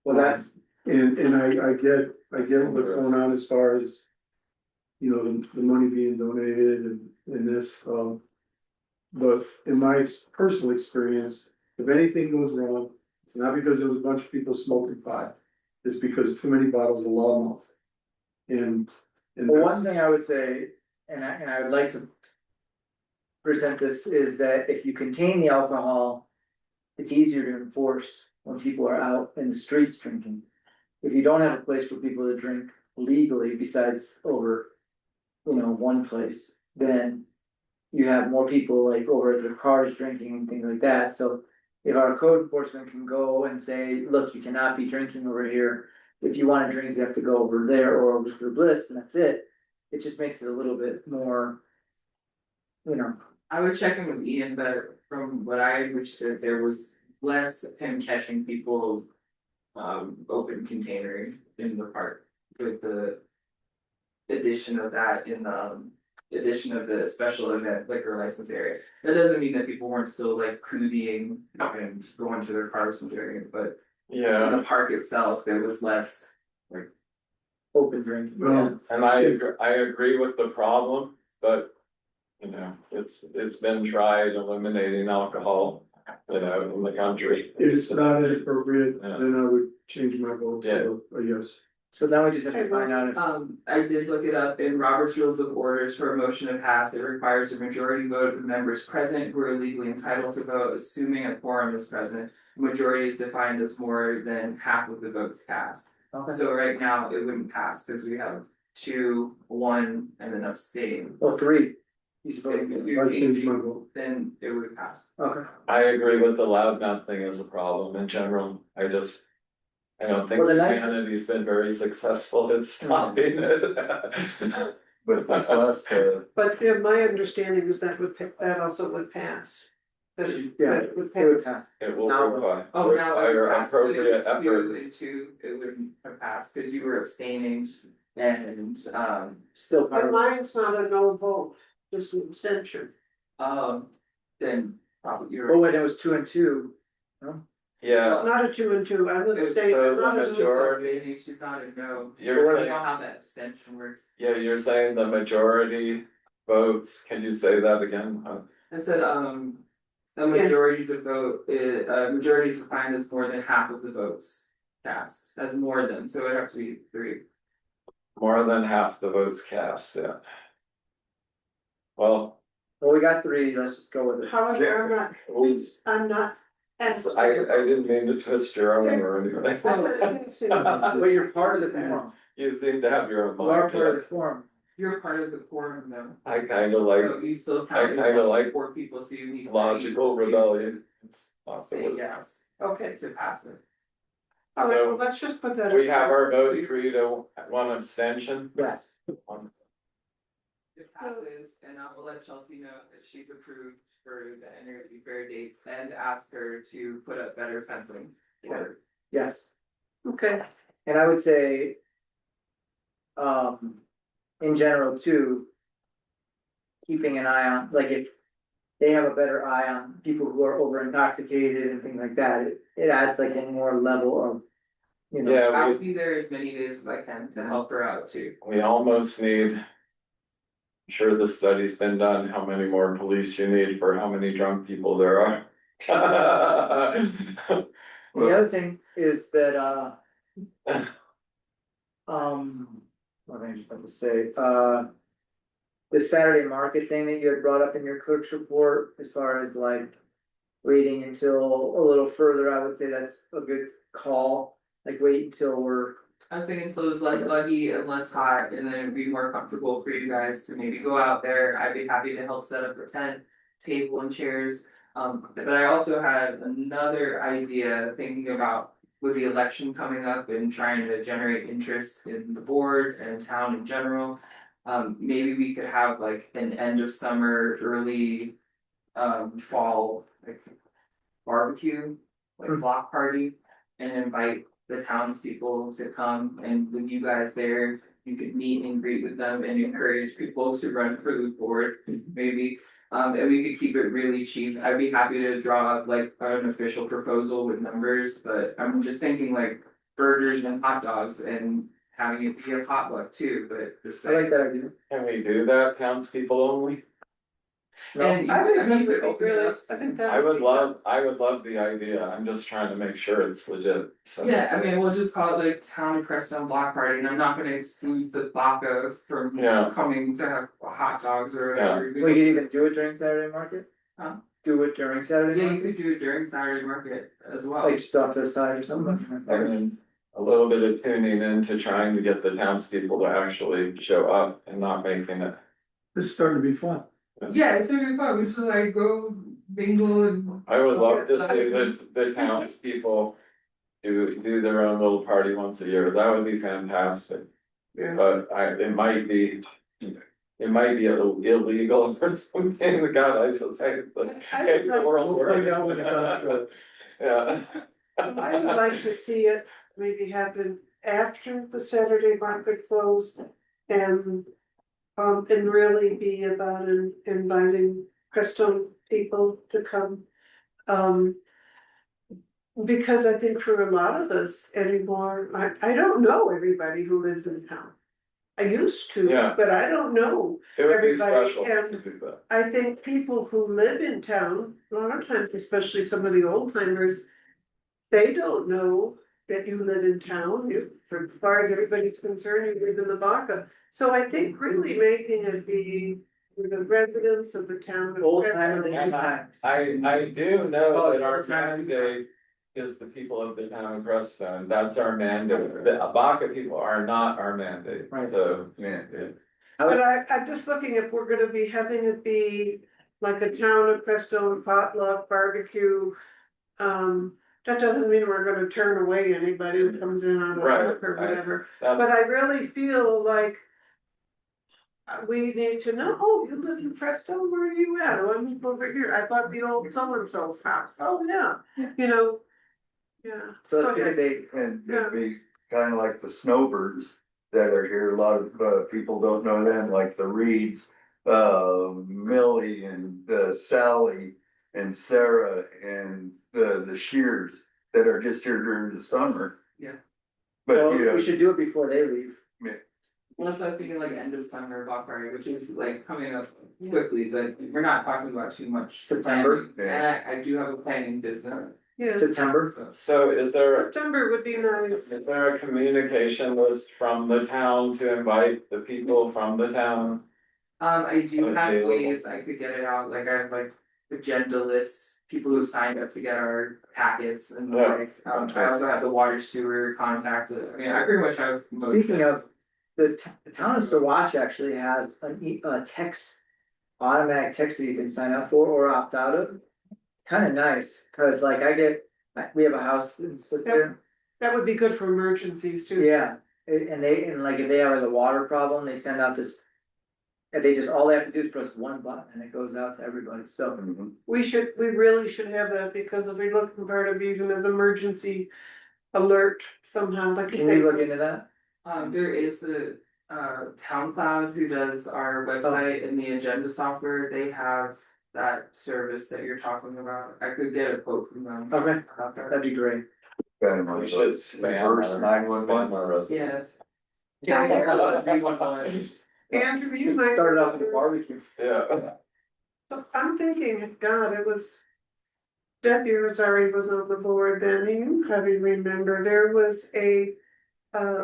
well, that's, And I get what's going on as far as. You know, the money being donated and this, but in my personal experience, if anything goes wrong, it's not because there was a bunch of people smoking pot. It's because too many bottles of loudmouth. And well, one that's, thing I would say, and I would like to. Present this is that if you contain the alcohol, it's easier to enforce when people are out in the streets drinking. If you don't have a place for people to drink legally besides over, one place, then. You have more people like over at their cars drinking and things like that, so. If our code enforcement can go and say, look, you cannot be drinking over here. If you wanna drink, you have to go over there or over to the Bliss and that's it. It just makes it a little bit more. I would check in with Ian, but from what I understood, there was less him catching people. Open containering in the park with the. Addition of that in the addition of the special event liquor license area. That doesn't mean that people weren't still like cruising and going to their cars and doing it, but in Yeah, the park itself, there was less. Open drinking. well, and I agree with the problem, but. It's been tried eliminating alcohol, in the country. if it's not inappropriate, Yeah. then I would change my vote to a yes. So now we just have to find out if, I did look it up in Robert's Rules of Orders for a motion to pass, it requires a majority vote of the members present who are legally entitled to vote, assuming a quorum is present. Majority is defined as more than half of the votes cast. okay, So right now, it wouldn't pass, because we have 2, 1, and then abstain. well, 3. He's voting, I changed my vote. Then it would pass. okay, I agree with the loudmouth thing as a problem in general, I don't think Well, the nice- humanity's been very successful at stopping it. But this last, but my understanding is that also would pass. That it would it would pass. pass. It will Now- require It would pass, but it appropriate was 2 effort. and 2, it wouldn't have passed, because you were abstaining and, Still part But of, mine's not a no vote, just an abstention. then probably oh, you're. wait, it was 2 and 2, Yeah, It's not a 2 and 2, I'm It's abstaining. so I'm not the a- majority- She's not a no. You're I don't know how that abstention works. you're saying the majority votes, can you say that again? I said, a majority to vote, majority is defined as more than half of the votes cast, as more than, so it'd have to be 3. More than half the votes cast, yeah. Well, well, we got 3, let's just go with it. However, I'm not I didn't mean to twist your arm or anything. But you're part of the quorum. You seem to have your own You are mind. part of the quorum. You're part of the quorum though. I kinda like So you still I count kinda as like four people, so you need. logical rebellion. It's not the Say word. yes Okay, to pass it. all right, well, So let's just put that. we have our vote, 3-1 abstention. Yes. It passes, and I will let Chelsea know that she's approved for the Energy Fair dates and ask her to put up better fencing. Yes. Okay, And I would say. In general too. Keeping an eye on, like if they have a better eye on people who are over intoxicated and things like that, it adds like a more level of. You know, Yeah, I'll be there as many days as I can to help her out too. we almost need. I'm sure the study's been done, how many more police you need for how many drunk people there are. the other thing is that, what am I supposed to say, the Saturday market thing that you had brought up in your clerk's report, as far as like. Waiting until a little further, I would say that's a good call, like wait until we're. I was thinking until it's less buggy and less hot, and then it'd be more comfortable for you guys to maybe go out there. I'd be happy to help set up a tent, table and chairs. But I also had another idea thinking about with the election coming up and trying to generate interest in the board and town in general. Maybe we could have like an end of summer, early fall, like barbecue, like block party, and invite the townspeople to come, and with you guys there, you could meet and greet with them and encourage people to run for the board, maybe. And we could keep it really cheap. I'd be happy to draw up like an official proposal with numbers, but I'm just thinking like burgers and hot dogs and having it be a potluck too, but just I like that idea. Can we do that, townspeople only? And I think that you could would be open it really, up. I think that. I would be love the idea, I'm just trying to make sure it's legit, so. Yeah, I mean, we'll just call it like Town of Crestone Block Party, and I'm not gonna exclude the Baca from Yeah. coming to have hot dogs or whatever. We could even do it during Saturday market? Huh? Do it during Saturday Yeah, you market, could do it during Saturday market as well. like just off to the side or something. I mean, a little bit of tuning into trying to get the townspeople to actually show up and not making it. This is starting to be fun. Yeah, it's gonna be fun, we should like go bingo and. I would love to see the townspeople do their own little party once a year, that would be fantastic. Yeah. But it might be a little illegal or something, God, I should say, but. I would like- World We'll find out when it War. comes. Yeah. I would like to see it maybe happen after the Saturday market closed and really be about inviting Crestone people to come. Because I think for a lot of us anymore, I don't know everybody who lives in town. I used to, Yeah. but I don't know. It would be Everybody special can- to do that. I think people who live in town, a lot of times, especially some of the old timers, they don't know that you live in town, as far as everybody's concerned, you live in the Baca. So I think really making it be the residents of the town. of Old timer, Crestone. new time. I do know Oh, that our your time. mandate is the people of the town of Crestone, that's our mandate, the Abaca people are not our mandate, Right. so, yeah. But I'm just looking if we're gonna be having it be like a town of Crestone potluck barbecue. That doesn't mean we're gonna turn away anybody who comes in on the Right, hook or whatever, That's- but I really feel like. We need to know, oh, you live in Crestone, where are you at? Oh, I moved over here, I bought the old so-and-so's house, oh, yeah, you know. Yeah. So Go let's pick a ahead. date. And it'd be kinda like the snowbirds that are here, a lot of people don't know them, like the Reeds. Millie and Sally and Sarah and the Shears that are just here during the summer. Yeah. But Well, you know, we should do it before they leave. Unless I was thinking like end of summer block party, which is like coming up quickly, but we're not talking about too much. September. planning. And I do have a planning business. Yeah, September. So is there September would be nice. a communication list from the town to invite the people from the town? I do have Okay. ways I could get it out, like I have like agenda lists, people who signed up to get our packets and the Yeah. like. I also have the water sewer contact, I mean, I pretty much have most. Speaking of, the town of Saguache actually has a text, automatic text that you can sign up for or opt out of. Kind of nice, cause like we have a house and stuff there, That would be good for emergencies too. yeah, and like if they have like a water problem, they send out this. And they just, all they have to do is press one button and it goes out to everybody, so. We really should have that, because if we look part of even as emergency alert somehow, like you Can we say. look into that? There is the Town Cloud who does our website and the agenda software, they have that service that you're talking about. I could get a quote from them. Okay, about that. that'd be great. We should spam Reverse our 911. spam our residents. Yes. Andrew, you might. Started off with a barbecue. Yeah. So I'm thinking, God, it was. Debbie Rosari was on the board then, and you probably remember, there was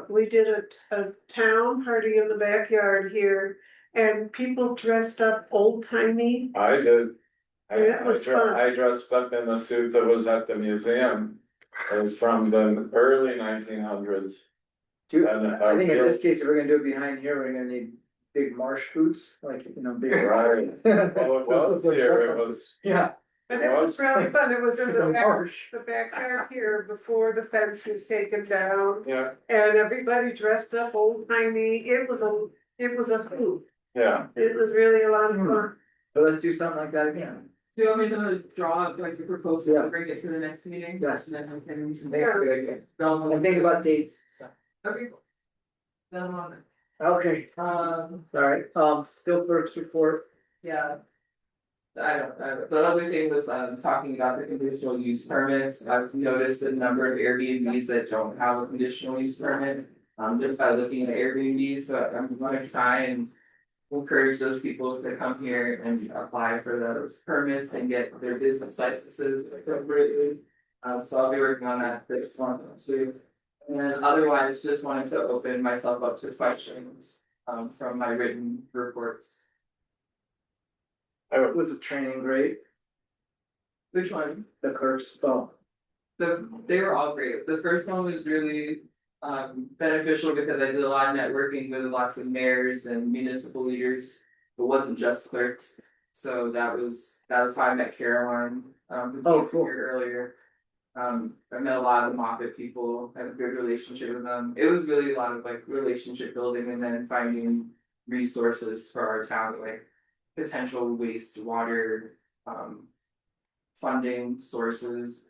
we did a town party in the backyard here. And people dressed up old timey. I did. Yeah, that was fun. I dressed up in a suit that was at the museum. It was from the early 1900s. Dude, And, I think in this case, if we're gonna do it behind here, we're gonna need big marsh boots, like, big. Right. Well, it was here, it was, Yeah. And it was really fun, it was in the Marsh. backyard here before the fence was taken down. yeah, And everybody dressed up old timey, it was a hoot, yeah. it was really a lot of fun. So let's do something like that again. Do you want me to draw up like a proposal Yeah. and bring it to the next meeting? Yes. And then we can. Yeah. And think about dates. Okay. Then I'm on it. Okay, sorry, still clerk's report. Yeah. The other thing was, talking about the conditional use permits, I've noticed a number of Airbnbs that don't have a conditional use permit. Just by looking at Airbnbs, so I'm gonna try and encourage those people to come here and apply for those permits and get their business licenses appropriately. So I'll be working on that this month too. And then otherwise, just wanted to open myself up to questions, from my written reports. Was the training great? Which one? The clerks, oh, They were all great. The first one was really beneficial because I did a lot of networking with lots of mayors and municipal leaders. It wasn't just clerks. So that was how I met Caroline, who Oh, came cool. here earlier. I met a lot of the Moffett people, had a good relationship with them. It was really a lot of like relationship building and then finding resources for our town, like potential wastewater funding sources.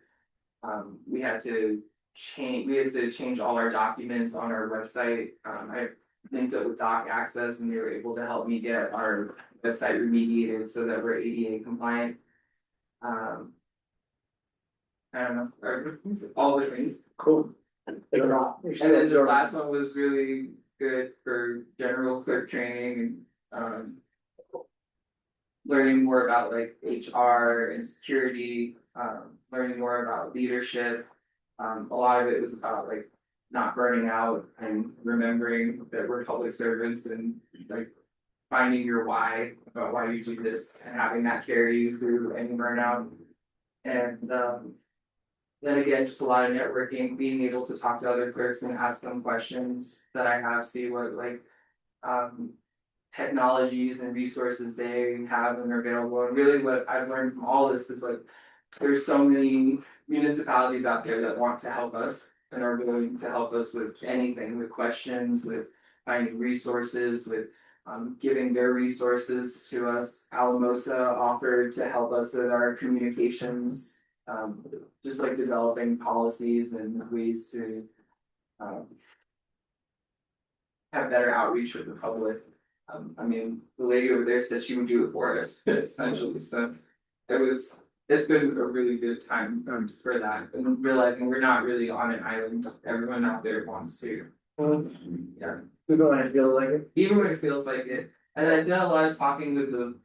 We had to change all our documents on our website. I linked up with Doc Access and they were able to help me get our website remediated so that we're ADA compliant. I don't know, all the things. cool. And then this last one was really good for general clerk training and learning more about like HR and security, learning more about leadership. A lot of it was about like not burning out and remembering that we're public servants and like finding your why, about why you do this and having that carry you through any burnout. And then again, just a lot of networking, being able to talk to other clerks and ask them questions that I have, see what like technologies and resources they have and are available. And really what I've learned from all this is like, there's so many municipalities out there that want to help us and are willing to help us with anything, with questions, with finding resources, with giving their resources to us. Alamosa offered to help us with our communications, just like developing policies and ways to have better outreach with the public. I mean, the lady over there said she would do it for us, essentially, so it's been a really good time for that, and realizing we're not really on an island, everyone out there wants to. Yeah. Even when it feels like it. Even when it feels like it, and I did a lot of talking with the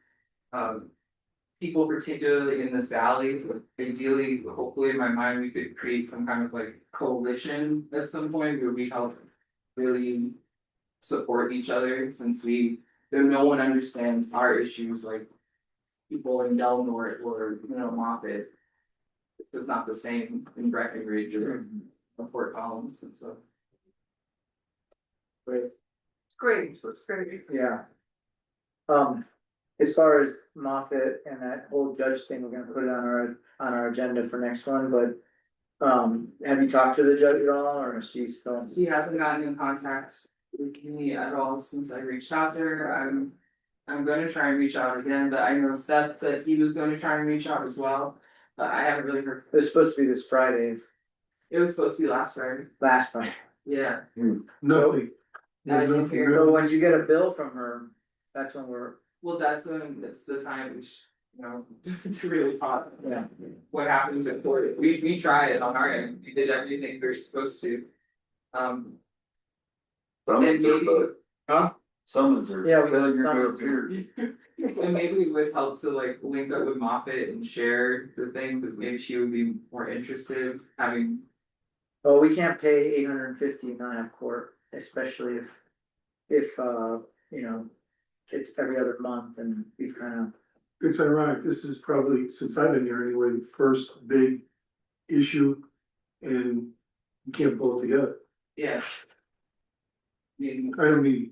people particularly in this valley. Ideally, hopefully in my mind, we could create some kind of like coalition at some point where we help really support each other, since no one understands our issues like people in Delmore or, Moffett. It's just not the same in Breckenridge or Fort Collins and so. Great, It's great, it's great. yeah. As far as Moffett and that whole judge thing, we're gonna put it on our agenda for next one, but. Have you talked to the judge at all, or is she still? She hasn't gotten in contact with me at all since I reached out to her. I'm gonna try and reach out again, but I know Seth said he was gonna try and reach out as well. But I haven't really heard. It was supposed to be this Friday, It was supposed to be last Friday. last Friday. Yeah. Nothing. I didn't There's hear. nothing. So when you get a bill from her, that's when we're, Well, that's when, it's the time, to really talk. yeah. What happens at court. We tried on our end. We did everything we were supposed to. And Summons are, maybe, but summons are. Yeah, we got failure to summons. appear. and maybe it would help to like link up with Moffett and share the thing, but maybe she would be more interested, having. Well, we can't pay $850 not have court, especially if, it's every other month and we've kind of. It's ironic, this is probably, since I've been here anyway, the first big issue, and you can't pull it together. Yeah. I mean, I don't mean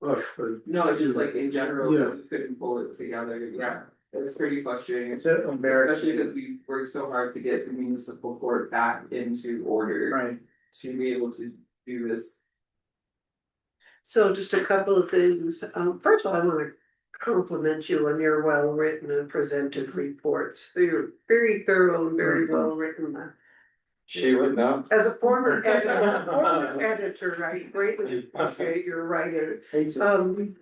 us, but no, just like in general, Yeah. we couldn't pull it together, yeah, it's pretty frustrating. It's embarrassing. Especially because we worked so hard to get the municipal court back into order. Right. To be able to do this. So just a couple of things. First of all, I want to compliment you on your well-written and presented reports. They're very thorough and very well written. She would know. As a former editor, I greatly appreciate your writing.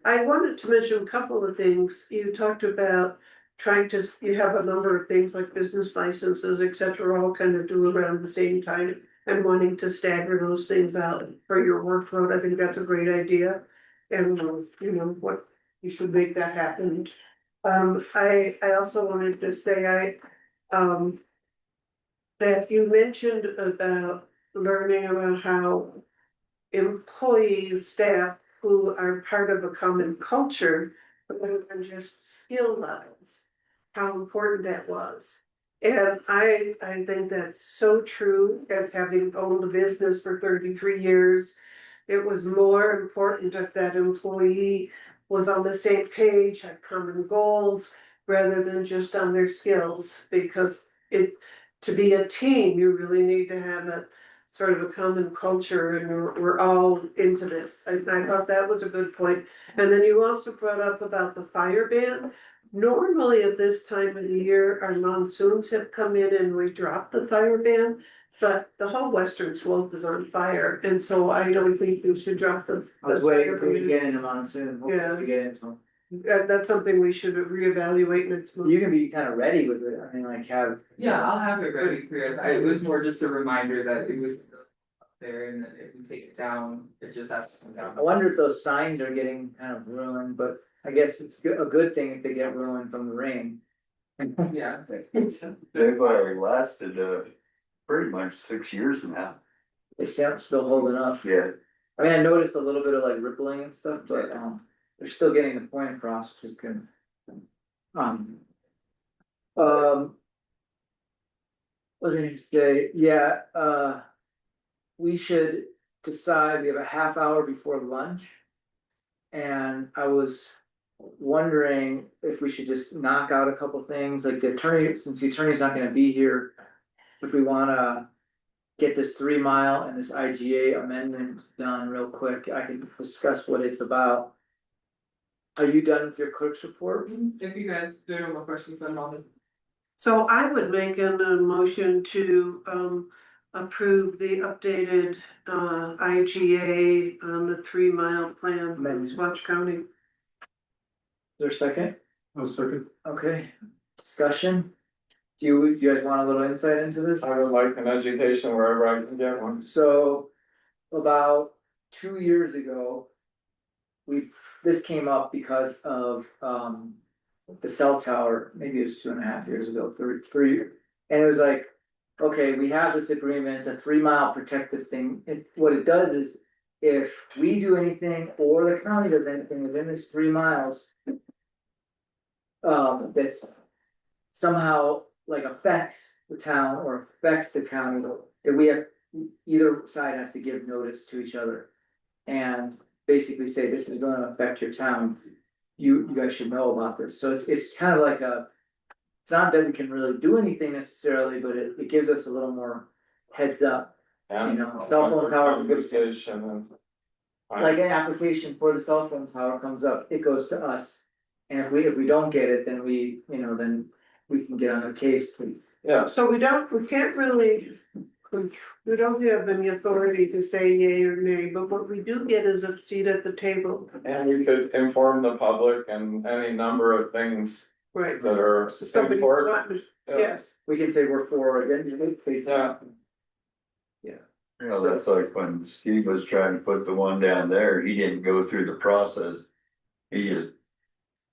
I wanted to mention a couple of things. You talked about you have a number of things like business licenses, et cetera, all kind of due around the same time. And wanting to stagger those things out for your workload. I think that's a great idea. And, what, you should make that happen. I also wanted to say, that you mentioned about learning about how employees, staff who are part of a common culture, rather than just skill levels, how important that was. And I think that's so true, as having owned a business for 33 years. It was more important if that employee was on the same page, had common goals, rather than just on their skills, because to be a team, you really need to have a sort of a common culture, and we're all into this. I thought that was a good point. And then you also brought up about the fire ban. Normally at this time of the year, our monsoons have come in and we dropped the fire ban, but the whole western slope is on fire, and so I don't think we should drop the. I was waiting for you to get into monsoon, hopefully Yeah. we get into them. That's something we should reevaluate next month. You can be kind of ready with it, I mean, like have. Yeah, I'll have it ready for you. It was more just a reminder that it was still up there and that if we take it down, it just has to come down. I wonder if those signs are getting kind of ruined, but I guess it's a good thing if they get ruined from the rain. Yeah. They've lasted, pretty much 6 years now. They sound still holding up. Yeah. I mean, I noticed a little bit of like rippling and stuff, but they're still getting the point across, which is good. What did I say? Yeah, we should decide, we have a half hour before lunch. And I was wondering if we should just knock out a couple things, like the attorney, since the attorney's not gonna be here. If we wanna get this 3 mile and this IGA amendment done real quick, I can discuss what it's about. Are you done with your clerk's report? If you guys do have more questions, I'm on it. So I would make a motion to approve the updated IGA on the 3 mile plan in Swatch County. Is there a second? I'll second. Okay, discussion? Do you guys want a little insight into this? I would like an education wherever I can get one. So, about 2 years ago. This came up because of the cell tower, maybe it was 2.5 years ago, three. And it was like, okay, we have this agreement, it's a 3 mile protective thing. What it does is, if we do anything or the county does anything within this 3 miles. That's somehow like affects the town or affects the county, that we have, either side has to give notice to each other. And basically say, this is gonna affect your town, you guys should know about this, so it's kind of like a. It's not that we can really do anything necessarily, but it gives us a little more heads up. And Cell phone tower, conversation and. like an application for the cell phone tower comes up, it goes to us. And if we don't get it, then then we can get on the case. Yeah, So we can't really, we don't have any authority to say yay or nay, but what we do get is a seat at the table. and we could inform the public and any number of things Right. that are Somebody's important. wanting, Yeah. yes, We can say we're for it, then please. Yeah. You know, that's like when Steve was trying to put the one down there, he didn't go through the process. He just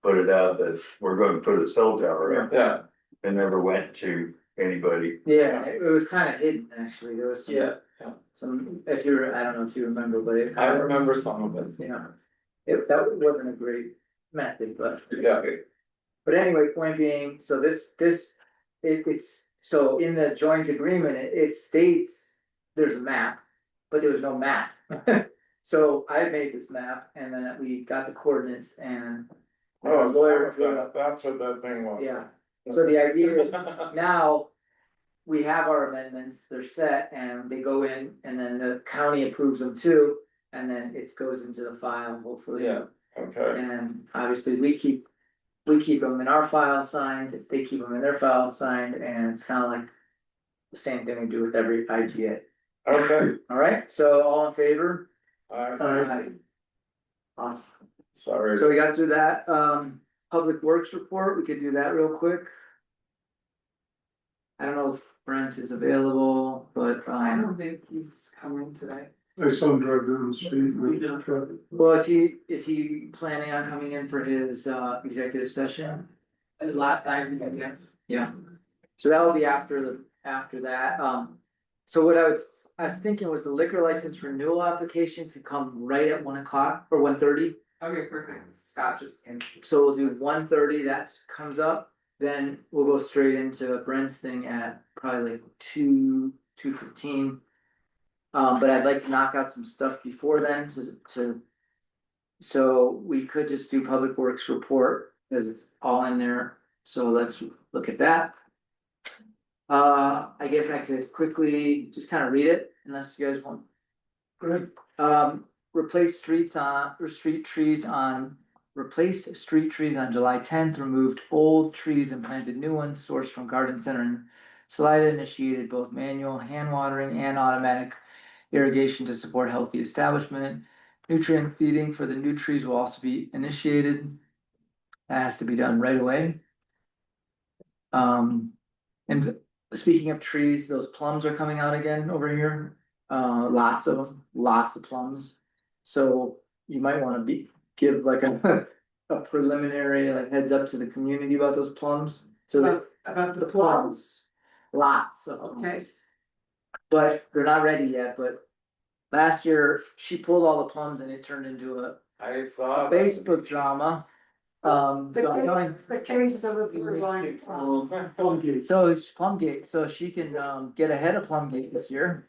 put it out that we're gonna put a cell tower up. Yeah, And never went to anybody. Yeah, it was kind of hidden, actually, there was yeah, some, I don't know if you remember, but it. I remember some of it. Yeah, that wasn't a great method, but. Yeah, But anyway, point being, so it's, so in the joint agreement, it states there's a map, but there was no map. So I made this map and then we got the coordinates and. oh, Lawyer drew up. that's what that thing was. Yeah, so the idea is now we have our amendments, they're set and they go in and then the county approves them too. And then it goes into the file, hopefully. Yeah, okay, And obviously we keep them in our file signed, they keep them in their file signed, and it's kind of like the same thing we do with every IGA. okay, Alright, so all in favor? Aye. Awesome. sorry. So we got through that, public works report, we could do that real quick. I don't know if Brent is available, but, I don't think he's coming today. I saw him drive down the street with the truck. well, is he planning on coming in for his, executive session? Last time, yes. Yeah, so that will be after that, so what I was thinking was the liquor license renewal application could come right at 1:00 or 1:30. Okay, perfect. Scott just came. So we'll do 1:30, that comes up, then we'll go straight into Brent's thing at probably like 2:15. But I'd like to knock out some stuff before then so we could just do public works report, because it's all in there, so let's look at that. I guess I could quickly just kind of read it, unless you guys want. Good. Replace street trees on July 10th, removed old trees and planted new ones sourced from garden center and Salida, initiated both manual hand watering and automatic irrigation to support healthy establishment. Nutrient feeding for the new trees will also be initiated. That has to be done right away. And speaking of trees, those plums are coming out again over here. Lots of them, lots of plums. So you might wanna give like a preliminary like heads up to the community about those plums. So that about the plums, lots of Okay. plums. But they're not ready yet, but last year she pulled all the plums and it turned into a I saw. that. Facebook drama. So I'm going, the case of a blue line. so it's Plumgate, so she can get ahead of Plumgate this year.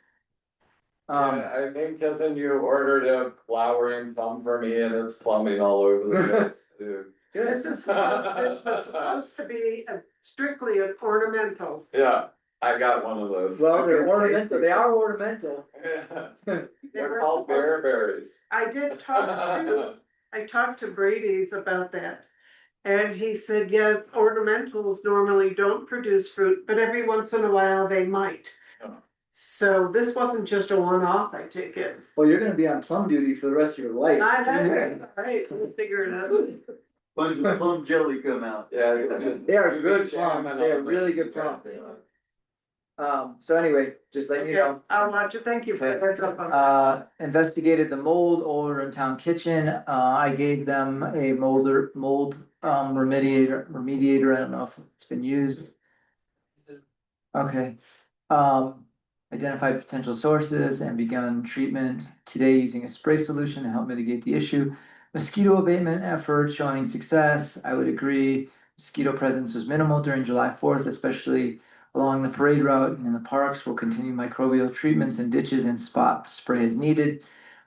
Yeah, I think cousin, you ordered a flowering plum for me and it's plumbing all over the place too. This was supposed to be strictly an ornamental. Yeah, I got one of those. Well, they're ornamental, they are ornamental. Yeah. They They're were called supposed- bearberries. I talked to Brady's about that. And he said, yes, ornamentals normally don't produce fruit, but every once in a while they might. Oh. So this wasn't just a one-off, I take it. Well, you're gonna be on plum duty for the rest of your life. I know, right, we'll figure it out. When does the plum jelly come out? Yeah. They are good plums, they are really good plums. So anyway, just let you Okay, know. I'll watch it, thank you for the heads up on that. Investigated the mold over in town kitchen, I gave them a mold remediator, I don't know if it's been used. Okay, identified potential sources and begun treatment today using a spray solution to help mitigate the issue. Mosquito abatement effort showing success, I would agree. Mosquito presence was minimal during July 4th, especially along the parade route and in the parks. We'll continue microbial treatments in ditches and spot spray as needed.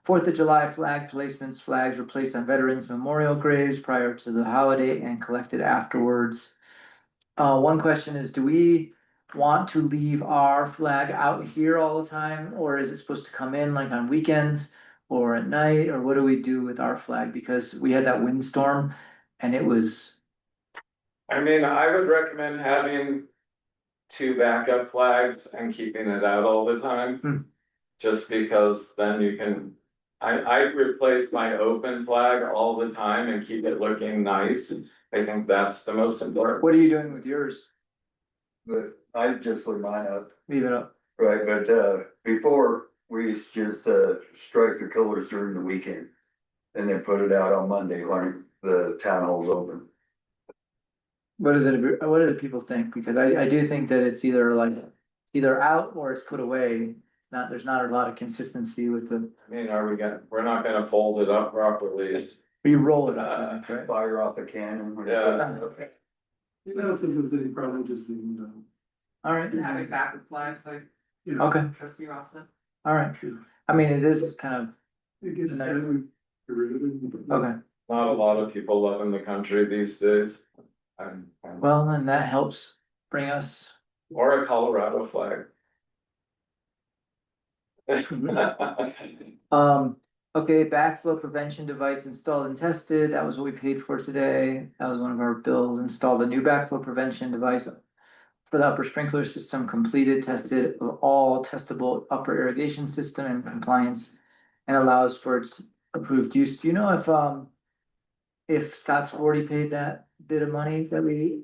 4th of July flag placements, flags were placed on veterans memorial graves prior to the holiday and collected afterwards. One question is, do we want to leave our flag out here all the time, or is it supposed to come in like on weekends or at night, or what do we do with our flag? Because we had that windstorm and it was, I mean, I would recommend having two backup flags and keeping it out all the time. Just because then you can, I replace my open flag all the time and keep it looking nice. I think that's the most important. what are you doing with yours? But I just leave mine up, Leave it up. right, but before, we used to just strike the colors during the weekend. And then put it out on Monday when the town hall's open. What is it, what do the people think? Because I do think that it's either like, either out or it's put away. It's not, there's not a lot of consistency with the, I mean, we're not gonna fold it up properly. you roll it up, I think, right? Fire off a cannon. when you Yeah. put it up. I don't think there's any problem just leaving it on. All right, Having backup flags like okay, trustee Robinson. all right. I mean, it is kind It gets Nice. better, get rid of it. of, okay, Not a lot of people live in the country these days. well, then that helps bring us. Or a Colorado flag. Okay, backflow prevention device installed and tested, that was what we paid for today, that was one of our bills, installed a new backflow prevention device. For the upper sprinkler system, completed, tested of all testable upper irrigation system and compliance. And allows for its approved use, do you know if Scott's already paid that bit of money that we?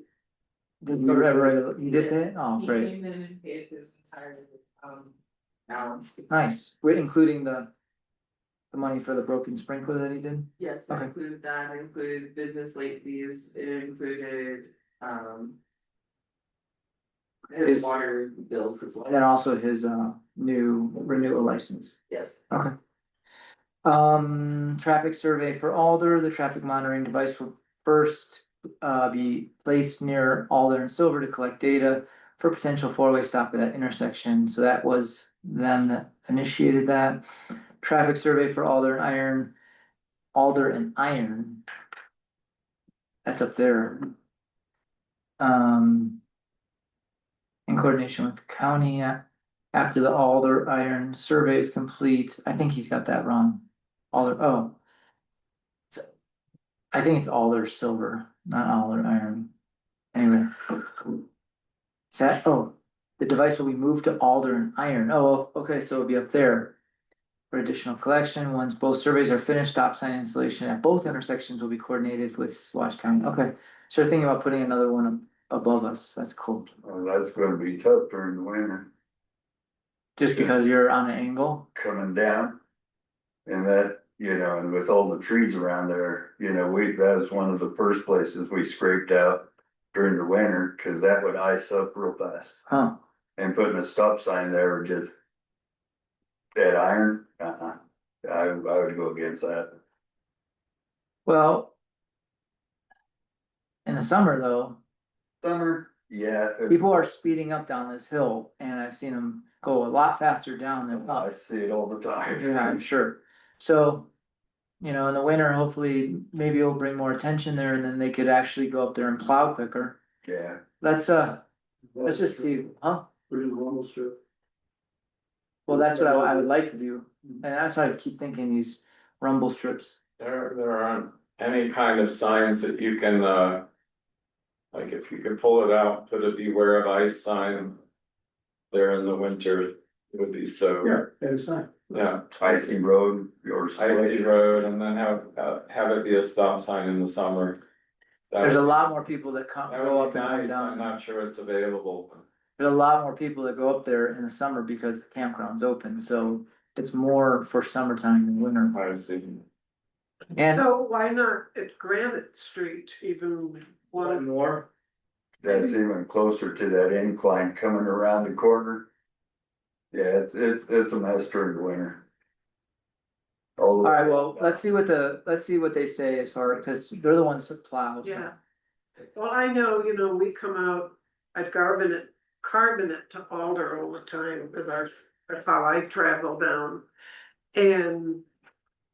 Did we ever, you did pay it? Oh, He great, came in and paid his entire balance. nice, we're including the money for the broken sprinkler that he did? Yes, it Okay. included that, it included business late fees, it included his His- water bills as And then well. also his new renewal license. Yes. Okay. Traffic survey for Alder, the traffic monitoring device will first be placed near Alder and Silver to collect data for potential four-way stop at that intersection, so that was them that initiated that. Traffic survey for Alder and Iron. That's up there. In coordination with the county, after the Alder Iron survey is complete, I think he's got that wrong. Alder, oh. I think it's Alder Silver, not Alder Iron. Anyway. Is that, oh, the device will be moved to Alder and Iron. Oh, okay, so it'll be up there. For additional collection, once both surveys are finished, stop sign installation at both intersections will be coordinated with Swash County. Okay, so we're thinking about putting another one above us. That's cool. Well, that's gonna be tough during the winter, Just because you're on an angle. coming down. And that, and with all the trees around there, that was one of the first places we scraped out during the winter, cause that would ice up real fast. Huh, And putting a stop sign there would just. That iron, I would go against that. well. In the summer though, Summer, yeah. people are speeding up down this hill and I've seen them go a lot faster down than I up. see it all the time. Yeah, I'm sure. So, in the winter, hopefully, maybe it'll bring more attention there and then they could actually go up there and plow quicker. Yeah, Let's just see, huh? Put in a rumble strip. Well, that's what I would like to do. And that's why I keep thinking these rumble strips. There aren't any kind of signs that you can, like if you could pull it out, put a beware of ice sign. There in the winter, it would be so, Yeah, and it's not. yeah, icy road or. icy road and then have it be a stop sign in the summer. That There's a would- lot more people that that go would up be and come nice. I'm down. not sure it's available. There's a lot more people that go up there in the summer because the campground's open, so it's more for summertime than winter. I see. And So why not at Granite Street even one? more. That's even closer to that incline coming around the corner. Yeah, it's a mess during the winter. Alright, well, let's see what they say as far, cause they're the ones that plow, so. Yeah, Well, I know, we come out at carbonate to Alder all the time, that's how I travel down. And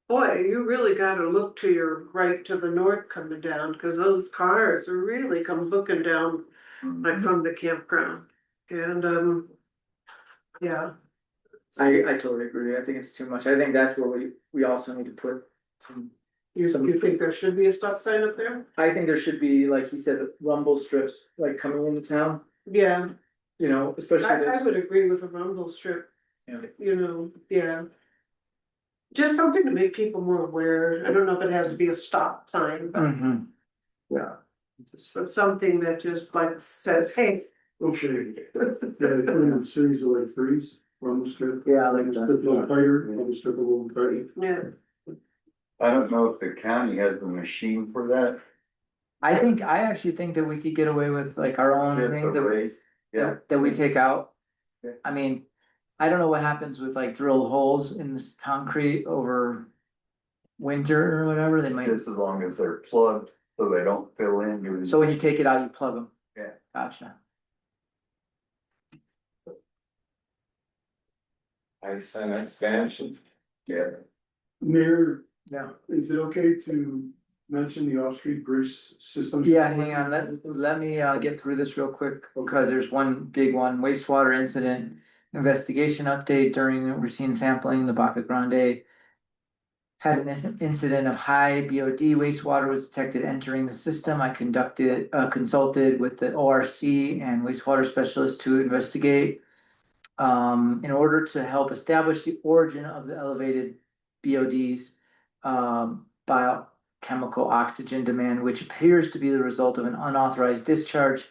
boy, you really gotta look to your right to the north coming down, cause those cars really come booking down like from the campground. And, yeah, I totally agree. I think it's too much. I think that's where we also need to put some. you think there should be a stop sign up there? I think there should be, like he said, rumble strips like coming into town, Yeah, especially I this. would agree with a rumble strip. Yeah. Yeah. Just something to make people more aware. I don't know if it has to be a stop sign, but Mhm. Yeah. but something that just like says, hey. Okay, yeah, they put in a series of like threes, rumble strip. Yeah, I like Rumble that. strip a little tighter, rumble strip a little tighter. Yeah, I don't know if the county has the machine for that. I actually think that we could get away with like our own Just thing the that, raise. Yeah, that we take out. Yeah. I mean, I don't know what happens with like drilled holes in this concrete over winter or whatever, they might, just as long as they're plugged, so they don't fill in. during- so when you take it out, you plug them. Yeah. Gotcha. Ice and expansion. Yeah. Mayor, Yeah. is it okay to mention the off-street bridge system? Yeah, hang on, let me get through this real quick, because there's one big one, wastewater incident. Investigation update during routine sampling, the Baca Grande. Had an incident of high BOD wastewater was detected entering the system. I consulted with the ORC and wastewater specialist to investigate. In order to help establish the origin of the elevated BODs, biochemical oxygen demand, which appears to be the result of an unauthorized discharge.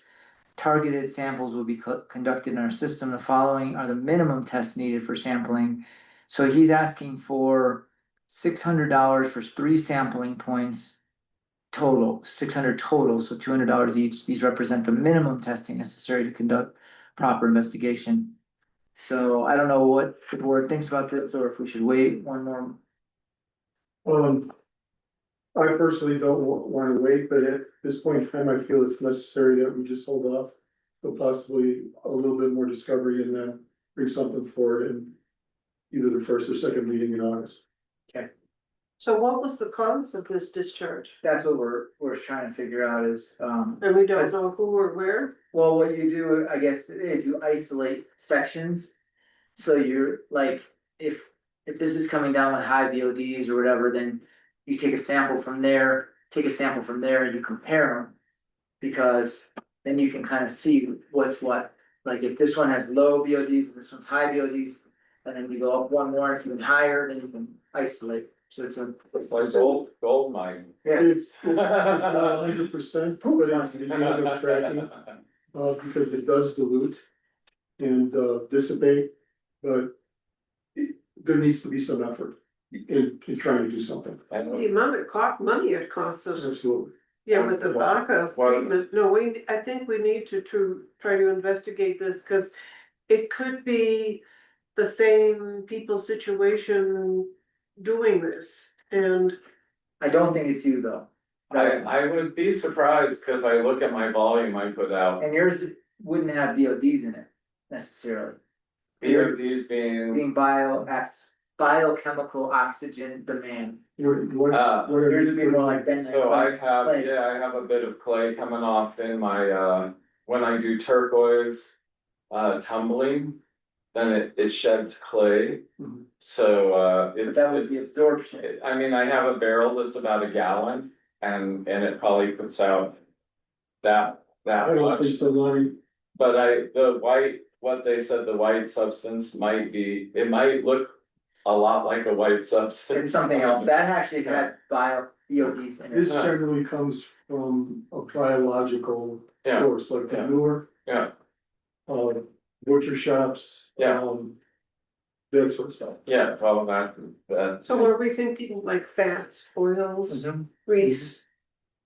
Targeted samples will be conducted in our system. The following are the minimum tests needed for sampling. So he's asking for $600 for 3 sampling points total, 600 total, so $200 each. These represent the minimum testing necessary to conduct proper investigation. So I don't know what the board thinks about this, or if we should wait one more. I personally don't wanna wait, but at this point in time, I feel it's necessary that we just hold off. So possibly a little bit more discovery and then bring something forward in either the first or second meeting in August. so what was the cause of this discharge? That's what we're trying to figure out is, And we don't know who or where? well, what you do, I guess, is you isolate sections. So you're like, if this is coming down with high BODs or whatever, then you take a sample from there, and you compare them. Because then you can kind of see what's what, like if this one has low BODs and this one's high BODs. And then you go up one more, it's even higher, then you can isolate, so it's Like gold mine. It's not 100%, but it's the end of tracking, because it does dilute and dissipate, but there needs to be some effort in trying to do something. The amount of money it costs us. Absolutely. Yeah, with the vodka What- treatment, no, I think we need to try to investigate this, cause it could be the same people situation doing this, and I don't think it's you though. I would be surprised, cause I look at my volume I put out, And yours wouldn't have BODs in it necessarily, BODs being, biochemical oxygen demand. What Yours would be more like bentonite. so I have, clay. yeah, I have a bit of clay coming off in my, when I do turquoise. Tumbling, then it sheds clay, Mhm. so, But it's. that would be absorption. I mean, I have a barrel that's about a gallon, and it probably puts out that I don't think much. so, Lonnie. But what they said, the white substance might be, it might look a lot like a white substance. It's something else, that actually had BODs in This it. generally comes from a biological Yeah. source, like Yeah. manure. Yeah. Butcher shops. Yeah. That sort of stuff. Yeah, well, that. so what are we thinking, like fats, oils, grease?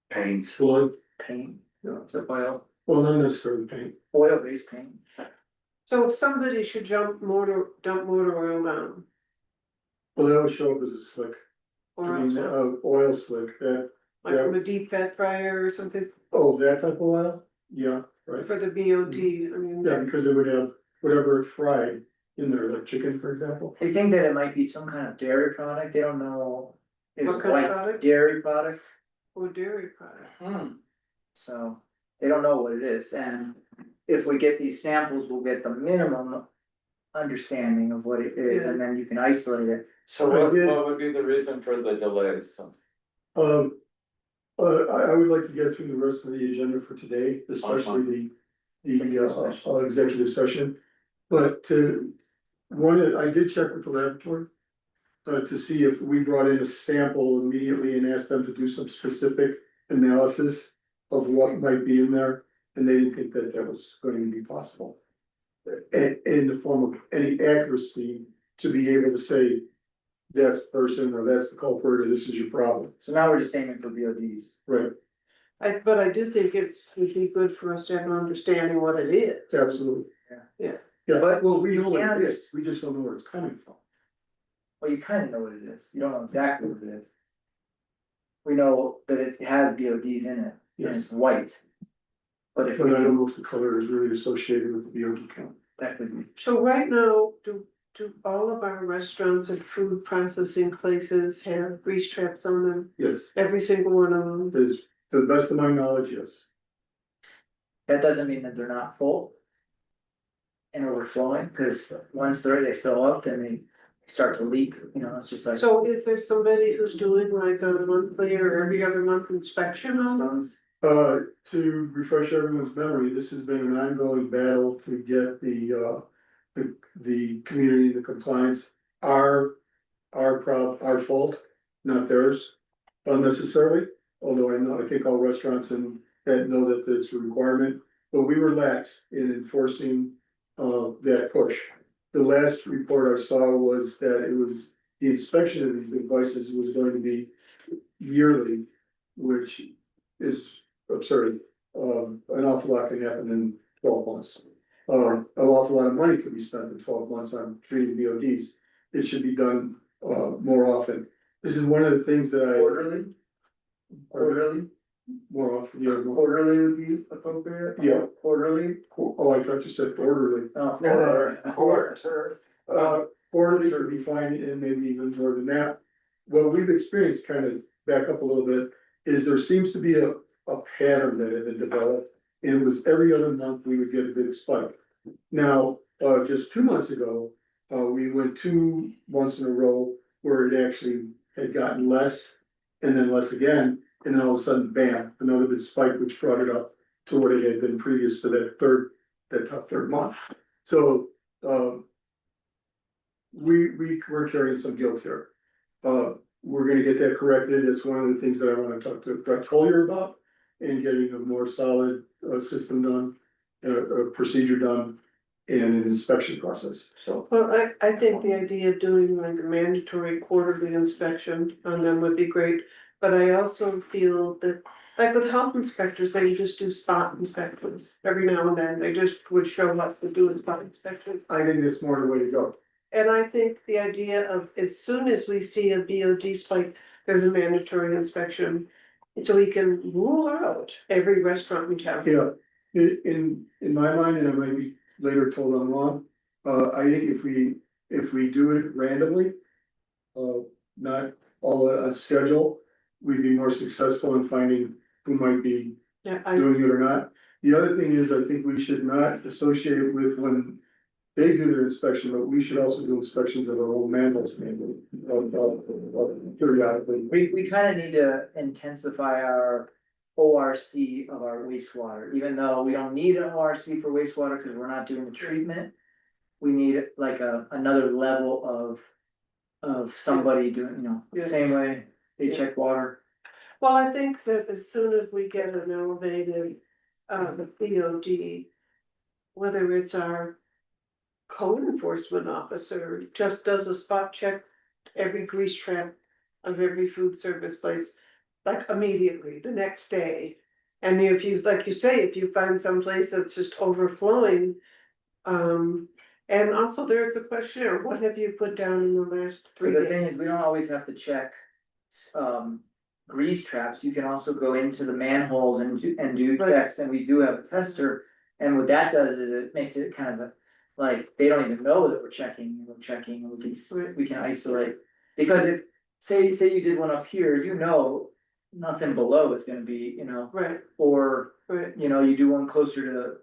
Paints. Blood, Paint, yeah, it's a oil not necessarily paint. based paint. So if somebody should dump motor oil down, Well, that would show up as a slick, or else what? oil slick, that like from a deep fat fryer or something Oh, that type of oil? Yeah, right. for the BOD, I mean. Yeah, because it would have whatever fried in there, like chicken, for example. They think that it might be some kind of dairy product, they don't know. If What kind of white product? dairy product. Or dairy product. So they don't know what it is, and if we get these samples, we'll get the minimum understanding of what it is, and then you can isolate it. So I did- what would be the reason for the delays? I would like to get through the rest of the agenda for today, especially the executive session. But I did check with the laboratory. To see if we brought in a sample immediately and asked them to do some specific analysis of what might be in there, and they didn't think that that was going to be possible. In the form of any accuracy to be able to say, that's the person, or that's the culprit, or this is your problem, So now we're just aiming for BODs. right? But I do think would be good for us to have an understanding what it is. Absolutely. Yeah. Yeah, But well, we know what you it can't- is, we just don't know where it's coming from. Well, you kind of know what it is, you don't know exactly what it is. We know that it has BODs in it, and Yes, it's white. But if we, but I don't know if the color is really associated with the BOD count. that could be, So right now, do all of our restaurants and food processing places have grease traps on them? Yes, Every single one of them? is, to the best of my knowledge, yes. that doesn't mean that they're not full. And overflowing, cause once they fill up, then they start to leak, it's just like. So is there somebody who's doing like a monthly or every other month inspection on those? To refresh everyone's memory, this has been an ongoing battle to get the community into compliance. Our fault, not theirs unnecessarily, although I think all restaurants and that know that it's a requirement, but we were lax in enforcing that push. The last report I saw was that it was, the inspection of these devices was going to be yearly, which is absurd. An awful lot can happen in 12 months. An awful lot of money could be spent in 12 months on treating BODs. It should be done more often. This is one of the things that Quarterly, more often, yeah, quarterly would be appropriate? Yeah. Quarterly? oh, I thought you said orderly. Oh, Quarter. Quarterly could be fine, and maybe even more than that. What we've experienced, kind of back up a little bit, is there seems to be a pattern that had been developed. And it was every other month we would get a big spike. Now, just 2 months ago, we went 2 months in a row where it actually had gotten less and then less again. And then all of a sudden, bam, another big spike, which brought it up to what it had been previous to that top third month. So, we're carrying some guilt here. We're gonna get that corrected. It's one of the things that I wanna talk to Brett Collier about. And getting a more solid, system done, a procedure done, and an inspection process, so. Well, I think the idea of doing like a mandatory quarterly inspection on them would be great. But I also feel that, like with health inspectors, they just do spot inspections every now and then. They just would show up to do a spot inspection. I think that's more the way to go. And I think the idea of as soon as we see a BOD spike, there's a mandatory inspection. So we can rule out every restaurant in town. Yeah, in my mind, and I might be later told I'm wrong, I think if we do it randomly. Not all on schedule, we'd be more successful in finding who might be Yeah, doing it or not. The other thing is, I think we should not associate it with when they do their inspection, but we should also do inspections of our own manuals, maybe, periodically. We kind of need to intensify our ORC of our wastewater, even though we don't need an ORC for wastewater, because we're not doing the treatment. We need like another level of somebody doing, Yeah. same way they Yeah. check water. well, I think that as soon as we get an elevated, the BOD, whether it's our code enforcement officer just does a spot check every grease trap of every food service place, like immediately, the next day. And if you, like you say, if you find some place that's just overflowing, and also there's the questionnaire, what have you put down in the last 3 But the thing days? is, we don't always have to check, grease traps, you can also go into the manholes and do Right. checks, and we do have a tester. And what that does is it makes it kind of like, they don't even know that we're checking, and we can isolate. Because if, say you did one up here, you know, nothing below is gonna be, Right, or, right. you do one closer to.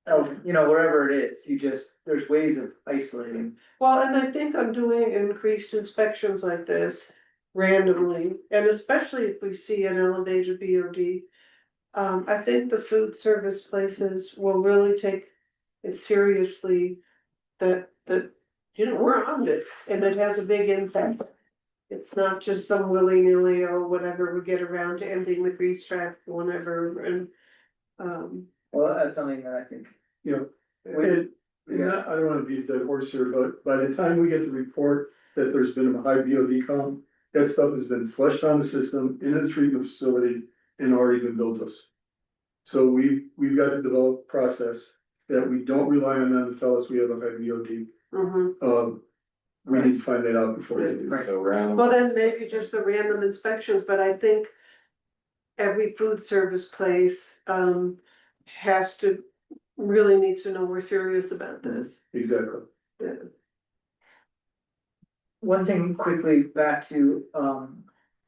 Wherever it is, there's ways of isolating. Well, and I think I'm doing increased inspections like this randomly, and especially if we see an elevated BOD. I think the food service places will really take it seriously that, we're on this and it has a big impact. It's not just some willy-nilly or whatever, we get around to emptying the grease trap whenever and, Well, that's something that I think. You know, I don't wanna beat that horse here, but by the time we get the report that there's been a high BOD count, that stuff has been flushed down the system, into the treatment facility, and already been billed us. So we've got to develop a process that we don't rely on them to tell us we have a high BOD. We need to find that out before we do. So random. well, then maybe just the random inspections, but I think every food service place, has to, really needs to know we're serious about this. Exactly. Yeah. One thing quickly back to,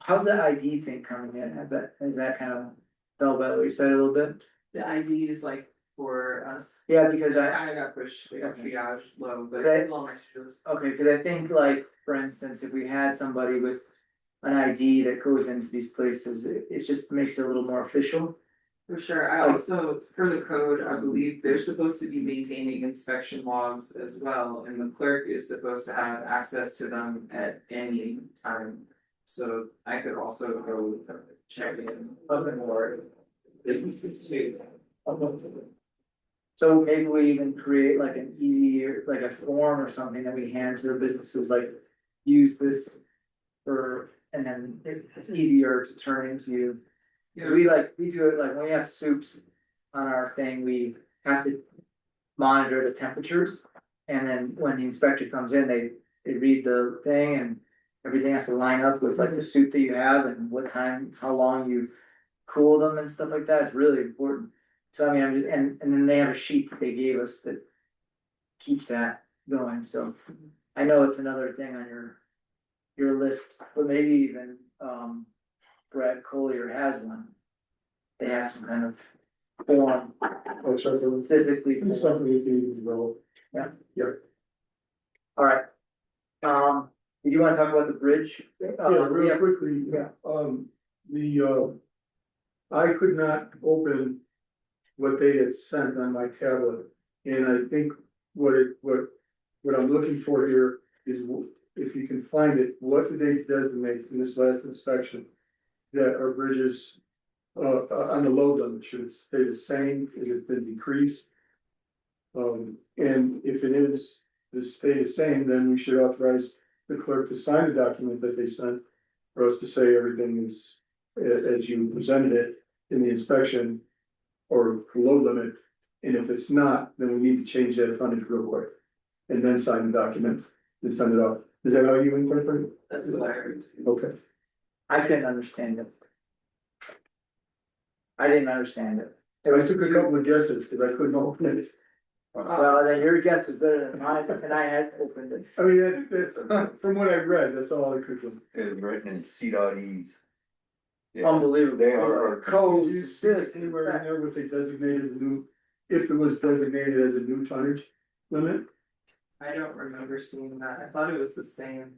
how's that ID thing coming in? Has that kind of fell by the wayside a little bit? The ID is like for us. Yeah, because I kinda got pushed, we got triage low, but Okay. it's still on my to-dos. okay, cause I think like, for instance, if we had somebody with an ID that goes into these places, it just makes it a little more official. For sure, I also, for the code, I believe they're supposed to be maintaining inspection logs as well, and the clerk is supposed to have access to them at any time. So I could also go check in other more businesses too. So maybe we even create like an easier, like a form or something that we hand to the businesses, like, use this for, and then it's easier to turn into. 'Cause we do it like when we have soups on our thing, we have to monitor the temperatures. And then when the inspector comes in, they read the thing and everything has to line up with like the soup that you have and what time, how long you cool them and stuff like that. It's really important. So I mean, I'm just, and then they have a sheet that they gave us that keeps that going, so I know it's another thing on your list, but maybe even, Brett Collier has one. They have some kind of form specifically. It's something we can develop. Alright. Did you wanna talk about the bridge? Yeah, real quickly, I could not open what they had sent on my tablet. And I think what I'm looking for here is, if you can find it, what did they designate in this last inspection? That our bridges, on the load limit, should it stay the same, is it been decreased? And if it is to stay the same, then we should authorize the clerk to sign the document that they sent. For us to say everything is as you presented it in the inspection. Or load limit, and if it's not, then we need to change that tonnage real quick. And then sign the document and send it off. Is that how you interpret it? That's what I heard. Okay. I couldn't understand it. I didn't understand it. I took a couple of guesses, cause I couldn't open it. Well, then your guess is better than mine, and I had opened it. I mean, that's, from what I read, that's all I could do. It's written in C.E's. Yeah, Unbelievable. they are. Code, Did you see this, anywhere in there what they designated the new, if it was designated as a new tonnage limit? I don't remember seeing that, I thought it was the same.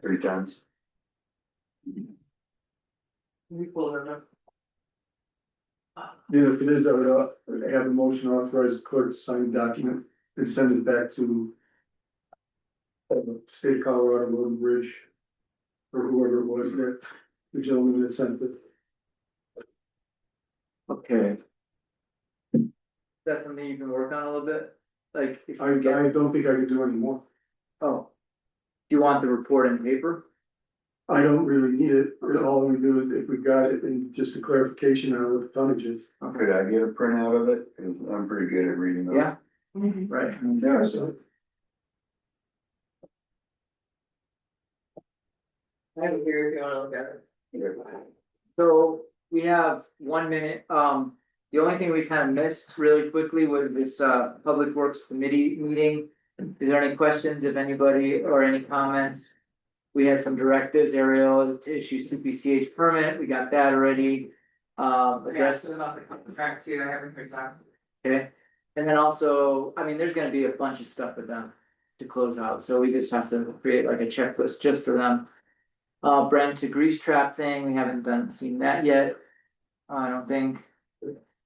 3 tons. We pulled it up. And if it is, I would have a motion to authorize the clerk to sign the document and send it back to. State of Colorado Road and Bridge. Or whoever it was that, the gentleman that sent it. Okay. That's something you can work on a little bit, like if I you get, don't think I could do any more. oh. Do you want the report in paper? I don't really need it, all we do is if we got it and just a clarification on what the tonnage is. Could I get a printout of it? 'Cause I'm pretty good at reading those. Yeah. Right. Yeah, so. I have it here if you wanna look at it. So we have 1 minute, the only thing we kind of missed really quickly was this Public Works Committee meeting. Is there any questions, if anybody, or any comments? We had some directives, Ariel, to issue CPCH permit, we got that already. Address, about the contract too, I haven't heard back. okay, and then also, I mean, there's gonna be a bunch of stuff with them to close out, so we just have to create like a checklist just for them. Brent, to grease trap thing, we haven't seen that yet. I don't think.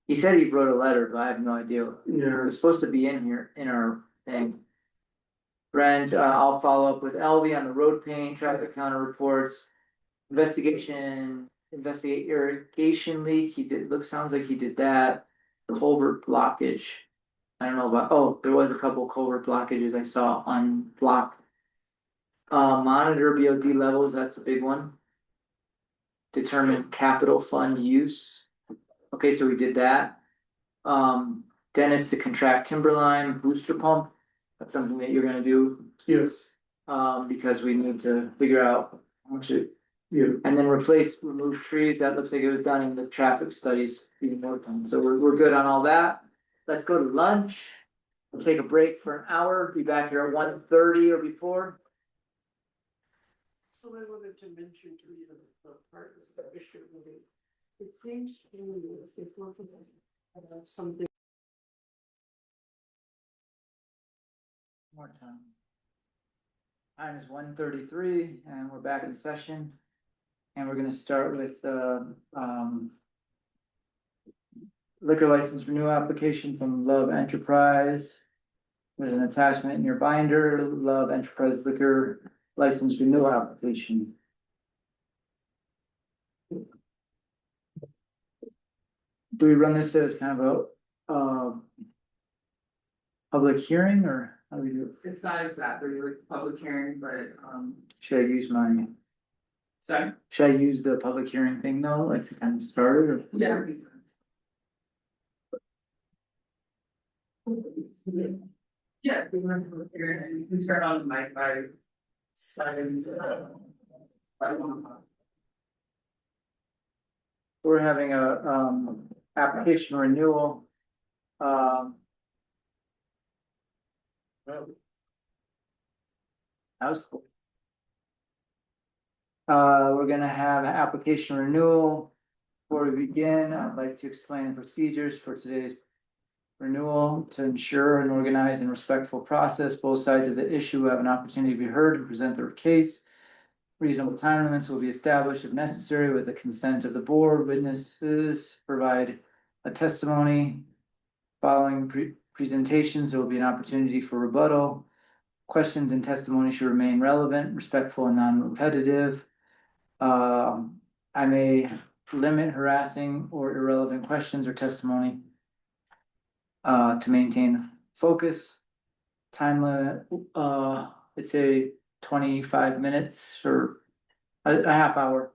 He said he wrote a letter, but I have no idea. Yeah, It's supposed to be in here, in our thing. Brent, I'll follow up with Elby on the road paint, traffic counter reports. Investigate irrigation leak, he did, sounds like he did that. Culvert blockage. I don't know about, oh, there was a couple culvert blockages I saw unblocked. Monitor BOD levels, that's a big one. Determine capital fund use. Okay, so we did that. Dennis to contract timberline booster pump, that's something that you're gonna do. yes, Because we need to figure out how much it. yeah. And then remove trees, that looks like it was done in the traffic studies being worked on, so we're good on all that. Let's go to lunch. We'll take a break for an hour, be back here at 1:30 or before. So I wanted to mention to you the part of the issue with it. It seems to me if we're about something. More time. Time is 1:33 and we're back in session. And we're gonna start with liquor license renewal application from Love Enterprise. With an attachment in your binder, Love Enterprise liquor license renewal application. Do we run this as kind of a public hearing, or how do we do it? It's not exactly like a public hearing, but, Should I use my, sorry, should I use the public hearing thing though, like to kind of start it, or? yeah. Yeah, we run a public hearing, and you can turn on the mic by signing, by 1 o'clock. We're having a application renewal. That was cool. We're gonna have an application renewal. Before we begin, I'd like to explain the procedures for today's renewal. To ensure an organized and respectful process, both sides of the issue have an opportunity to be heard and present their case. Reasonable time limits will be established if necessary with the consent of the board. Witnesses provide a testimony. Following presentations, there will be an opportunity for rebuttal. Questions and testimony should remain relevant, respectful, and non-repetitive. I may limit harassing or irrelevant questions or testimony to maintain focus. Time limit, let's say 25 minutes or a half hour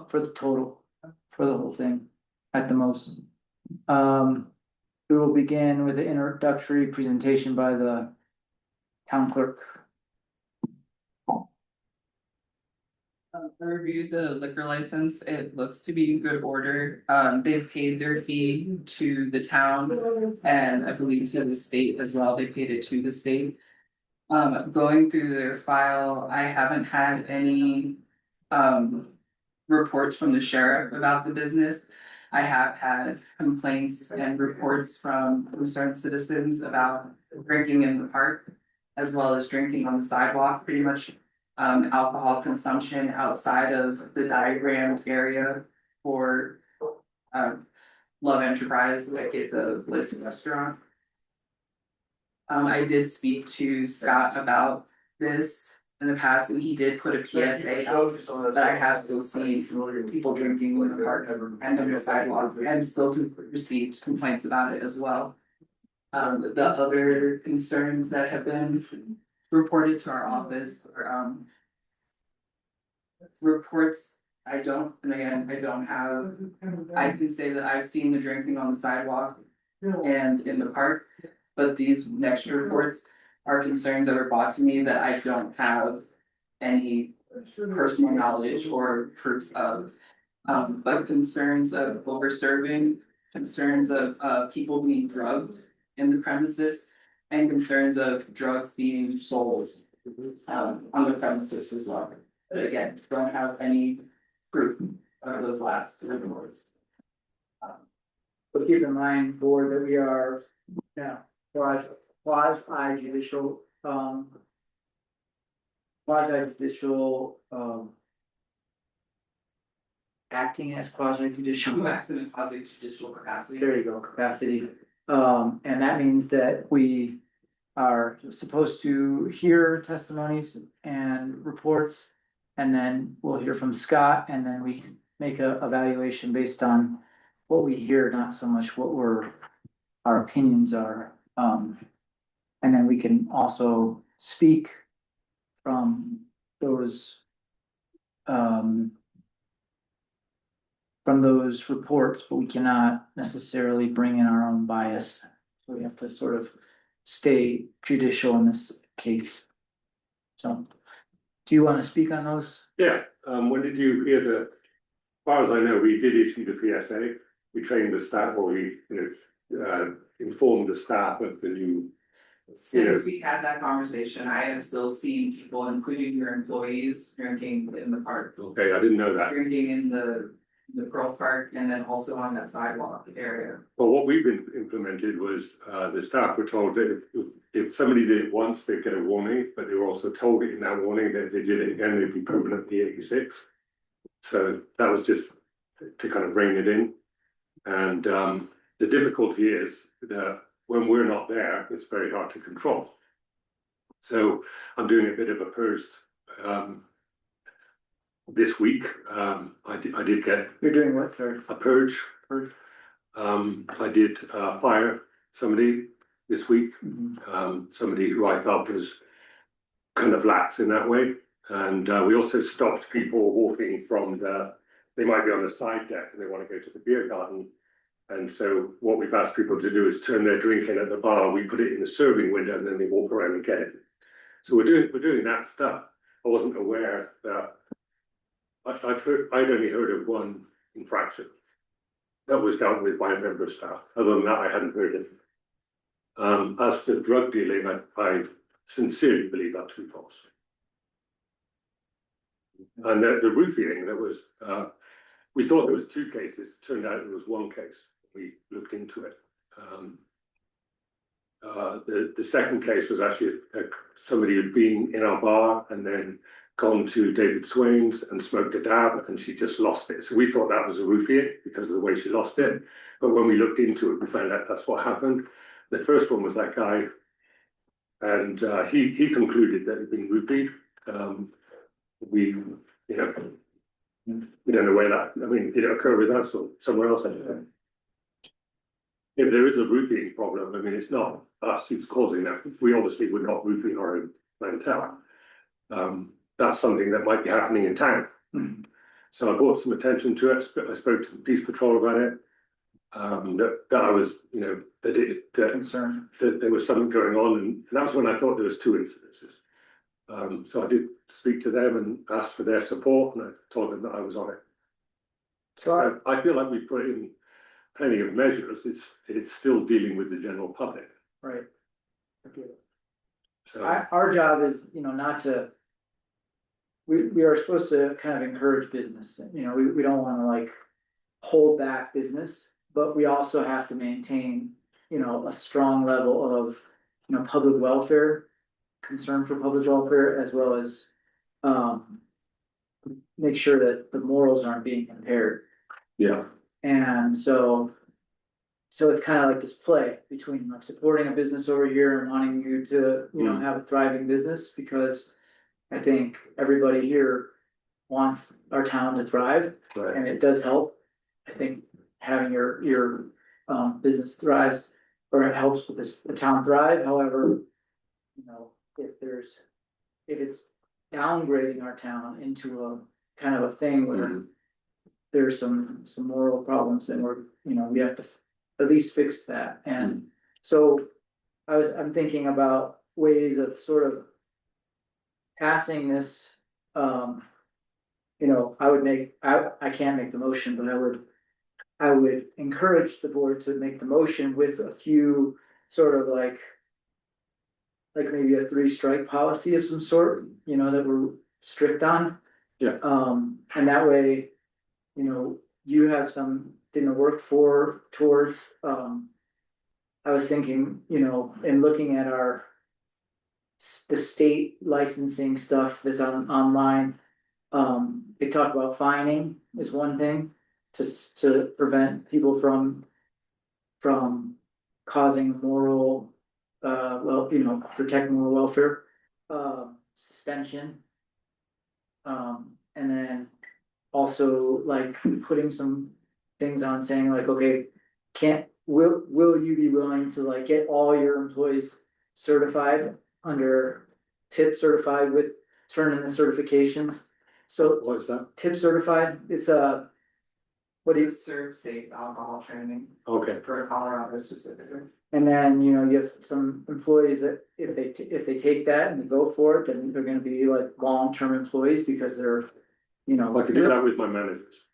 for the total, for the whole thing at the most. We will begin with the introductory presentation by the town clerk. I reviewed the liquor license, it looks to be in good order, they've paid their fee to the town. And I believe to the state as well, they paid it to the state. Going through their file, I haven't had any, reports from the sheriff about the business. I have had complaints and reports from concerned citizens about drinking in the park, as well as drinking on the sidewalk, pretty much. Alcohol consumption outside of the diagrammed area for, Love Enterprise, like at the Bliss restaurant. I did speak to Scott about this in the past, and he did put a PSA out, but I have still seen people drinking in the park and on the sidewalk, and still received complaints about it as well. The other concerns that have been reported to our office are, reports, I don't have, I can say that I've seen the drinking on the sidewalk and in the park. But these next reports are concerns that were brought to me that I don't have any personal knowledge or proof of. But concerns of over serving, concerns of people being drugged in the premises. And concerns of drugs being sold on the premises as well. But again, don't have any proof of those last two reports. But keep in mind, board, that we are now quasi judicial, acting as quasi judicial. Acts in a quasi judicial capacity. There you go, capacity. And that means that we are supposed to hear testimonies and reports. And then we'll hear from Scott, and then we make a evaluation based on what we hear, not so much what our opinions are. And then we can also speak from those reports, but we cannot necessarily bring in our own bias. So we have to sort of stay judicial in this case. So, do you want to speak on those? Yeah, when did you hear the, as far as I know, we did issue the PSA, we trained the staff, or we, informed the staff of the new. Since we had that conversation, I have still seen people, including your employees, drinking in the park. Okay, I didn't know that. Drinking in the Pearl Park and then also on that sidewalk area. Well, what we've been implemented was, the staff were told that if somebody did it once, they'd get a warning, but they were also told in that warning that if they did it again, they'd be permanently 86. So that was just to kind of rein it in. And the difficulty is that when we're not there, it's very hard to control. So I'm doing a bit of a purge this week. I did get. You're doing what, sir? A purge. I did fire somebody this week. Somebody who I felt was kind of lax in that way. And we also stopped people walking from they might be on the side deck and they want to go to the beer garden. And so what we've asked people to do is turn their drink in at the bar, we put it in the serving window, and then they walk around and get it. So we're doing that stuff. I wasn't aware that I'd only heard of one infraction that was dealt with by a member of staff. Other than that, I hadn't heard it. As for drug dealing, I sincerely believe that to be false. And the roofing, there was we thought there was 2 cases. Turned out there was 1 case. We looked into it. The second case was actually somebody who'd been in our bar and then gone to David Swain's and smoked a dab, and she just lost it. So we thought that was a roofie because of the way she lost it. But when we looked into it, we found out that's what happened. The first one was that guy, and he concluded that he'd been roofied. We don't know where that. I mean, did it occur with us or somewhere else? If there is a roofing problem, I mean, it's not us who's causing that. We obviously would not roofing our own clientele. That's something that might be happening in town. So I brought some attention to it. I spoke to the police patrol about it. That I was, Concerned. that there was something going on, and that was when I thought there was 2 incidences. So I did speak to them and asked for their support, and I told them that I was on it. So I feel like we put in plenty of measures. It's still dealing with the general public. Right. Okay. So Our job is, not to. We are supposed to kind of encourage business, we don't wanna like hold back business, but we also have to maintain, a strong level of, public welfare. Concern for public welfare, as well as, make sure that the morals aren't being impaired. yeah, And so it's kind of like this play between like supporting a business over here and wanting you to, have a thriving business, because I think everybody here wants our town to thrive, right. and it does help. I think having your business thrives, or it helps with the town thrive. However, if it's downgrading our town into a kind of a thing where there's some moral problems, then we have to at least fix that. And so I'm thinking about ways of sort of passing this You know, I would make, I can't make the motion, but I would encourage the board to make the motion with a few sort of like maybe a 3-strike policy of some sort, you know, that we're strict on. Yeah. And that way, you know, you have something to work towards, I was thinking, you know, in looking at the state licensing stuff that's online, they talk about fining is one thing to prevent people from causing moral, well, you know, protect moral welfare, suspension. And then also like putting some things on saying like, okay, will you be willing to like get all your employees certified under tip certified with turn in the certifications? So What is that? tip certified, it's a, what do you, Serve safe alcohol training Okay, for Colorado specifically. and then, you know, you have some employees that if they take that and they go for it, then they're gonna be like long-term employees because they're, you know. I could do that with my managers.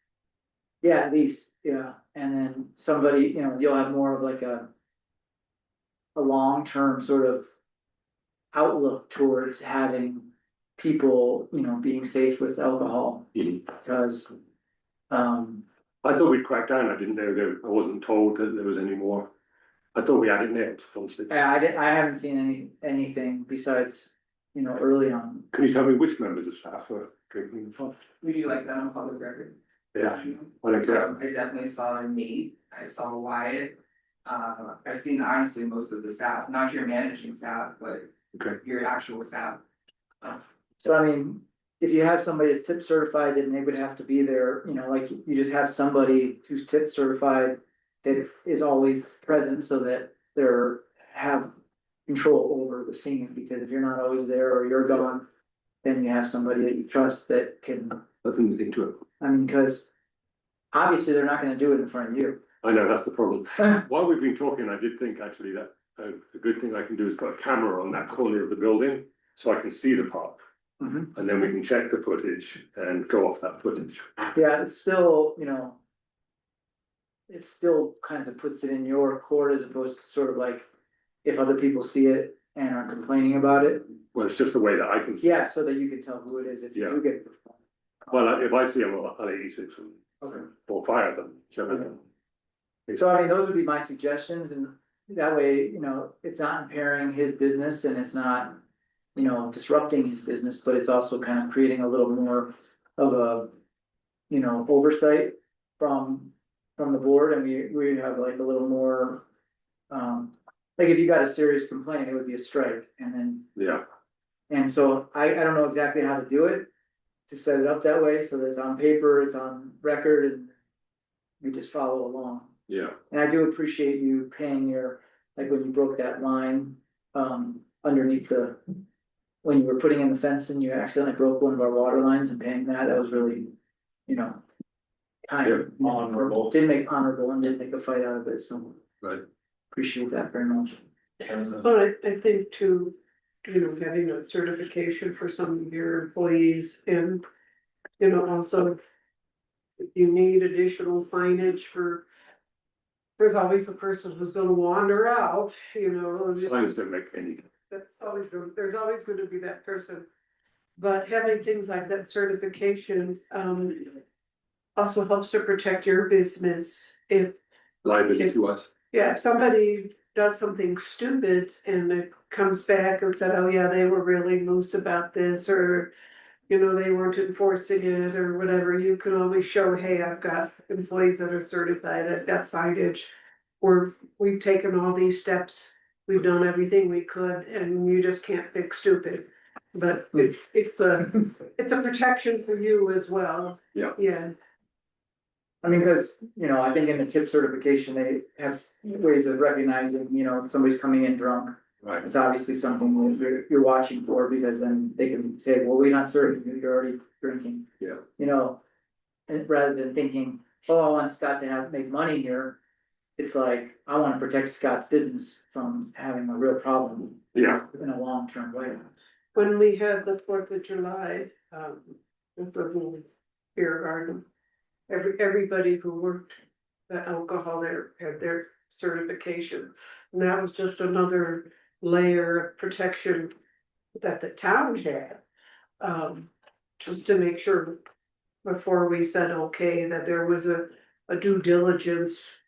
Yeah, at least, yeah, and then somebody, you know, you'll have more of like a long-term sort of outlook towards having people, you know, being safe with alcohol, because, I thought we'd crack down. I didn't know I wasn't told that there was any more. I thought we had it nailed, honestly. I haven't seen anything besides, you know, early on. Can you tell me which members of staff are drinking? We do like that on public record. Yeah, I don't care. I definitely saw Nate, I saw Wyatt. I've seen honestly most of the staff, not your managing staff, but Okay. your actual staff. So I mean, if you have somebody that's tip certified, then they would have to be there, you know, like you just have somebody who's tip certified that is always present so that they're have control over the scene, because if you're not always there or you're gone, then you have somebody that you trust that can, Nothing into it. I mean, because obviously they're not gonna do it in front of you. I know, that's the problem. While we've been talking, I did think actually that a good thing I can do is put a camera on that corner of the building so I can see the park. Mhm. And then we can check the footage and go off that footage. Yeah, it's still, you know, it still kind of puts it in your court as opposed to sort of like if other people see it and are complaining about it. Well, it's just the way that I can see. Yeah, so that you can tell who it is if you do get. Well, if I see them, I'll 86 them Okay. or fire them. So, So I mean, those would be my suggestions, and that way, you know, it's not impairing his business and it's not, you know, disrupting his business, but it's also kind of creating a little more of a, you know, oversight from the board, and we have like a little more, like if you got a serious complaint, it would be a strike, and then, yeah, and so I don't know exactly how to do it, to set it up that way, so that it's on paper, it's on record, and we just follow along. yeah. And I do appreciate you paying like when you broke that line, underneath when you were putting in the fence and you accidentally broke one of our water lines and paying that was really, you know, kind of honorable, didn't make a fight out of it, so. Right. Appreciate that very much. But I think too, you know, having a certification for some of your employees and, you know, also if you need additional signage for, there's always the person who's gonna wander out, you know. Signs don't make any. There's always gonna be that person. But having things like that certification, also helps to protect your business if, Liability wise. yeah, if somebody does something stupid and it comes back and said, oh yeah, they were really loose about this, or, you know, they weren't enforcing it or whatever, you can always show, hey, I've got employees that are certified, I've got signage. We've taken all these steps, we've done everything we could, and you just can't fix stupid. But it's a protection for you as well. Yeah. Yeah. I mean, because, you know, I think in the tip certification, they have ways of recognizing, you know, if somebody's coming in drunk. Right. It's obviously something that you're watching for, because then they can say, well, we're not serving you, you're already drinking. Yeah. You know, and rather than thinking, oh, I want Scott to make money here. It's like, I want to protect Scott's business from having a real problem. Yeah. In a long-term way. when we had the 4th of July, with the little beer garden. Everybody who worked the alcohol there had their certification. And that was just another layer of protection that the town had. Just to make sure before we said, okay, that there was a due diligence.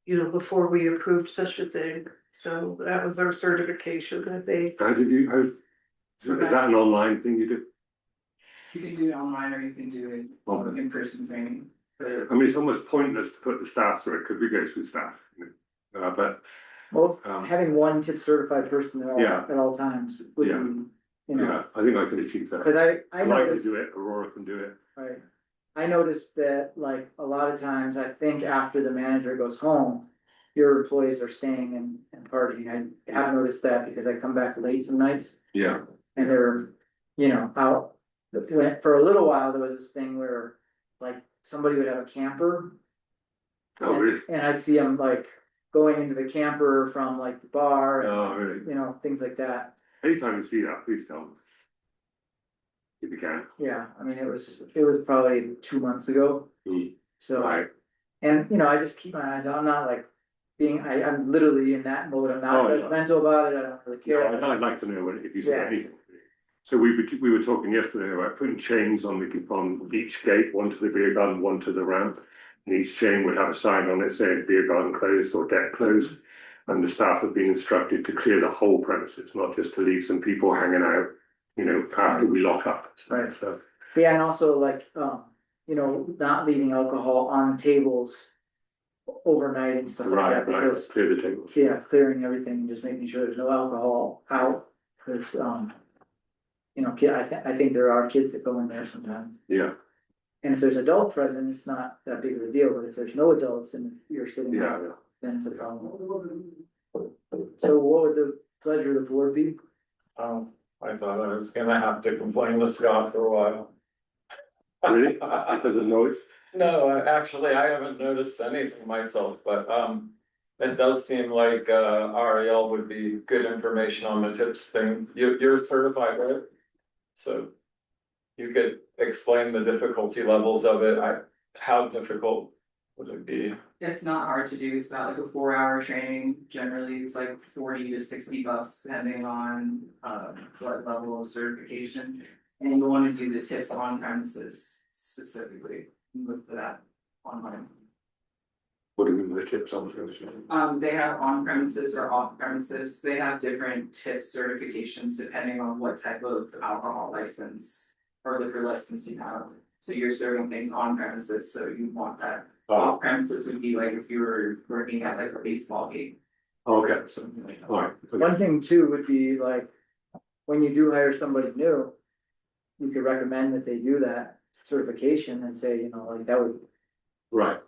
You know, before we approved such a thing, so that was our certification that they. Is that an online thing you do? You can do it online or you can do it Okay. in person training. I mean, it's almost pointless to put the staff through it, because we go through staff, but, Well, Um, having one tip certified person Yeah. at all times would be, Yeah. you know, yeah, I think I can achieve that. cause I I can noticed, do it, Aurora can do it. right. I noticed that like a lot of times, I think after the manager goes home, your employees are staying and partying. I have noticed that because I come back late some nights Yeah, and they're, you know, out. For a little while, there was this thing where like somebody would have a camper. oh, really? And I'd see them like going into the camper from like the bar, and, Oh, really? you know, things like that. Anytime you see that, please tell me. If you can. Yeah, I mean, it was probably 2 months ago, Hmm. so. Right. And, you know, I just keep my eyes out, I'm not like I'm literally in that mode, I'm not Oh, yeah. judgmental about it, I don't really care. Yeah, I'd like to know if you see Yeah. anything. So we were talking yesterday about putting chains on each gate, one to the beer garden, one to the ramp. And each chain would have a sign on it saying beer garden closed or deck closed. And the staff have been instructed to clear the whole premises, not just to leave some people hanging out, you know, after we lock up. Right. So, Yeah, and also like, you know, not leaving alcohol on tables overnight and stuff like right, that, because. clear the tables. Yeah, clearing everything, and just making sure there's no alcohol out, cause, you know, I think there are kids that go in there sometimes. Yeah, And if there's adult present, it's not that big of a deal, but if there's no adults and you're sitting yeah, there, yeah. then it's a problem. So what would the pleasure of the board be? I thought I was gonna have to complain to Scott for a while. Really? Because of noise? No, actually, I haven't noticed anything myself, but, it does seem like, REL would be good information on the tips thing. You're certified, right? So you could explain the difficulty levels of it. How difficult would it be? It's not hard to do, it's about like a 4-hour training, generally it's like $40 to $60 depending on what level of certification. And you wanna do the tips on premises specifically, look for that online. What do you mean the tips on the They have on premises or off premises, they have different tip certifications depending on what type of alcohol license or liquor license you have. So you're serving things on premises, so you want that. Off premises would be like if you were working at like a baseball game, Okay, something like that. all right. Okay. One thing too would be like, when you do hire somebody new, you could recommend that they do that certification and say, you know, like that would, Right,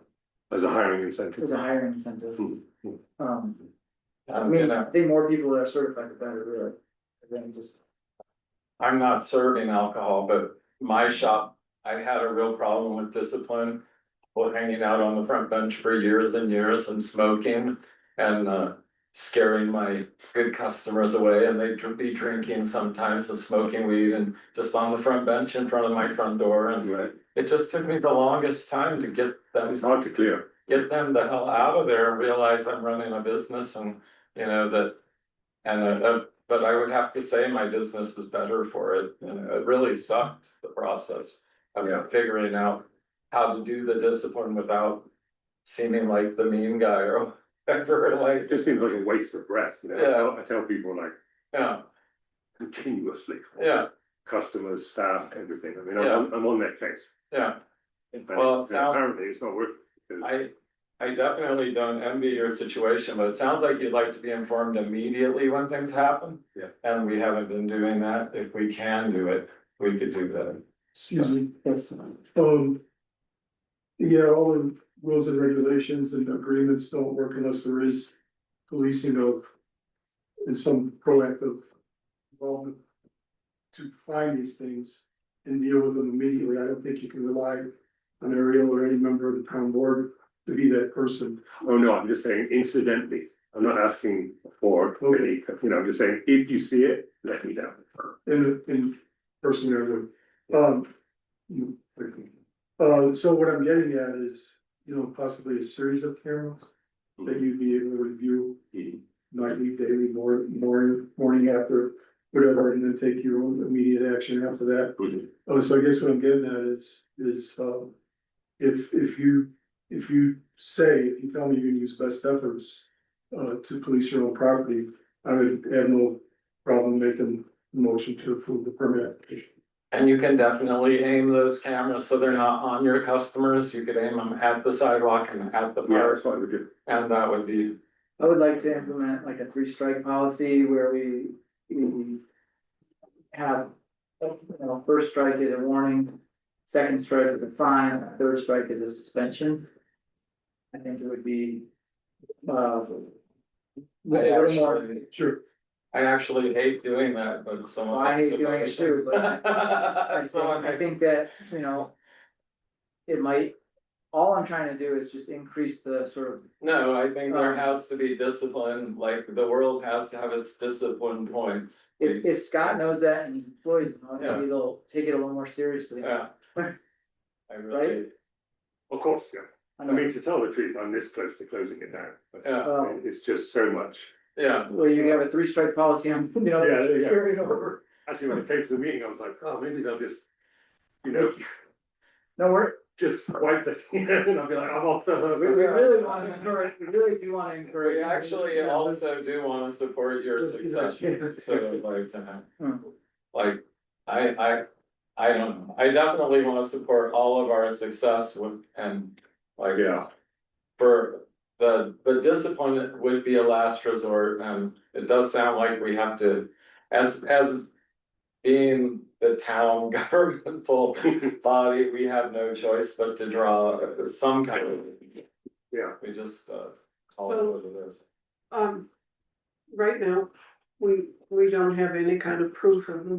as a hiring incentive. as a hiring incentive. Hmm. I mean, I think more people that are certified, the better, really. Than just, I'm not serving alcohol, but my shop, I had a real problem with discipline. Well, hanging out on the front bench for years and years and smoking and scaring my good customers away, and they'd be drinking sometimes and smoking weed and just on the front bench in front of my front door, and Right, it just took me the longest time to get them. it's hard to clear. Get them the hell out of there and realize I'm running a business and, you know, that. And but I would have to say my business is better for it, it really sucked, the process of figuring out how to do the discipline without seeming like the mean guy or whatever, like. It just seems like a waste of breath, you know? Yeah. I tell people like Yeah, continuously. yeah, Customers, staff, everything. I mean, Yeah. I'm on their case. yeah. And Well, it sounds- apparently it's not working. because- I definitely don't envy your situation, but it sounds like you'd like to be informed immediately when things happen. Yeah. And we haven't been doing that. If we can do it, we could do that. Excuse me, yes, yeah, all the rules and regulations and agreements don't work unless there is policing of. And some proactive involvement to find these things and deal with them immediately. I don't think you can rely on Ariel or any member of the town board to be that person. Oh, no, I'm just saying incidentally. I'm not asking for any, you know, I'm just saying if you see it, let me know. in person there. So what I'm getting at is, possibly a series of cameras that you'd be able to review nightly, daily, morning after, whatever, and then take your own immediate action after that. Oh, so I guess what I'm getting at is, if you tell me you can use best efforts to police your own property, I would have no problem making a motion to approve the permit application. And you can definitely aim those cameras so they're not on your customers. You could aim them at the sidewalk and at the Yeah, park, that's what we do. and that would be, I would like to implement like a 3-strike policy where we have, first strike is a warning, second strike is a fine, third strike is a suspension. I think it would be, a little more, Sure. I actually hate doing that, but someone. I makes hate a doing it too, but I think that, it might, all I'm trying to do is just increase the sort of, No, I think there has to be discipline, like the world has to have its discipline points. if Scott knows that and his employees know it, maybe they'll take it a little more seriously. Yeah. I really, Right? Of course, yeah. I I know. mean, to tell the truth, I'm this close to closing it down. But yeah, it's just so much. yeah. Well, you have a 3-strike policy on, Yeah, there you go. carry it over. Actually, when I came to the meeting, I was like, oh, maybe they'll just, you know, No, just wipe the, and I'll be like, I'm off the hook. we really want to encourage, we really do want to encourage. We actually also do wanna support your success, so like, I don't know, I definitely wanna support all of our success with, and like. Yeah. For the discipline would be a last resort, and it does sound like we have to, as being the town governmental body, we have no choice but to draw some kind of. Yeah. We just, call it what it is. Right now, we don't have any kind of proof of the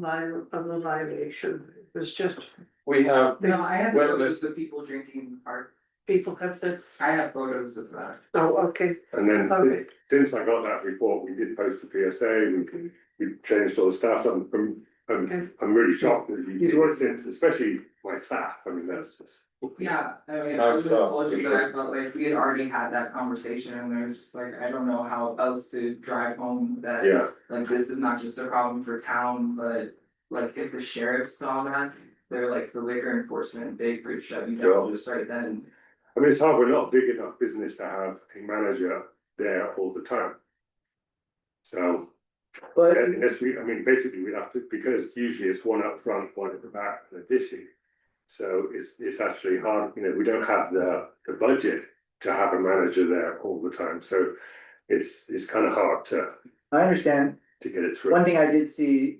violation. It's just We have, No, I have Witness. photos of people drinking in the park. people have said, I have photos of that. oh, okay, And then okay. since I got that report, we did post a PSA, we changed all the stuff. I'm really shocked that you've seen it since, especially my staff. I mean, that's just. Yeah, I mean, I Nice was stuff. told you that I felt like we had already had that conversation and they're just like, I don't know how else to drive home that. Yeah. Like, this is not just a problem for town, but like if the sheriff saw that, they're like the liquor enforcement, they could shut you down just right then. I mean, it's hard, we're not big enough business to have a manager there all the time. So, But unless I mean, basically we'd have to, because usually it's one up front, one at the back, and a dishing. So it's actually hard, we don't have the budget to have a manager there all the time, so it's kind of hard I understand. to get it through. One thing I did see,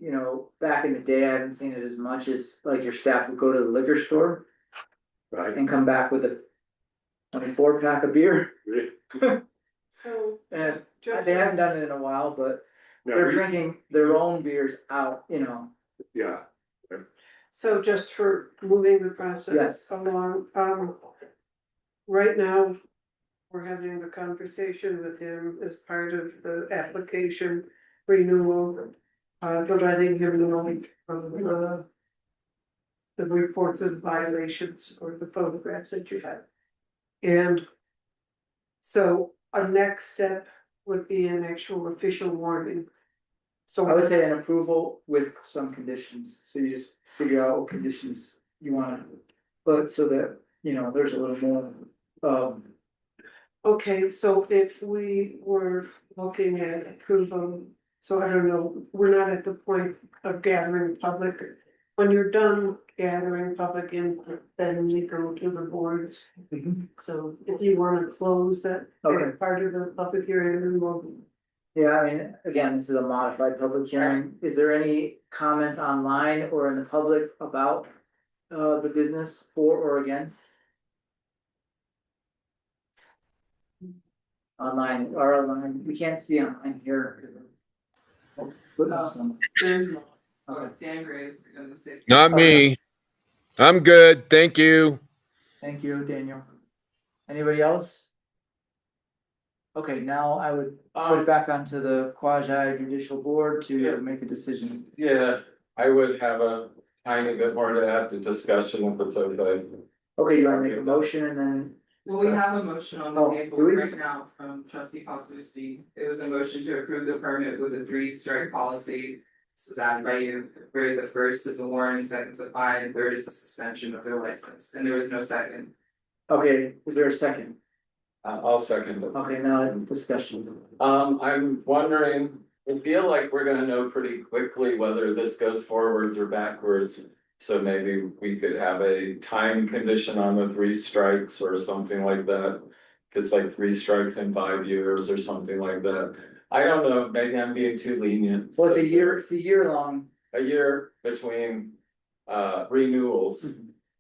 back in the day, I haven't seen it as much, is like your staff would go to the liquor store Right, and come back with a 24-pack of beer. really? So. And just- they haven't done it in a while, but No, they're drinking their own beers out, yeah, So just for moving the process Yes. along, right now, we're having a conversation with him as part of the application renewal. To letting him know of the reports of violations or the photographs that you have. And so our next step would be an actual official warning. So I would say an approval with some conditions, so you just figure out what conditions you wanna put so that, there's a little more, okay, so if we were looking at approval, so I don't know, we're not at the point of gathering public. When you're done gathering public input, then we go to the boards. So if you wanna close that Okay. part of the public hearing, then we'll. yeah, I mean, again, this is a modified public hearing. Is there any comments online or in the public about the business for or against? Online, we can't see online here. There's no, Dan Gray's gonna say. Not me. I'm good. Thank you. Thank you, Daniel. Anybody else? Okay, now I would put it back onto the quasi judicial board Yeah. to make a decision. Yeah, I would have a tiny bit more to add to discussion if it's okay. Okay, you wanna make a motion and then? Well, we have a motion on the Oh, table do we? right now from trustee Paulson. It was a motion to approve the permit with a 3-strike policy. This was added by you, where the first is a warning, second is a fine, and third is a suspension of their license, and there was no second. Okay, is there a second? I'll second it. Okay, now discussion. I'm wondering, I feel like we're gonna know pretty quickly whether this goes forwards or backwards. So maybe we could have a time condition on the 3 strikes or something like that. It's like 3 strikes in 5 years or something like that. I don't know, maybe I'm being too lenient. Well, it's a year long. A year between renewals.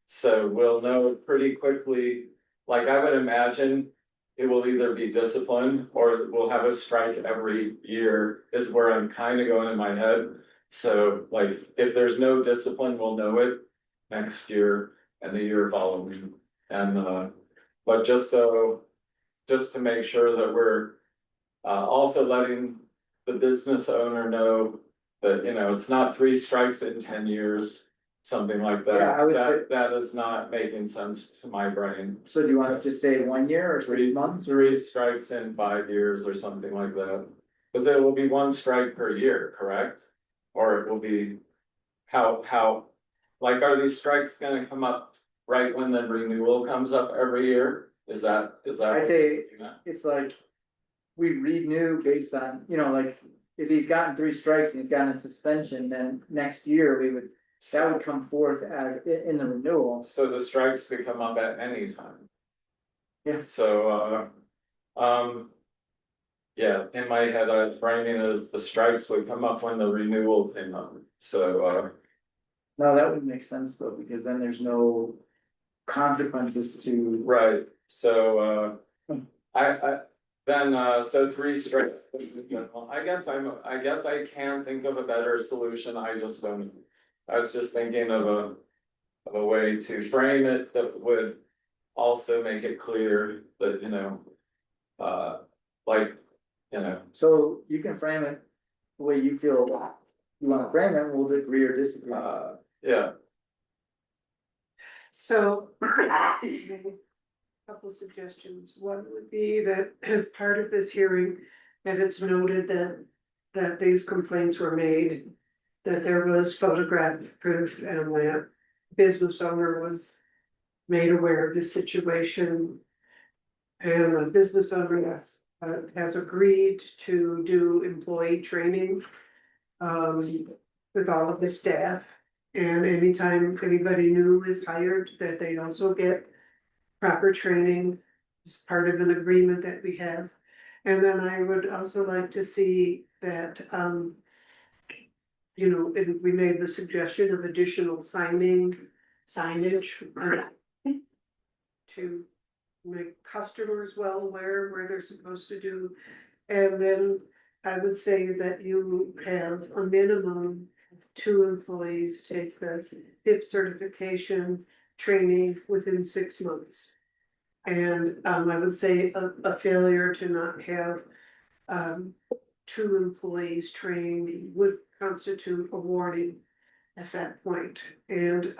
So we'll know pretty quickly, like I would imagine. It will either be disciplined or we'll have a strike every year is where I'm kind of going in my head. So like, if there's no discipline, we'll know it next year and the year following. And but just to make sure that we're also letting the business owner know that, you know, it's not 3 strikes in 10 years, something like that. Yeah, I would That is not making sense to my brain. So do you wanna just say 1 year or 3 months or? 3 strikes in 5 years or something like that. Cause it will be 1 strike per year, correct? Or it will be, how, like, are these strikes gonna come up right when the renewal comes up every year? Is that? I'd say it's like, we renew based on, you know, like, if he's gotten 3 strikes and he's gotten a suspension, then next year that would come forth as in the renewal. So the strikes could come up at any time. Yeah. So, yeah, in my head, I was framing it as the strikes would come up when the renewal came up, so, No, that would make sense though, because then there's no consequences to. right, so, so 3 strikes. I guess I can think of a better solution, I just don't. I was just thinking of a way to frame it that would also make it clear that, you know, like, you know. So you can frame it the way you feel you wanna frame it, we'll agree or disagree. Yeah, So. Couple of suggestions. One would be that as part of this hearing, that it's noted that these complaints were made. That there was photographic proof and that business owner was made aware of the situation. And the business owner has agreed to do employee training. With all of the staff. And anytime anybody new is hired, that they also get proper training as part of an agreement that we have. And then I would also like to see that, you know, and we made the suggestion of additional signage. To make customers well aware where they're supposed to do. And then I would say that you have a minimum 2 employees take the HIP certification training within 6 months. And I would say a failure to not have 2 employees trained would constitute a warning at that point. And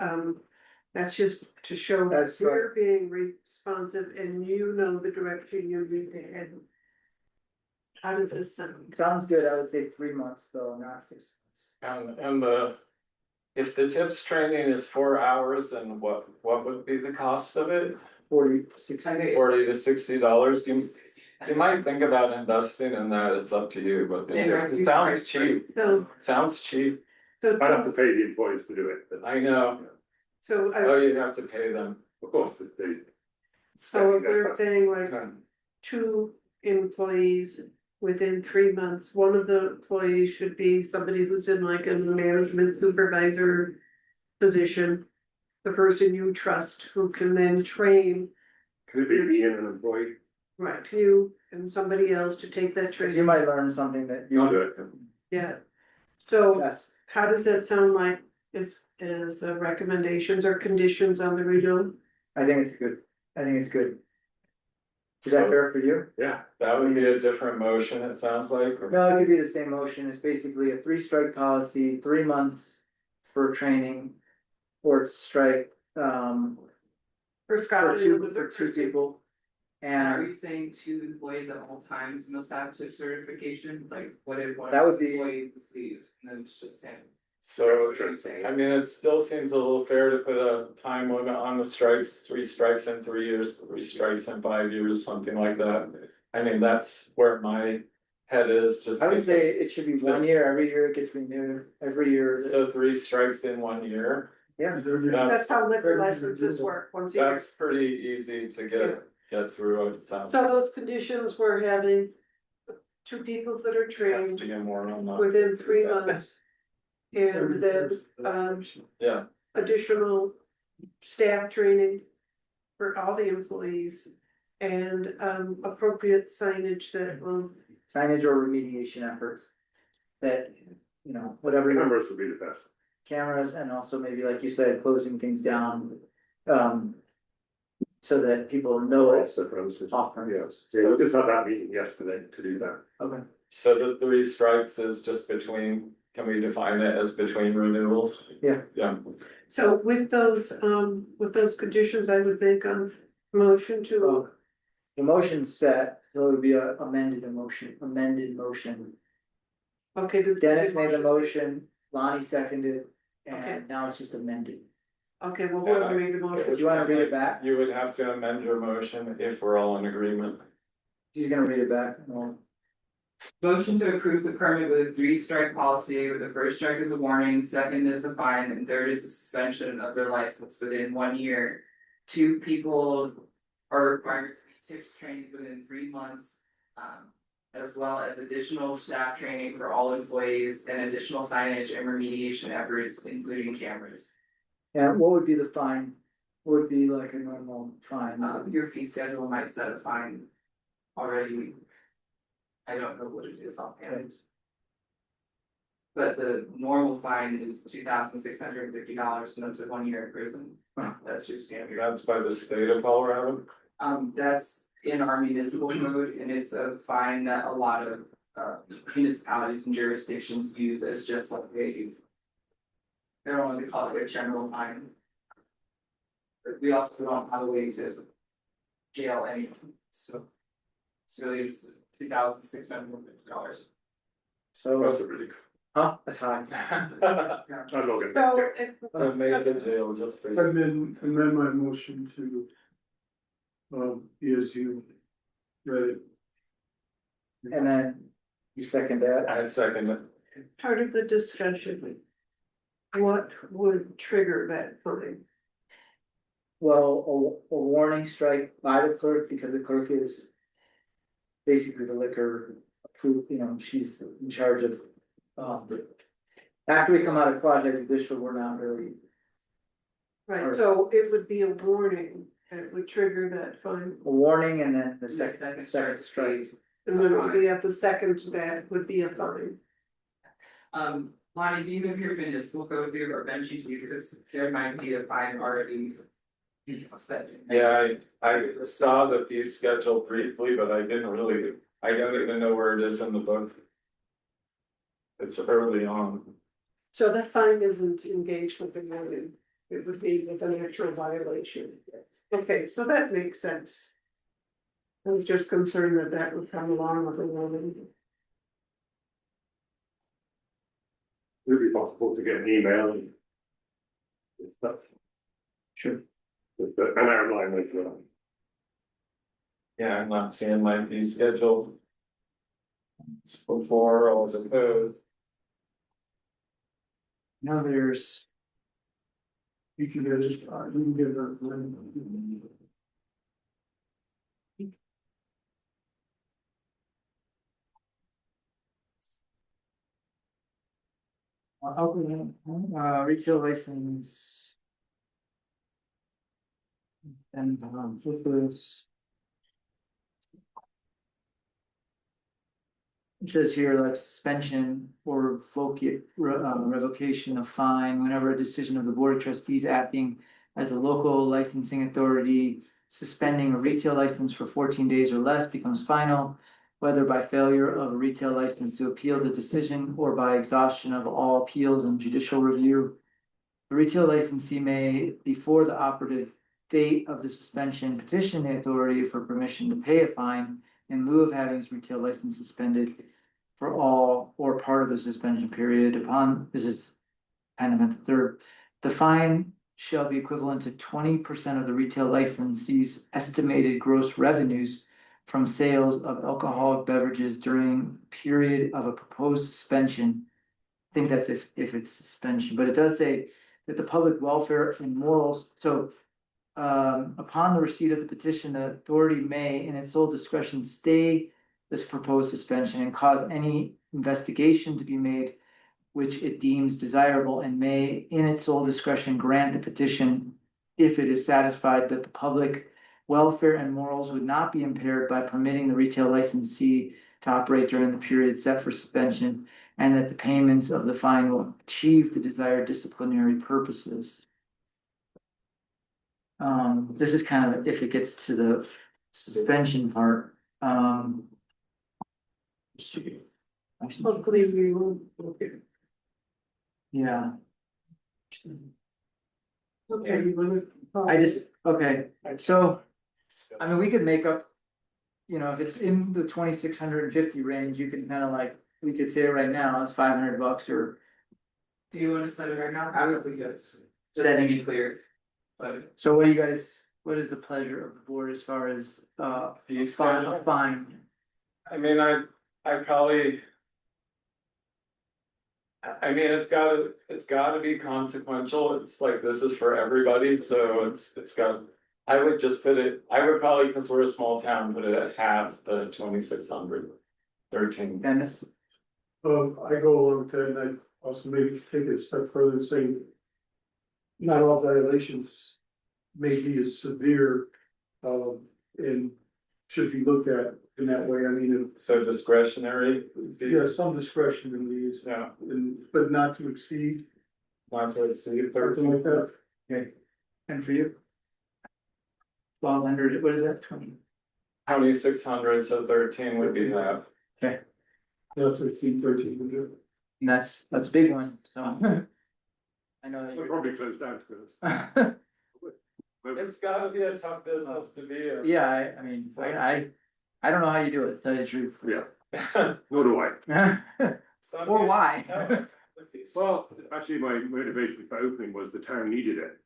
that's just to show that you're being responsive and you know the direction you need to head. How does this sound? Sounds good, I would say 3 months though, not 6 months. and if the tips training is 4 hours, then what would be the cost of it? 40, 60. $40 to $60, you might think about investing in that, it's up to you, but it sounds cheap, So, sounds cheap, so, I'd have to pay the employees to do it, but I know, so, oh, you'd have to pay them. of course, if they. so if we're saying like Okay. 2 employees within 3 months, one of the employees should be somebody who's in like a management supervisor position. The person you trust who can then train, Could it be Ian, an employee? right, you and somebody else to take that Cause you training, might learn something that you. I'll do it. yeah. So Yes, how does that sound like is recommendations or conditions on the renewal? I think it's good, I think it's good. Is that fair for you? Yeah. That would be a different motion, it sounds like, or? No, it could be the same motion, it's basically a 3-strike policy, 3 months for training. Or to strike, For Scott. for two people. And are And you saying 2 employees at all times must have tip certification, like what if one That of would his be- employees leave and then it's just him? So, Sure, same. I mean, it still seems a little fair to put a time limit on the strikes, 3 strikes in 3 years, 3 strikes in 5 years, something like that. I mean, that's where my head is, just I would say because, it should be 1 year, every year it gets renewed, every year. so 3 strikes in 1 year. Yeah, That's how liquor licenses work, once a year. That's pretty easy to get through, it sounds. So those conditions were having 2 people that are Have trained to get more on that. within 3 months. And then, Yeah, additional staff training for all the employees. And, appropriate signage that will, signage or remediation efforts. That, whatever. Cameras would be the best. Cameras and also maybe like you said, closing things down. So that people know Off it's the premises. off premises. Yeah, we just had that meeting yesterday to do that. Okay. so the 3 strikes is just between, can we define it as between renewals? Yeah. Yeah, so with those conditions, I would make a motion to. Well, the motion's set, so it would be a amended motion. Okay. Dennis made the motion, Lonnie seconded, Okay. and now it's just amended. Okay, well, whoever made the Do motion. you wanna read it back? you would have to amend your motion if we're all in agreement. She's gonna read it back. Well, Motion to approve the permit with a 3-strike policy, with the first strike is a warning, second is a fine, and third is a suspension of their license within 1 year. 2 people are required to be tips trained within 3 months. As well as additional staff training for all employees and additional signage and remediation efforts, including cameras. And what would be the fine? What would be like a normal fine? Your fee schedule might set a fine already. I don't know what it is offhand. But the normal fine is $2,650 and up to 1 year in prison. That's your standard. That's by the state of Colorado. That's in our municipal code, and it's a fine that a lot of municipalities and jurisdictions use as just like a. I don't want to call it a general fine. But we also don't have a way to jail anyone, so. It's really just $2,650. So, That's a really, that's high. I'm not gonna. So, I made the jail just for you. amend my motion to. As you read it. And then you second that. I second it. part of the discussion. What would trigger that fine? Well, a warning strike by the clerk, because the clerk is basically the liquor approved, she's in charge of, after we come out of quasi judicial, we're not really, Right, so it would be a warning that would trigger that fine, a warning and then the The second second strike. and then it would be at the second that would be a fine. Lonnie, do you have your municipal code there or Benji, because there might be a fine already. Set. Yeah, I saw the fee schedule briefly, but I didn't really, I don't even know where it is in the book. It's early on. So that fine isn't engaged with the warning, it would be with an actual violation. Okay, so that makes sense. I was just concerned that that would come along with a warning. Would it be possible to get an email and. Stuff, Sure. with an outline of Yeah, I'm not seeing my fee schedule. It's before all the code. Now there's, You can get it, you can get it. retail license. And, with this. It says here like suspension or revocation of fine whenever a decision of the board of trustees acting as a local licensing authority suspending a retail license for 14 days or less becomes final, whether by failure of a retail license to appeal the decision or by exhaustion of all appeals and judicial review. The retail licensee may, before the operative date of the suspension, petition the authority for permission to pay a fine in lieu of having his retail license suspended for all or part of the suspension period upon, this is kind of at the third, the fine shall be equivalent to 20% of the retail licensee's estimated gross revenues from sales of alcoholic beverages during period of a proposed suspension. I think that's if it's suspension, but it does say that the public welfare and morals, so upon the receipt of the petition, the authority may, in its sole discretion, stay this proposed suspension and cause any investigation to be made which it deems desirable, and may, in its sole discretion, grant the petition if it is satisfied that the public welfare and morals would not be impaired by permitting the retail licensee to operate during the period set for suspension, and that the payments of the fine will achieve the desired disciplinary purposes. This is kind of if it gets to the suspension part. Hopefully we will. Yeah, Okay, you wanna? I just, okay, so, I mean, we could make up. You know, if it's in the 2,650 range, you can kind of like, we could say right now, it's $500 or. Do you wanna set it right now? I would think that's, just to be clear. But So what do you guys, what is the pleasure of the board as far as, Fee schedule? fine? I mean, I probably. I mean, it's gotta be consequential, it's like, this is for everybody, so it's got. I would just put it, I would probably, because we're a small town, put it at half the 2,600. 13. Dennis? I go along with that, and I also maybe take it a step further and say. Not all violations may be as severe, and should be looked at in that way, I mean, So discretionary. would be- yeah, some discretion in these, Yeah, but not to exceed, not to exceed something like 13. that. Okay, and for you? 1,200, what is that, 20? 2,600, so 13 would be half. Okay, Not to exceed 1,300. and that's a big one, so. I know that We'll you're. probably close down to this. It's gotta be a tough business to be in. Yeah, I mean, I don't know how you do it, to tell you the truth. Yeah, nor do I. Some Or people- why? No. Well, actually, my motivation for opening was the town needed it.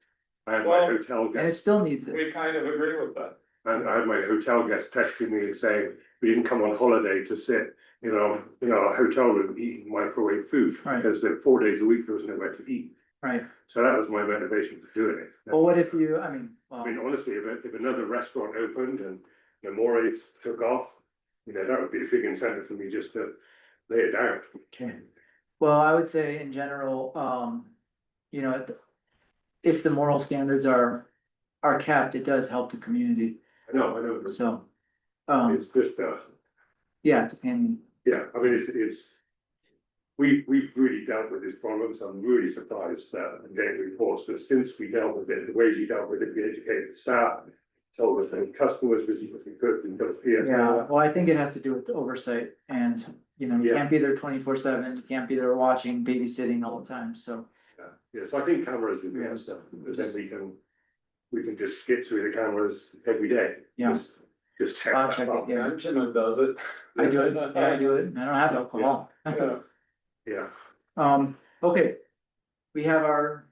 I had my Well, hotel And it guests, still needs it. We kind of agree with that. and I had my hotel guests texting me and saying, we didn't come on holiday to sit, in our hotel room eating microwave food. Right. Because then 4 days a week, there was nowhere to eat. Right, So that was my motivation for doing it. well, what if you, I mean, well, I mean, honestly, if another restaurant opened and the mores took off, that would be a big incentive for me just to lay it down. okay. Well, I would say in general, you know, if the moral standards are kept, it does help the community, I know, so. it's just, Yeah, it's a pain. yeah, I mean, it's. We've really dealt with this problem, so I'm really surprised that I'm getting reports that since we dealt with it, the way we dealt with it, we educated staff. Told us that customers was good and don't fear. Yeah, well, I think it has to do with the oversight and, you know, you Yeah. can't be there 24/7, you can't be there watching, babysitting all the time, so. Yeah, so I think cameras is the Yeah. answer, because then we can just skip through the cameras every day. Yeah. Just check Spot that check it, box. yeah. Angela does it. I do it, yeah, I do it, I don't have alcohol. Yeah. Yeah, Okay. We have our.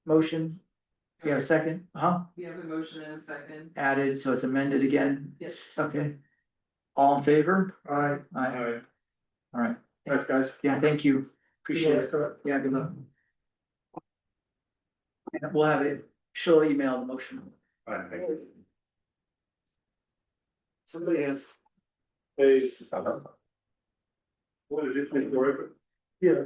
Motion, we have a second, we have a motion in a second. added, so it's amended again, Yes. okay. All in favor? Aye. Aye, Alright. all right, thanks, guys. yeah, thank you, appreciate it, yeah, good luck. And we'll have it, she'll email the motion. All right, thank you. Somebody has. Peace. What is it, Mr. Roper? Yeah.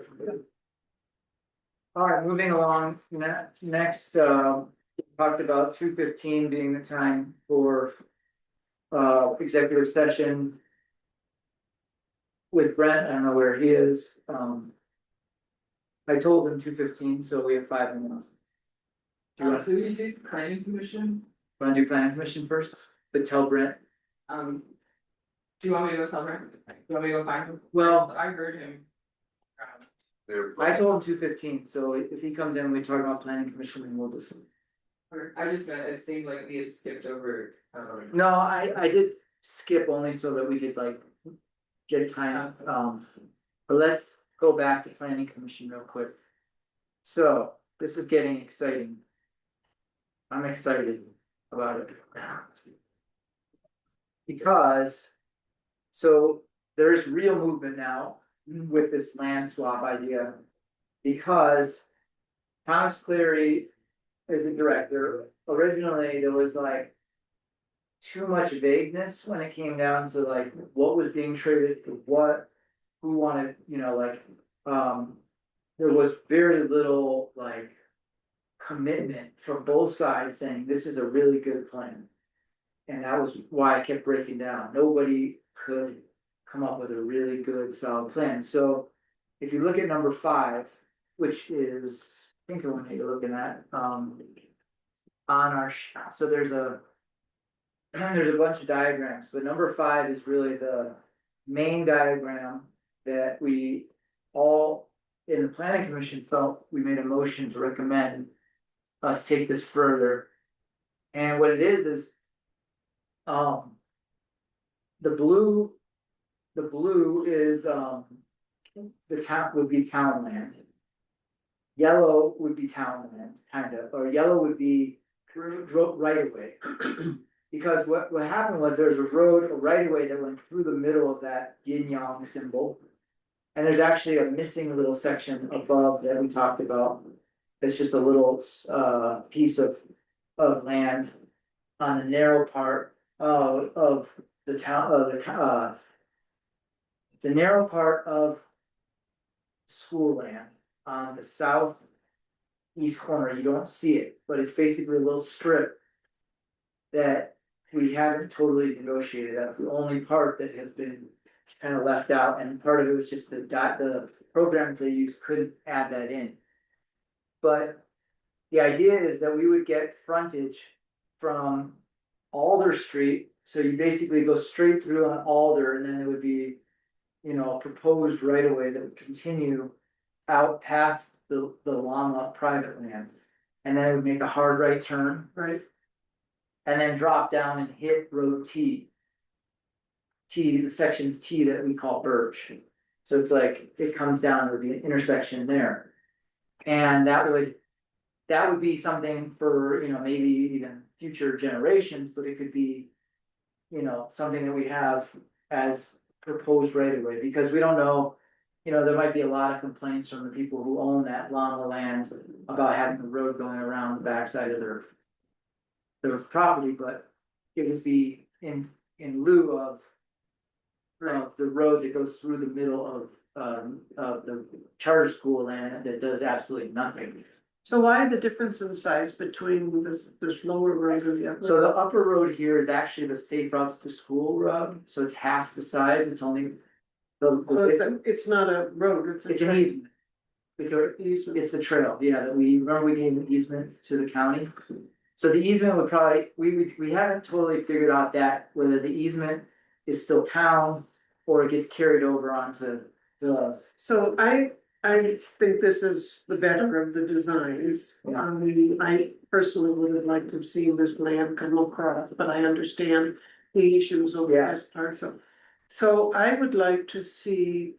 All right, moving along, next, talked about 2:15 being the time for. Executive session. With Brent, I don't know where he is, I told him 2:15, so we have 5 minutes. Do you want So you do planning commission, to do planning commission first, but tell Brent? do you want me to go tell her? Do you want me to go find him? Well- I heard him. I told him 2:15, so if he comes in, we talk about planning commission and we'll just. I just meant, it seemed like we had skipped over, No, I did skip only so that we could like. Get time, but let's go back to planning commission real quick. So, this is getting exciting. I'm excited about it. Because. So, there's real movement now with this land swap idea. Because. Thomas Cleary is the director, originally there was like. Too much vagueness when it came down to like what was being traded for what, who wanted, like, there was very little like. Commitment from both sides saying this is a really good plan. And that was why I kept breaking down, nobody could come up with a really good solid plan, so. If you look at number 5, which is, I think the one that you're looking at, on our, so there's a. There's a bunch of diagrams, but number 5 is really the main diagram that we all in the planning commission felt we made a motion to recommend us take this further. And what it is, the blue is, the town would be town land. Yellow would be town land, kind of, or yellow would be right away. Because what happened was there's a road, a right of way that went through the middle of that yin yang symbol. And there's actually a missing little section above that we talked about. It's just a little piece of land on the narrow part of the town of the it's a narrow part of school land on the southeast corner. You don't see it, but it's basically a little strip that we haven't totally negotiated. That's the only part that has been kind of left out, and part of it was just the program they use couldn't add that in. But the idea is that we would get frontage from Alder Street, so you basically go straight through on Alder, and then it would be, a proposed right of way that would continue out past the Llama private land. And then it would make a hard right turn. Right. And then drop down and hit road T. The section T that we call Birch. So it's like, it comes down, there would be an intersection there. And that would be something for, maybe even future generations, but it could be. Something that we have as proposed right away, because we don't know. There might be a lot of complaints from the people who own that Llama land about having a road going around the backside of their property, but it would be in lieu of. The road that goes through the middle of the charter school land that does absolutely nothing. So why the difference in size between this lower road and the upper? So the upper road here is actually the safe routes to school road, so it's half the size, it's only. It's not a road, it's a. It's an easement. It's the trail, yeah, that we gave an easement to the county. So the easement would probably, we haven't totally figured out that, whether the easement is still town. Or it gets carried over onto the. So I think this is the better of the designs. Yeah. I personally would have liked to have seen this land come across, but I understand the issues over Yeah. this parcel. So I would like to see,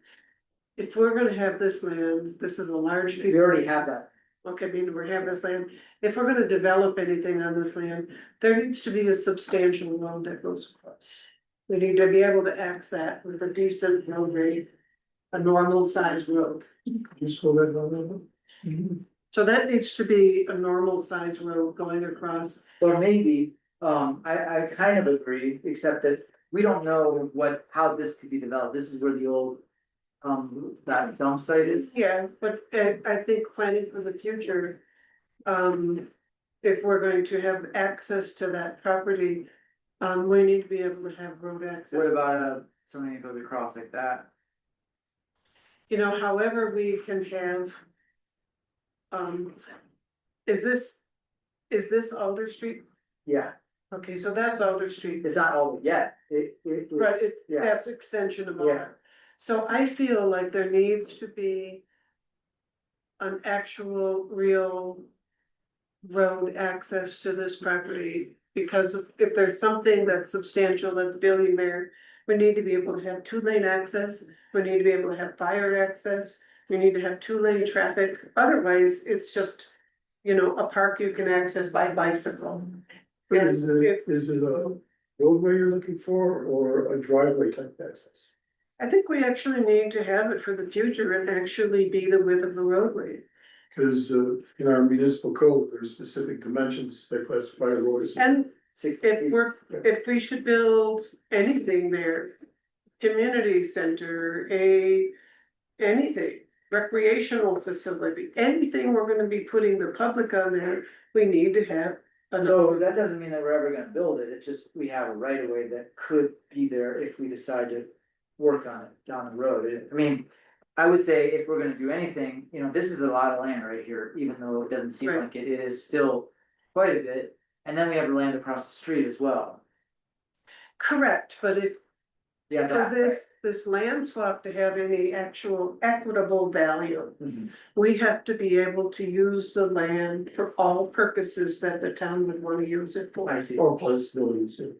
if we're gonna have this land, this is a large piece. We already have that. Okay, we have this land, if we're gonna develop anything on this land, there needs to be a substantial road that goes across. We need to be able to access that with a decent road grade, a normal size road. Just go right on So that needs to be a normal size road going across. Or maybe, I kind of agree, except that we don't know how this could be developed. This is where the old. That dump site is. Yeah, but I think planning for the future. If we're going to have access to that property, we need to be able to have road access. What about something that goes across like that? However we can have. Is this is this Alder Street? Yeah, Okay, so that's Alder Street. it's not all yet, it. Right, Yeah, that's extension of Yeah. Alder. So I feel like there needs to be an actual, real road access to this property. Because if there's something that's substantial that's building there, we need to be able to have 2-lane access. We need to be able to have fire access. We need to have 2-lane traffic. Otherwise, it's just, you know, a park you can access by bicycle. Is it a roadway you're looking for or a driveway type access? I think we actually need to have it for the future and actually be the width of the roadway. Cause in our municipal code, there's specific dimensions that classify a road as. And 60 feet. if we should build anything there, community center, anything, recreational facility, anything we're gonna be putting the public on there, we need to have. So that doesn't mean that we're ever gonna build it, it's just, we have a right of way that could be there if we decide to work on it down the road. I mean, I would say if we're gonna do anything, you know, this is a lot of land right here, even though it doesn't seem Right. like it is still quite a bit. And then we have the land across the street as well. Correct, but if Yeah, for that, this land swap to have any actual equitable value, Mhm. we have to be able to use the land for all purposes that the town would wanna use it for. I see. Or possibilities, yeah.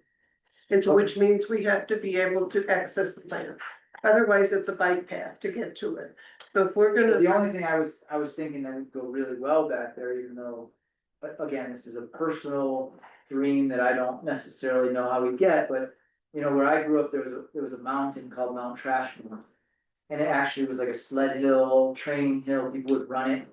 And so which means we have to be able to access the land. Otherwise, it's a bike path to get to it. So if we're The gonna, only thing I was thinking that would go really well back there, even though, but again, this is a personal dream that I don't necessarily know how we get, but. You know, where I grew up, there was a mountain called Mount Trashmore. And it actually was like a sled hill, training hill, people would run it.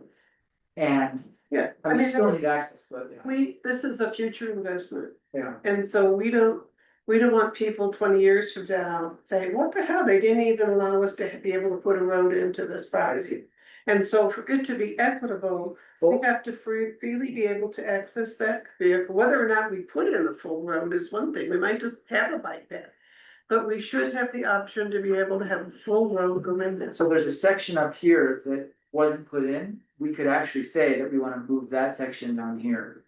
And, yeah, I mean, still need access, but yeah. this is a future investment. Yeah. And so we don't want people 20 years from now saying, what the hell, they didn't even allow us to be able to put a road into this property. And so for it to be equitable, we have to freely be able to access that vehicle, whether or not we put in a full road is one thing, we might just have a bike path. But we should have the option to be able to have a full road go in there. So there's a section up here that wasn't put in, we could actually say that we wanna move that section down here.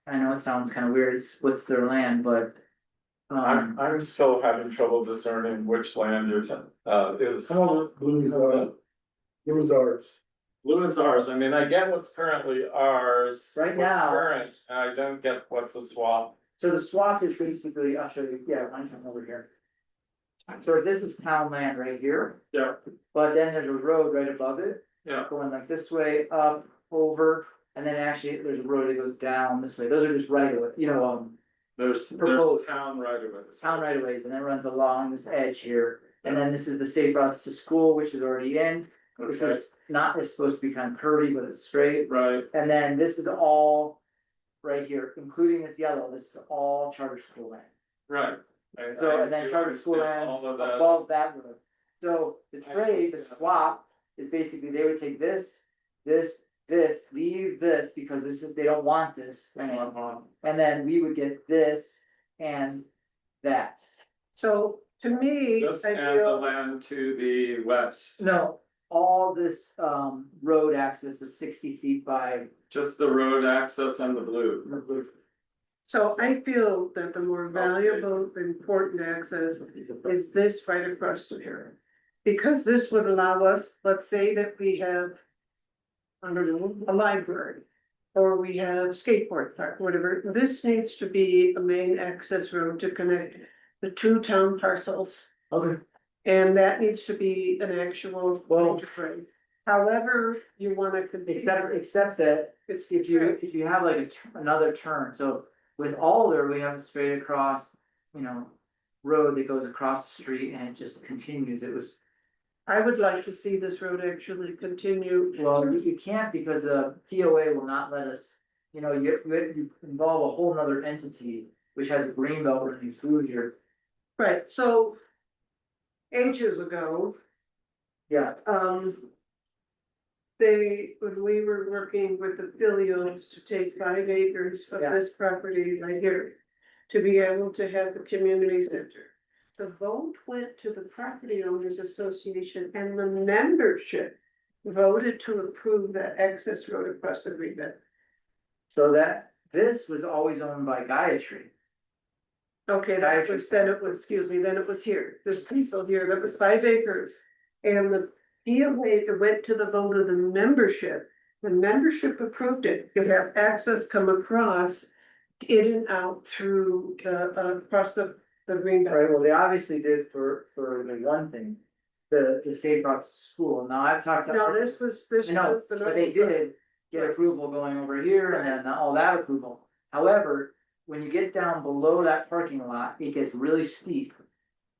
I know it sounds kind of weird, it splits their land, but. I'm still having trouble discerning which land you're is. Blue is ours. Blue is ours, I mean, I get what's currently ours. Right what's now- Current, I don't get what the swap. So the swap is basically, I'll show you, yeah, I'm come over here. So this is town land right here, Yeah, but then there's a road right above it. yeah, Going like this way, up, over, and then actually there's a road that goes down this way, those are just right of way, you know, there's Proposed. town right of ways. town right of ways, and then it runs along this edge here. And then this is the safe routes to school, which is already in, this Okay, is not, it's supposed to be kind of curvy, but it's straight. right, And then this is all right here, including this yellow, this is all charter school land. right. So, and then do charter school understand lands all of that. above that road. So the trade, the swap, is basically they would take this, leave this, because this is, they don't want this. And then we would get this and that. So to me, Just I add the feel, land to the west, No, all this road access is 60 feet by just the road access and the blue. the blue. so I feel that the more valuable, important access is this right across the here. Because this would allow us, let's say that we have, I don't know, a library. Or we have skateboard park, whatever, this needs to be a main access road to connect the 2 town parcels. Okay. And that needs to be an actual. Well- grade. However, you wanna. Except that It's if you have like another turn, so with Alder, we have a straight across, you know. Road that goes across the street and it just continues, it was, I would like to see this road actually continue. well, you can't because the POA will not let us. You know, you involve a whole nother entity, which has a green belt running through here, Right, so. Ages ago, yeah, when we were working with the filials to take 5 acres of Yeah. this property right here. To be able to have the community center. The vote went to the Property Owners Association and the membership. Voted to approve that access road across the greenbelt. so that this was always owned by Gayatri. Okay, that was, then it was, excuse me, then it was here, this piece over here, that was 5 acres. And the POA went to the vote of the membership, the membership approved it, you have access come across. In and out through the, across the green belt. Right, well, they obviously did for the one thing, the safe routes to school. Now I've talked to. No, this was No, the. but they did get approval going over here and then all that approval. However, when you get down below that parking lot, it gets really steep.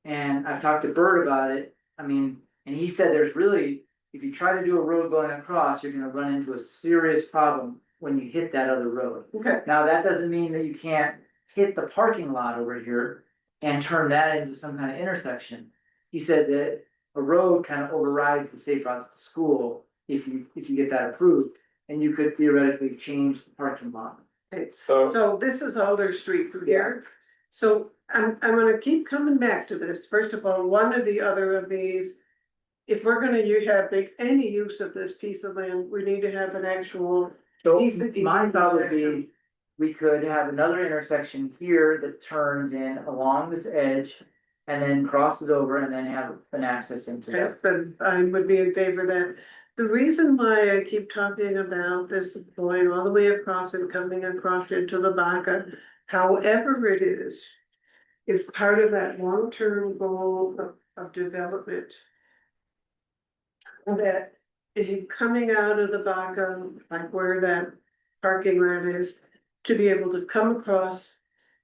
And I've talked to Bert about it, I mean, and he said there's really, if you try to do a road going across, you're gonna run into a serious problem when you hit that other road. Okay, Now, that doesn't mean that you can't hit the parking lot over here and turn that into some kind of intersection. He said that a road kind of overrides the safe routes to school if you get that approved. And you could theoretically change the parking lot. okay, So, so this is Alder Street through here. So I'm gonna keep coming back to this, first of all, one or the other of these. If we're gonna make any use of this piece of land, we need to have an actual. So piece of my thought would intersection. be, we could have another intersection here that turns in along this edge. And then crosses over and then have an access into that. But I would be in favor of that. The reason why I keep talking about this going all the way across and coming across into the Baca, however it is part of that long-term goal of development. That if you coming out of the Baca, like where that parking lot is, to be able to come across.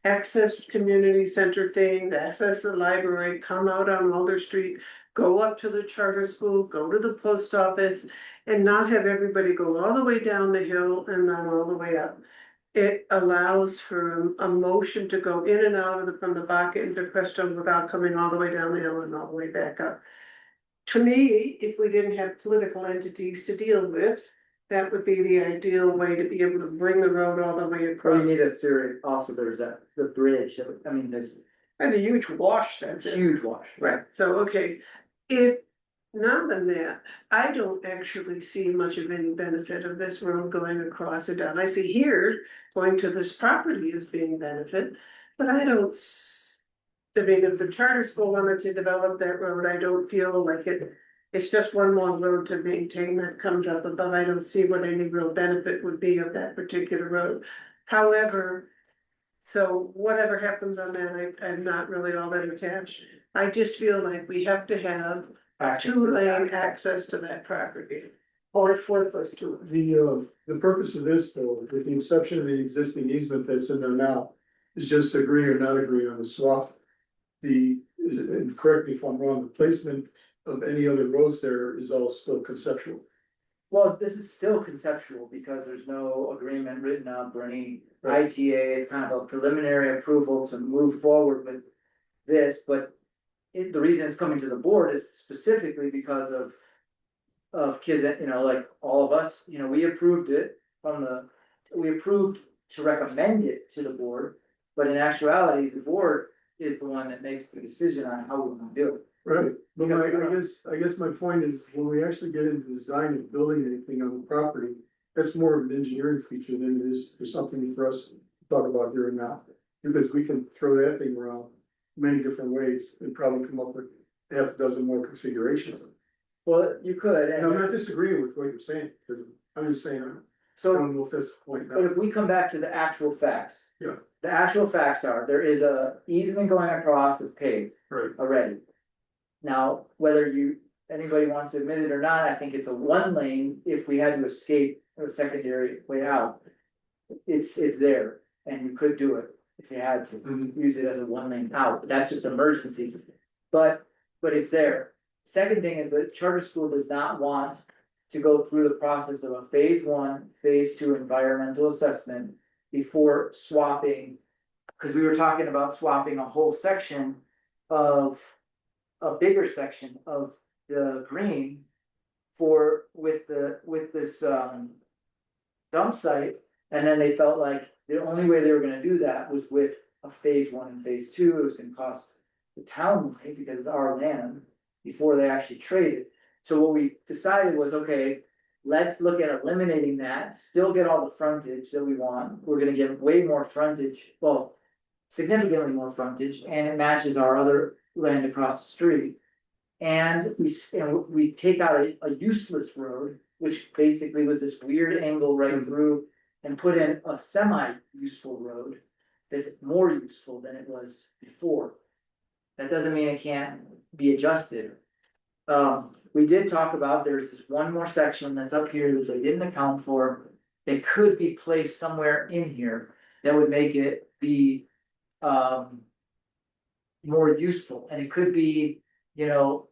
Access community center thing, access the library, come out on Alder Street, go up to the charter school, go to the post office. And not have everybody go all the way down the hill and then all the way up. It allows for a motion to go in and out of from the Baca into Crestone without coming all the way down the hill and all the way back up. To me, if we didn't have political entities to deal with, that would be the ideal way to be able to bring the road all the way Or across. you need a series, also there's that, the bridge, I mean, there's There's a huge wash that's a it. huge wash. Right, so, okay, if not than that, I don't actually see much of any benefit of this road going across and down. I see here, going to this property as being benefit, but I don't. I mean, if the charter school wanted to develop that road, I don't feel like it's just one more road to maintain that comes up above. I don't see what any real benefit would be of that particular road. However. So whatever happens on that, I'm not really all that attached. I just feel like we have to have Access to 2-lane that. access to that property. Or 4+2. The purpose of this, though, with the exception of the existing easement that's in there now, is just agree or not agree on the swap. And correct me if I'm wrong, the placement of any other roads there is all still conceptual. Well, this is still conceptual because there's no agreement written up or any IGA, it's kind of a preliminary approval to move forward with this, but. The reason it's coming to the board is specifically because of kids that, like all of us, we approved it we approved to recommend it to the board. But in actuality, the board is the one that makes the decision on how we're gonna do it. Right, but I guess my point is, when we actually get into design and building anything on the property, that's more of an engineering feature than it is for something for us to talk about here and now. Because we can throw that thing around many different ways and probably come up with half a dozen more configurations. Well, you could, And I'm not disagreeing with what you're saying, because I'm just saying, I so. don't know if that's the point But now. if we come back to the actual facts. Yeah. The actual facts are, there is a easement going across that's paved Right, already. Now, whether anybody wants to admit it or not, I think it's a 1-lane if we had to escape a secondary way out. It's there, and you could do it if you had to, use it as a 1-lane out, but that's just emergency. But it's there. Second thing is that charter school does not want to go through the process of a phase 1, phase 2 environmental assessment before swapping. Cause we were talking about swapping a whole section of, a bigger section of the green with this, dump site. And then they felt like the only way they were gonna do that was with a phase 1 and phase 2, it was gonna cost the town money because it's our land before they actually traded. So what we decided was, okay, let's look at eliminating that, still get all the frontage that we want, we're gonna get way more frontage, well. Significantly more frontage, and it matches our other land across the street. And we take out a useless road, which basically was this weird angle right through. And put in a semi-useful road that's more useful than it was before. That doesn't mean it can't be adjusted. We did talk about, there's this one more section that's up here that they didn't account for. It could be placed somewhere in here that would make it be, more useful, and it could be, you know,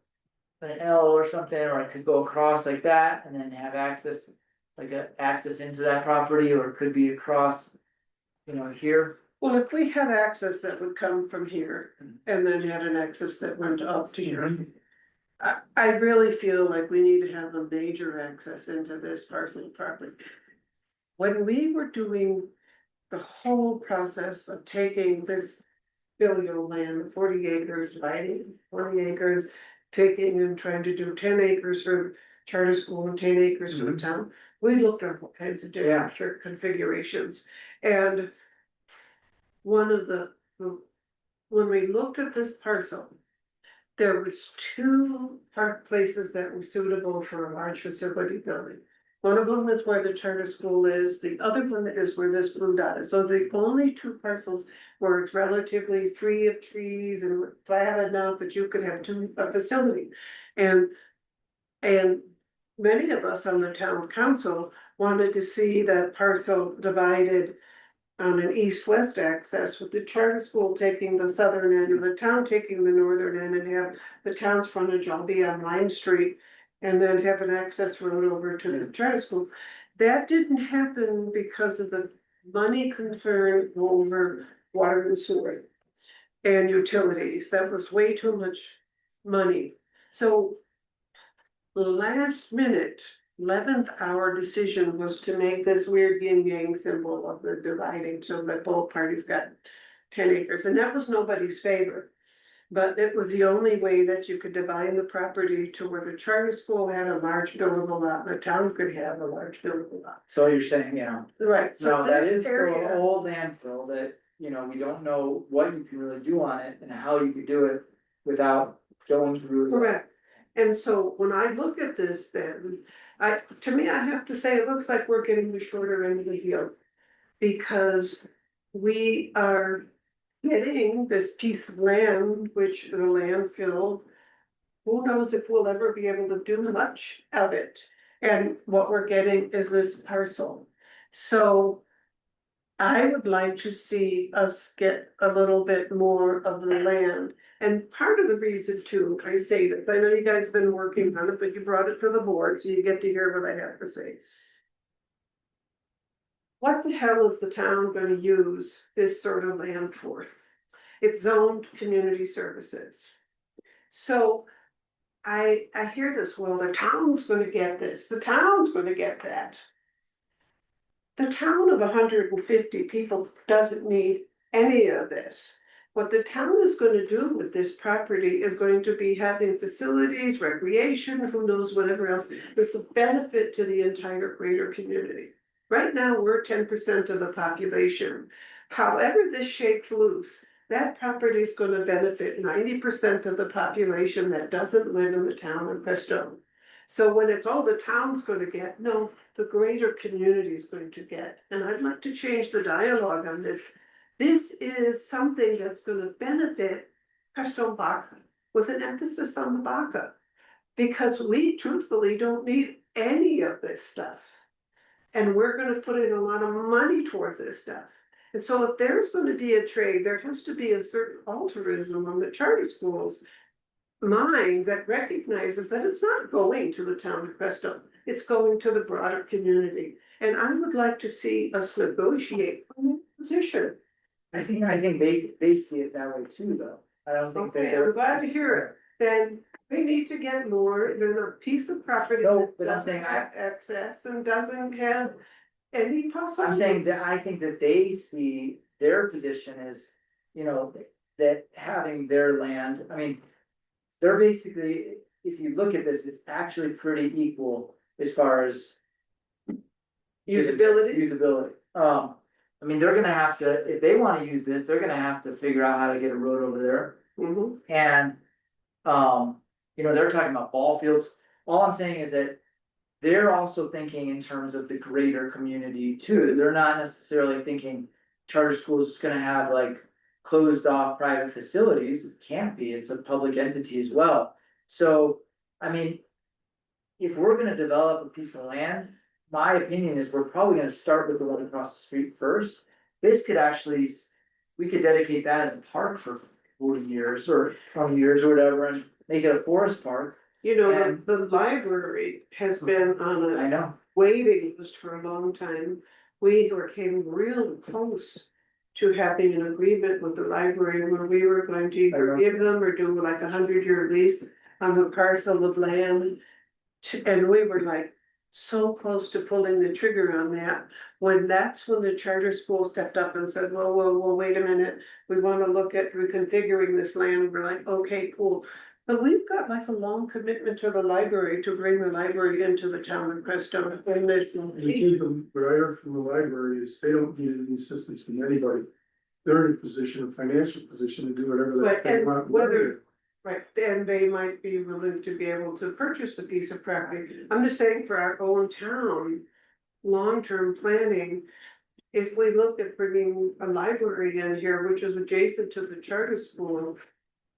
an L or something, or it could go across like that and then have access, like a access into that property, or it could be across, you know, here. Well, if we had access that would come from here and then had an access that went up to here. I really feel like we need to have a major access into this parcel of property. When we were doing the whole process of taking this filio land, 40 acres, dividing 40 acres, taking and trying to do 10 acres for charter school and 10 acres for the town. We looked at all kinds of different configurations, and one of when we looked at this parcel, there was two park places that were suitable for a large facility building. One of them is where the charter school is, the other one is where this blue dot is, so the only two parcels where it's relatively free of trees and flat enough that you could have a facility. And many of us on the town council wanted to see that parcel divided on an east-west access, with the charter school taking the southern end and the town taking the northern end, and have the town's frontage all be on Line Street. And then have an access road over to the charter school. That didn't happen because of the money concern over water and sewer and utilities. That was way too much money. So the last minute, 11th hour decision was to make this weird yin yang symbol of the dividing, so that both parties got 10 acres, and that was nobody's favor. But it was the only way that you could divide the property to where the charter school had a large buildable lot, and the town could have a large buildable lot. So you're saying, you know, Right, so no, that this is still an area, old landfill that, you know, we don't know what you can really do on it and how you could do it without going through. correct. And so when I look at this, then, to me, I have to say, it looks like we're getting the shorter end of the deal. Because we are getting this piece of land, which the landfill, who knows if we'll ever be able to do much of it. And what we're getting is this parcel. So I would like to see us get a little bit more of the land. And part of the reason too, I say this, I know you guys have been working on it, but you brought it to the board, so you get to hear what I have to say. What the hell is the town gonna use this sort of land for? It's zoned community services. So I hear this, well, the town's gonna get this, the town's gonna get that. The town of 150 people doesn't need any of this. What the town is gonna do with this property is going to be having facilities, recreation, who knows, whatever else. It's a benefit to the entire greater community. Right now, we're 10% of the population. However this shakes loose, that property is gonna benefit 90% of the population that doesn't live in the town of Crestone. So when it's all the town's gonna get, no, the greater community is going to get. And I'd like to change the dialogue on this. This is something that's gonna benefit Crestone Baca, with an emphasis on the Baca. Because we truthfully don't need any of this stuff. And we're gonna put in a lot of money towards this stuff. And so if there's gonna be a trade, there has to be a certain altruism on the charter schools mind that recognizes that it's not going to the town of Crestone, it's going to the broader community. And I would like to see us negotiate a position. I think they see it that way too, though. I don't think Okay, I'm glad to hear it. Then we need to get more than a piece of property No, that but I'm doesn't saying have access and doesn't have any possible. I'm saying that I think that they see their position as, you know, that having their land, I mean. They're basically, if you look at this, it's actually pretty equal as far as Usability, usability. I mean, they're gonna have to, if they wanna use this, they're gonna have to figure out how to get a road over there. mhm, And, you know, they're talking about ball fields. All I'm saying is that they're also thinking in terms of the greater community too. They're not necessarily thinking charter schools is gonna have like closed off private facilities. It can't be. It's a public entity as well. So, I mean, if we're gonna develop a piece of land, my opinion is we're probably gonna start with the one across the street first. This could actually, we could dedicate that as a park for 40 years or 20 years or whatever and make it a forest park. you know, And- the library has been on I a know. waiting list for a long time. We came real close to having an agreement with the library where we were going to either give them or do like 100-year lease on the parcel of land. And we were like so close to pulling the trigger on that, when the charter school stepped up and said, well, wait a minute. We wanna look at reconfiguring this land, we're like, okay, cool. But we've got like a long commitment to the library to bring the library into the town of Crestone in this. What I heard from the library is they don't need any assistance from anybody. They're in a position, a financial position to do whatever Right, they and want. whether- Right, and they might be willing to be able to purchase a piece of property. I'm just saying for our own town, long-term planning. If we look at bringing a library in here, which is adjacent to the charter school,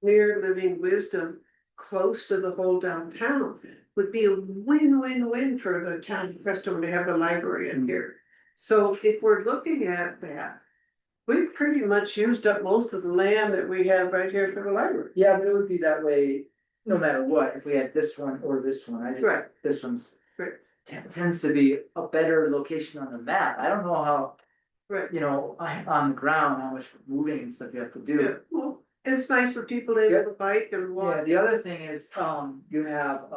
near Living Wisdom, close to the whole downtown, would be a win-win-win for the town of Crestone to have the library in here. So if we're looking at that, we've pretty much used up most of the land that we have right here for the library. Yeah, but it would be that way no matter what, if we had this one or this one. I just, Right. this one's. Right. Tends to be a better location on the map. I don't know how, Right. you know, on the ground, how much moving and stuff you have to Yeah, do. well, it's nice for people able to bike and Yeah, walk. the other thing is, you have,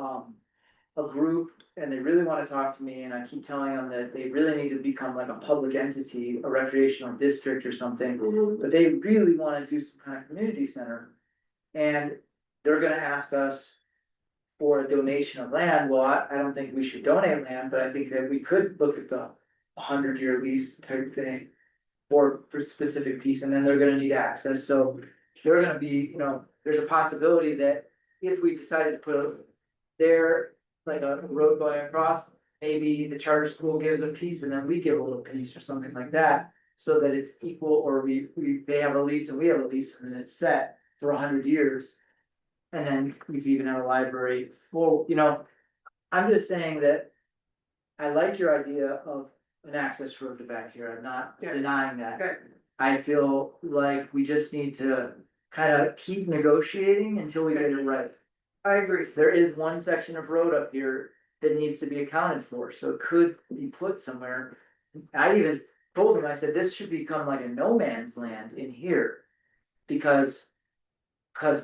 a group and they really wanna talk to me and I keep telling them that they really need to become like a public entity, a recreational district or something. Mhm. But they really wanna do some kind of community center. And they're gonna ask us for a donation of land. Well, I don't think we should donate land, but I think that we could look at the 100-year lease type thing. For specific piece, and then they're gonna need access, so they're gonna be, you know, there's a possibility that if we decided to put there, like a road going across, maybe the charter school gives a piece and then we give a little piece or something like that. So that it's equal, or they have a lease and we have a lease and then it's set for 100 years. And then we could even have a library, well, you know, I'm just saying that. I like your idea of an access road to back here, I'm not Yeah. denying that. Okay. I feel like we just need to kind of keep negotiating until we get it right. I agree. There is one section of road up here that needs to be accounted for, so it could be put somewhere. I even told him, I said, this should become like a no man's land in here. Because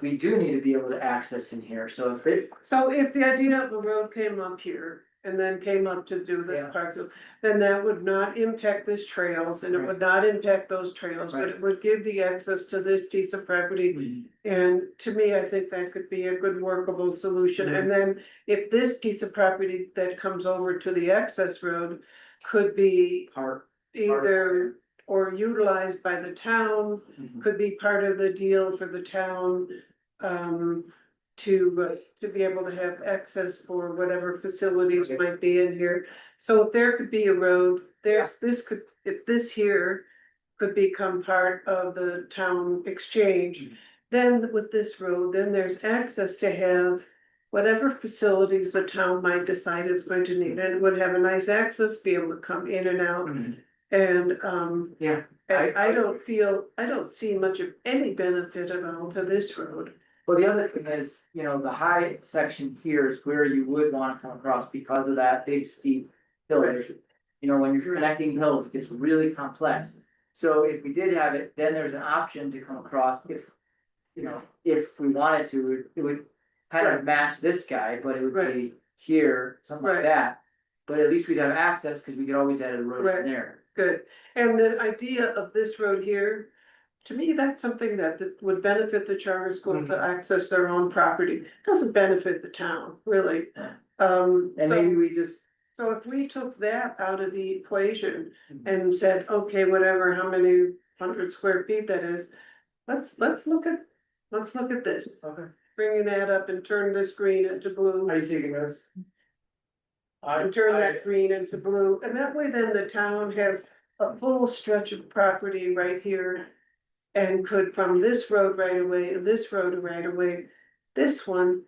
we do need to be able to access in here, so So if the idea of a road came up here and then came up to do this Yeah. part, so then that would not impact this trails and it would not impact those trails, but Right. it would give the access to this piece of property. And to me, I think that could be a good workable solution. And then if this piece of property that comes over to the access road could be part. either or utilized by the town, could be part of the deal for the town. To be able to have access for whatever facilities might be in here. So if there could be a road, if this here could become part of the town exchange. Then with this road, then there's access to have whatever facilities the town might decide it's going to need, and it would have a nice access, be able to come in and out. And, Yeah. and I don't see much of any benefit at all to this road. Well, the other thing is, you know, the high section here is where you would wanna come across because of that big steep hill. You know, when you're connecting hills, it gets really complex. So if we did have it, then there's an option to come across if, you know, if we wanted to, it would kind of match this guy, but it would be here, something like Right. that. But at least we'd have access, cause we could always add a road Right. in there. Good, and the idea of this road here, to me, that's something that would benefit the charter school to access their own property. Doesn't benefit the town, really. And maybe So, we just So if we took that out of the equation and said, okay, whatever, how many 100 square feet that is, let's look at this. Okay. Bringing that up and turn this green into blue. Are you taking notes? And turn that green into blue, and that way then the town has a full stretch of property right here. And could from this road right away, and this road right away, this one.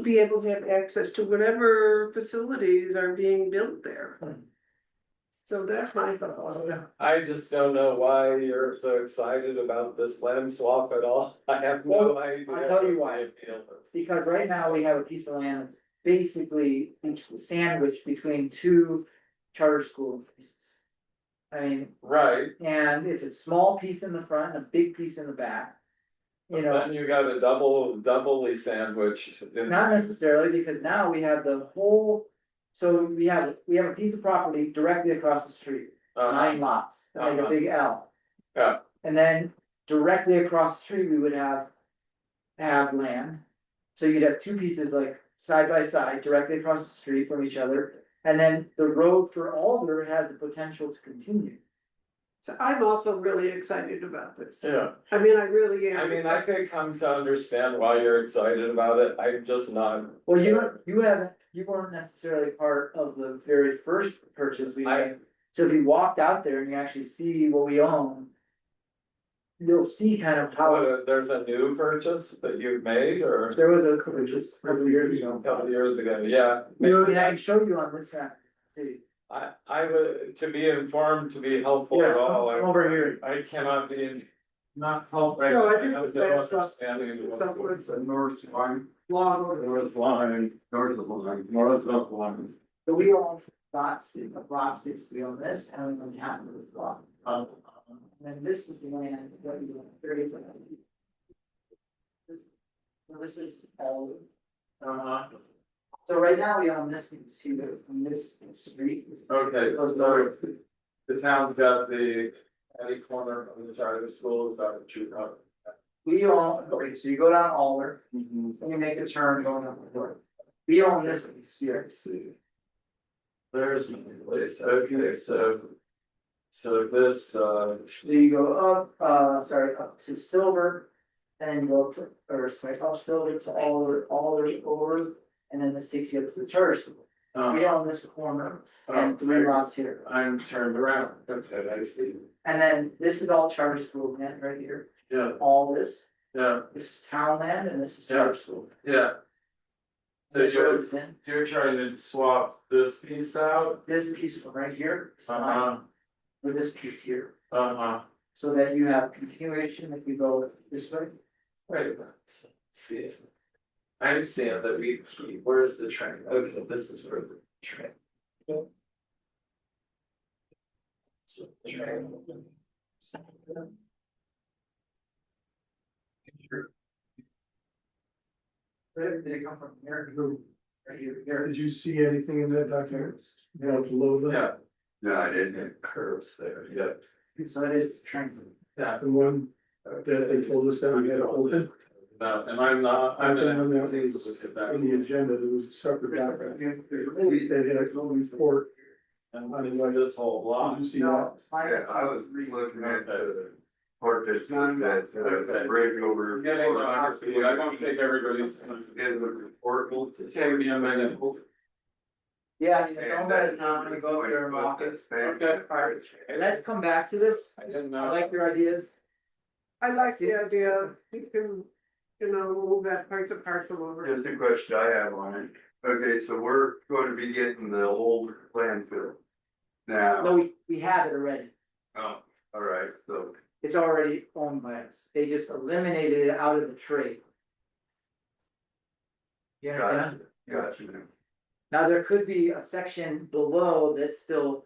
Be able to have access to whatever facilities are being built there. So that's my thoughts. I just don't know why you're so excited about this land swap at all. I have no idea. I'll tell you what why. the appeal is. Because right now we have a piece of land that's basically sandwiched between two charter school pieces. I mean, Right, and it's a small piece in the front and a big piece in the back. You but know, then you got a doubly sandwich. not necessarily, because now we have the whole, so we have a piece of property directly across the street, 9 lots, that make a big L. Yeah. And then directly across the street, we would have land. So you'd have two pieces like side by side, directly across the street from each other. And then the road for Alder has the potential to continue. So I'm also really excited about this. Yeah, I mean, I really am. I mean, I could come to understand why you're excited about it, I'm just not. Well, you weren't necessarily part of the very first purchase we made. So if you walked out there and you actually see what we own. You'll see kind of how There's a new purchase that you've made, or there was a purchase a couple years ago. a couple years ago, yeah. And I can show you on this map. See. I would, to be informed, to be helpful Yeah, at all. come over here. I cannot be, not helpful. No, I think have it's no that's what- understanding of So what's- it's a north line, North line, north of line, north of line. So we own lot 6, we own this, and we own half of this lot. And then this is the land that we own 30. So this is all. So right now we own this piece here, on this street. Okay, so the town's got the any corner of the charter school, is that what you know? We own, okay, so you go down Alder, and you make a turn going up the road. We own this piece here. Let's see. There's my place, okay, so this, So you go up, up to Silver, and then you go up to, or sorry, up Silver to Alder over, and then this takes you up to the charter school. We own this corner and 3 lots here. I'm turned around, okay, I see, And then this is all charter school land right here, yeah, all this, yeah, this is town land and this is charter school. yeah. So This road is in, you're trying to swap this piece out? this piece from right here, is mine, with this piece here, so that you have continuation if you go this way. Wait a minute, see it. I'm seeing that where's the train? Okay, this is where the train. So the train. Did it come from here? Right here, did you see anything in that document? About below them? Yeah, No, I didn't. curves there, yeah. So it is train. Yeah. The one that they told us that we had to open, No, and I'm not, I'm the one gonna that take a was look at that. in the agenda, there was a separate document. That had a report, And it's this whole did block. you see that? Yeah, I was looking at the part that said that bridge over. I'm getting on speed, I don't think everybody's. Is the portable to. Take me a minute. Yeah, I mean, it's owned by the town, we go up there and walk it. Okay. Alright, let's come back to this, I didn't I know. like your ideas. I like the idea, you can, move that price of parcel over. Just a question I have on it. Okay, so we're going to be getting the old landfill. Now, No, we have it already, oh, all right, so. it's already owned by us, they just eliminated it out of the trade. Yeah, Gotcha. Gotcha. now there could be a section below that's still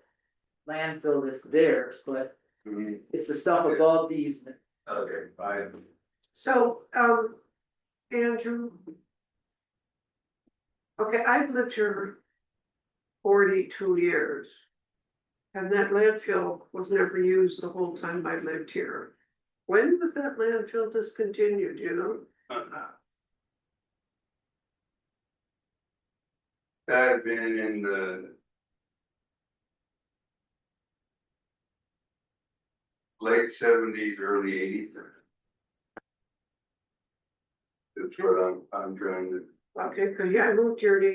landfill that's theirs, but Mhm. it's the stuff above the easement. Okay, fine. So, Andrew. Okay, I've lived here 42 years. And that landfill was never used the whole time I lived here. When was that landfill discontinued, you know? That had been in the late seventies, early eighties. That's what I'm trying to, Okay, cause yeah, I moved here in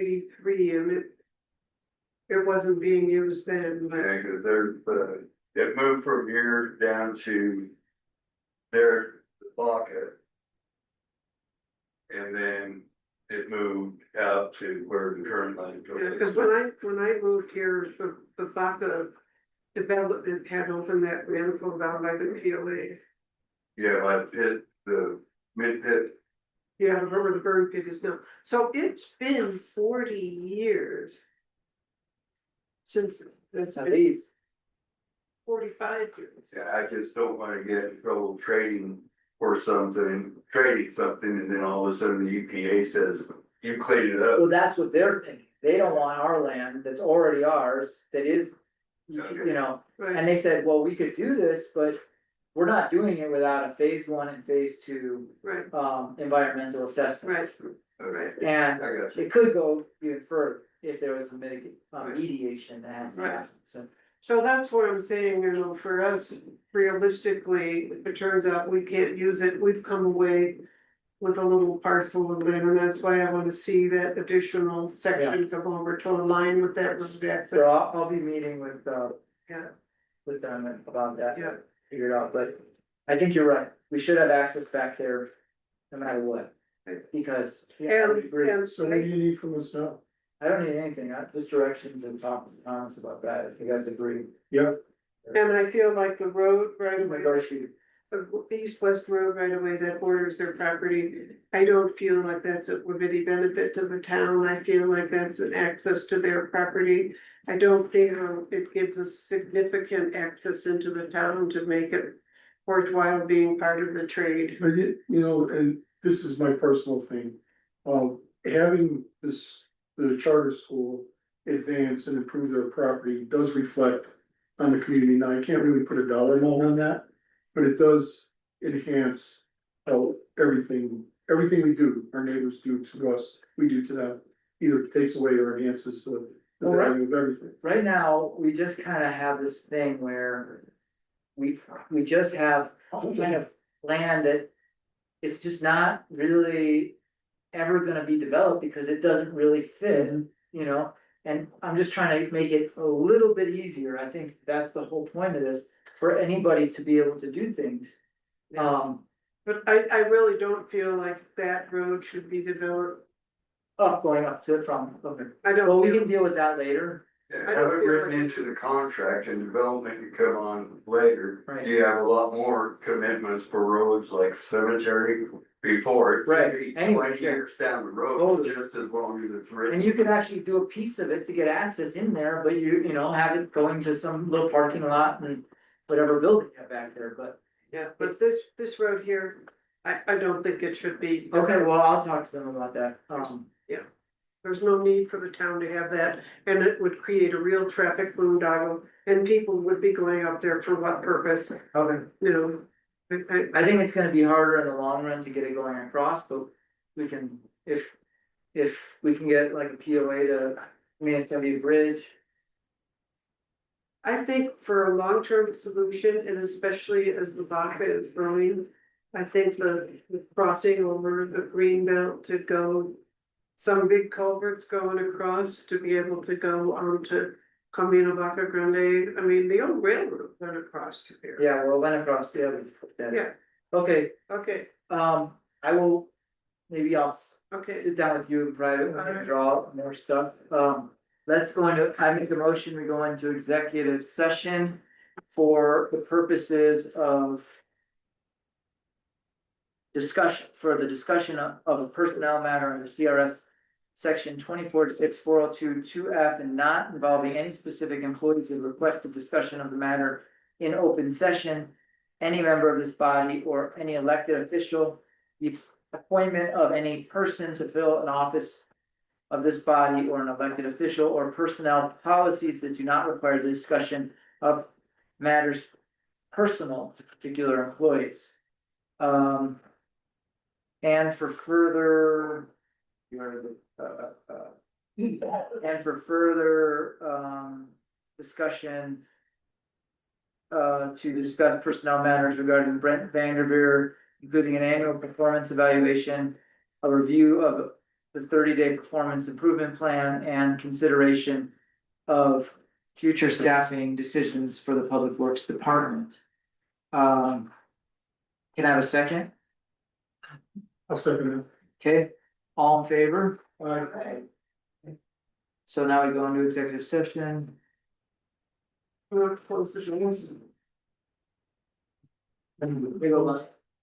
83 and it wasn't being used then, but yeah, cause there's, it moved from here down to there, the Baca. And then it moved out to where the current line yeah, goes. cause when I moved here, the Baca development had opened that manifold down by the POA. Yeah, my pit, the mid pit, Yeah, where the burn pit is now. So it's been 40 years. Since it's At been least. 45 years. yeah, I just don't wanna get in trouble trading something, and then all of a sudden the EPA says, you cleaned it Well, up. that's what they're thinking. They don't want our land that's already ours, that is, you know, Right, and they said, well, we could do this, but we're not doing it without a phase 1 and phase 2 right, environmental assessment. right, right. And I got you. it could go even further if there was a mediation that has to happen, so. So that's what I'm saying, you know, for us, realistically, if it turns out we can't use it, we've come away with a little parcel of land, and that's why I wanna see that additional section come over to align with that road So access. I'll be meeting with Yeah, with them about that. Yeah. Figure it out, but I think you're right. We should have access back there no matter what. Because. yeah, I would agree. and So what do you need from us now? I don't need anything, just directions and talk to Thomas about that, if you guys agree. Yeah, and I feel like the road right away, Negotiate. the east-west road right away that borders their property. I don't feel like that's of any benefit to the town. I feel like that's an access to their property. I don't think it gives us significant access into the town to make it worthwhile being part of the trade. but you know, and this is my personal thing. Having the charter school advance and improve their property does reflect on the community. Now, I can't really put a dollar amount on that, but it does enhance everything we do, our neighbors do to us, we do to them. Either takes away or enhances the Well, right. value of everything. Right now, we just kind of have this thing where we just have kind of land that is just not really ever gonna be developed because it doesn't really fit, you know? And I'm just trying to make it a little bit easier. I think that's the whole point of this, for anybody to be able to do things. But I really don't feel like that road should be developed. Going up to from, okay. I don't. Well, we feel- can deal with that later. Yeah, I have don't it feel written like- into the contract and development can come on later. Right. You have a lot more commitments for roads like cemetery before it. Right. could be Anyway, 20 yeah. years down the road, Totally. just as long as it's written. And you could actually do a piece of it to get access in there, but you know, have it going to some little parking lot and whatever building you have back there, but. Yeah, but this road here, I don't think it should be. Okay, well, I'll talk to them about that. There's no need for the town to have that, and it would create a real traffic boondoggle, and people would be going up there for what purpose, Okay. you know? I think it's gonna be harder in the long run to get it going across, but we can, if we can get like a POA to, I mean, it's gonna be a bridge. I think for a long-term solution, and especially as the Baca is growing, I think the crossing over the green belt to go. Some big culverts going across to be able to go onto Camino Vaca Grande. I mean, the old railroad went across here. Yeah, well, went across the other. Yeah, Okay, okay, I will, maybe I'll okay. sit down with you in private, we can draw up more stuff. Let's go into, I make a motion, we go into executive session for the purposes of discussion, for the discussion of a personnel matter under CRS section 24-402-2F and not involving any specific employees who requested discussion of the matter in open session, any member of this body or any elected official, the appointment of any person to fill an office of this body or an elected official, or personnel policies that do not require the discussion of matters personal to particular employees. And for further, discussion to discuss personnel matters regarding Brent Vanderveer, including an annual performance evaluation, a review of the 30-day performance improvement plan, and consideration of future staffing decisions for the Public Works Department. Can I have a second? I'll second it. Okay, all in favor? Aye. So now we go into executive session. We're close to this. We go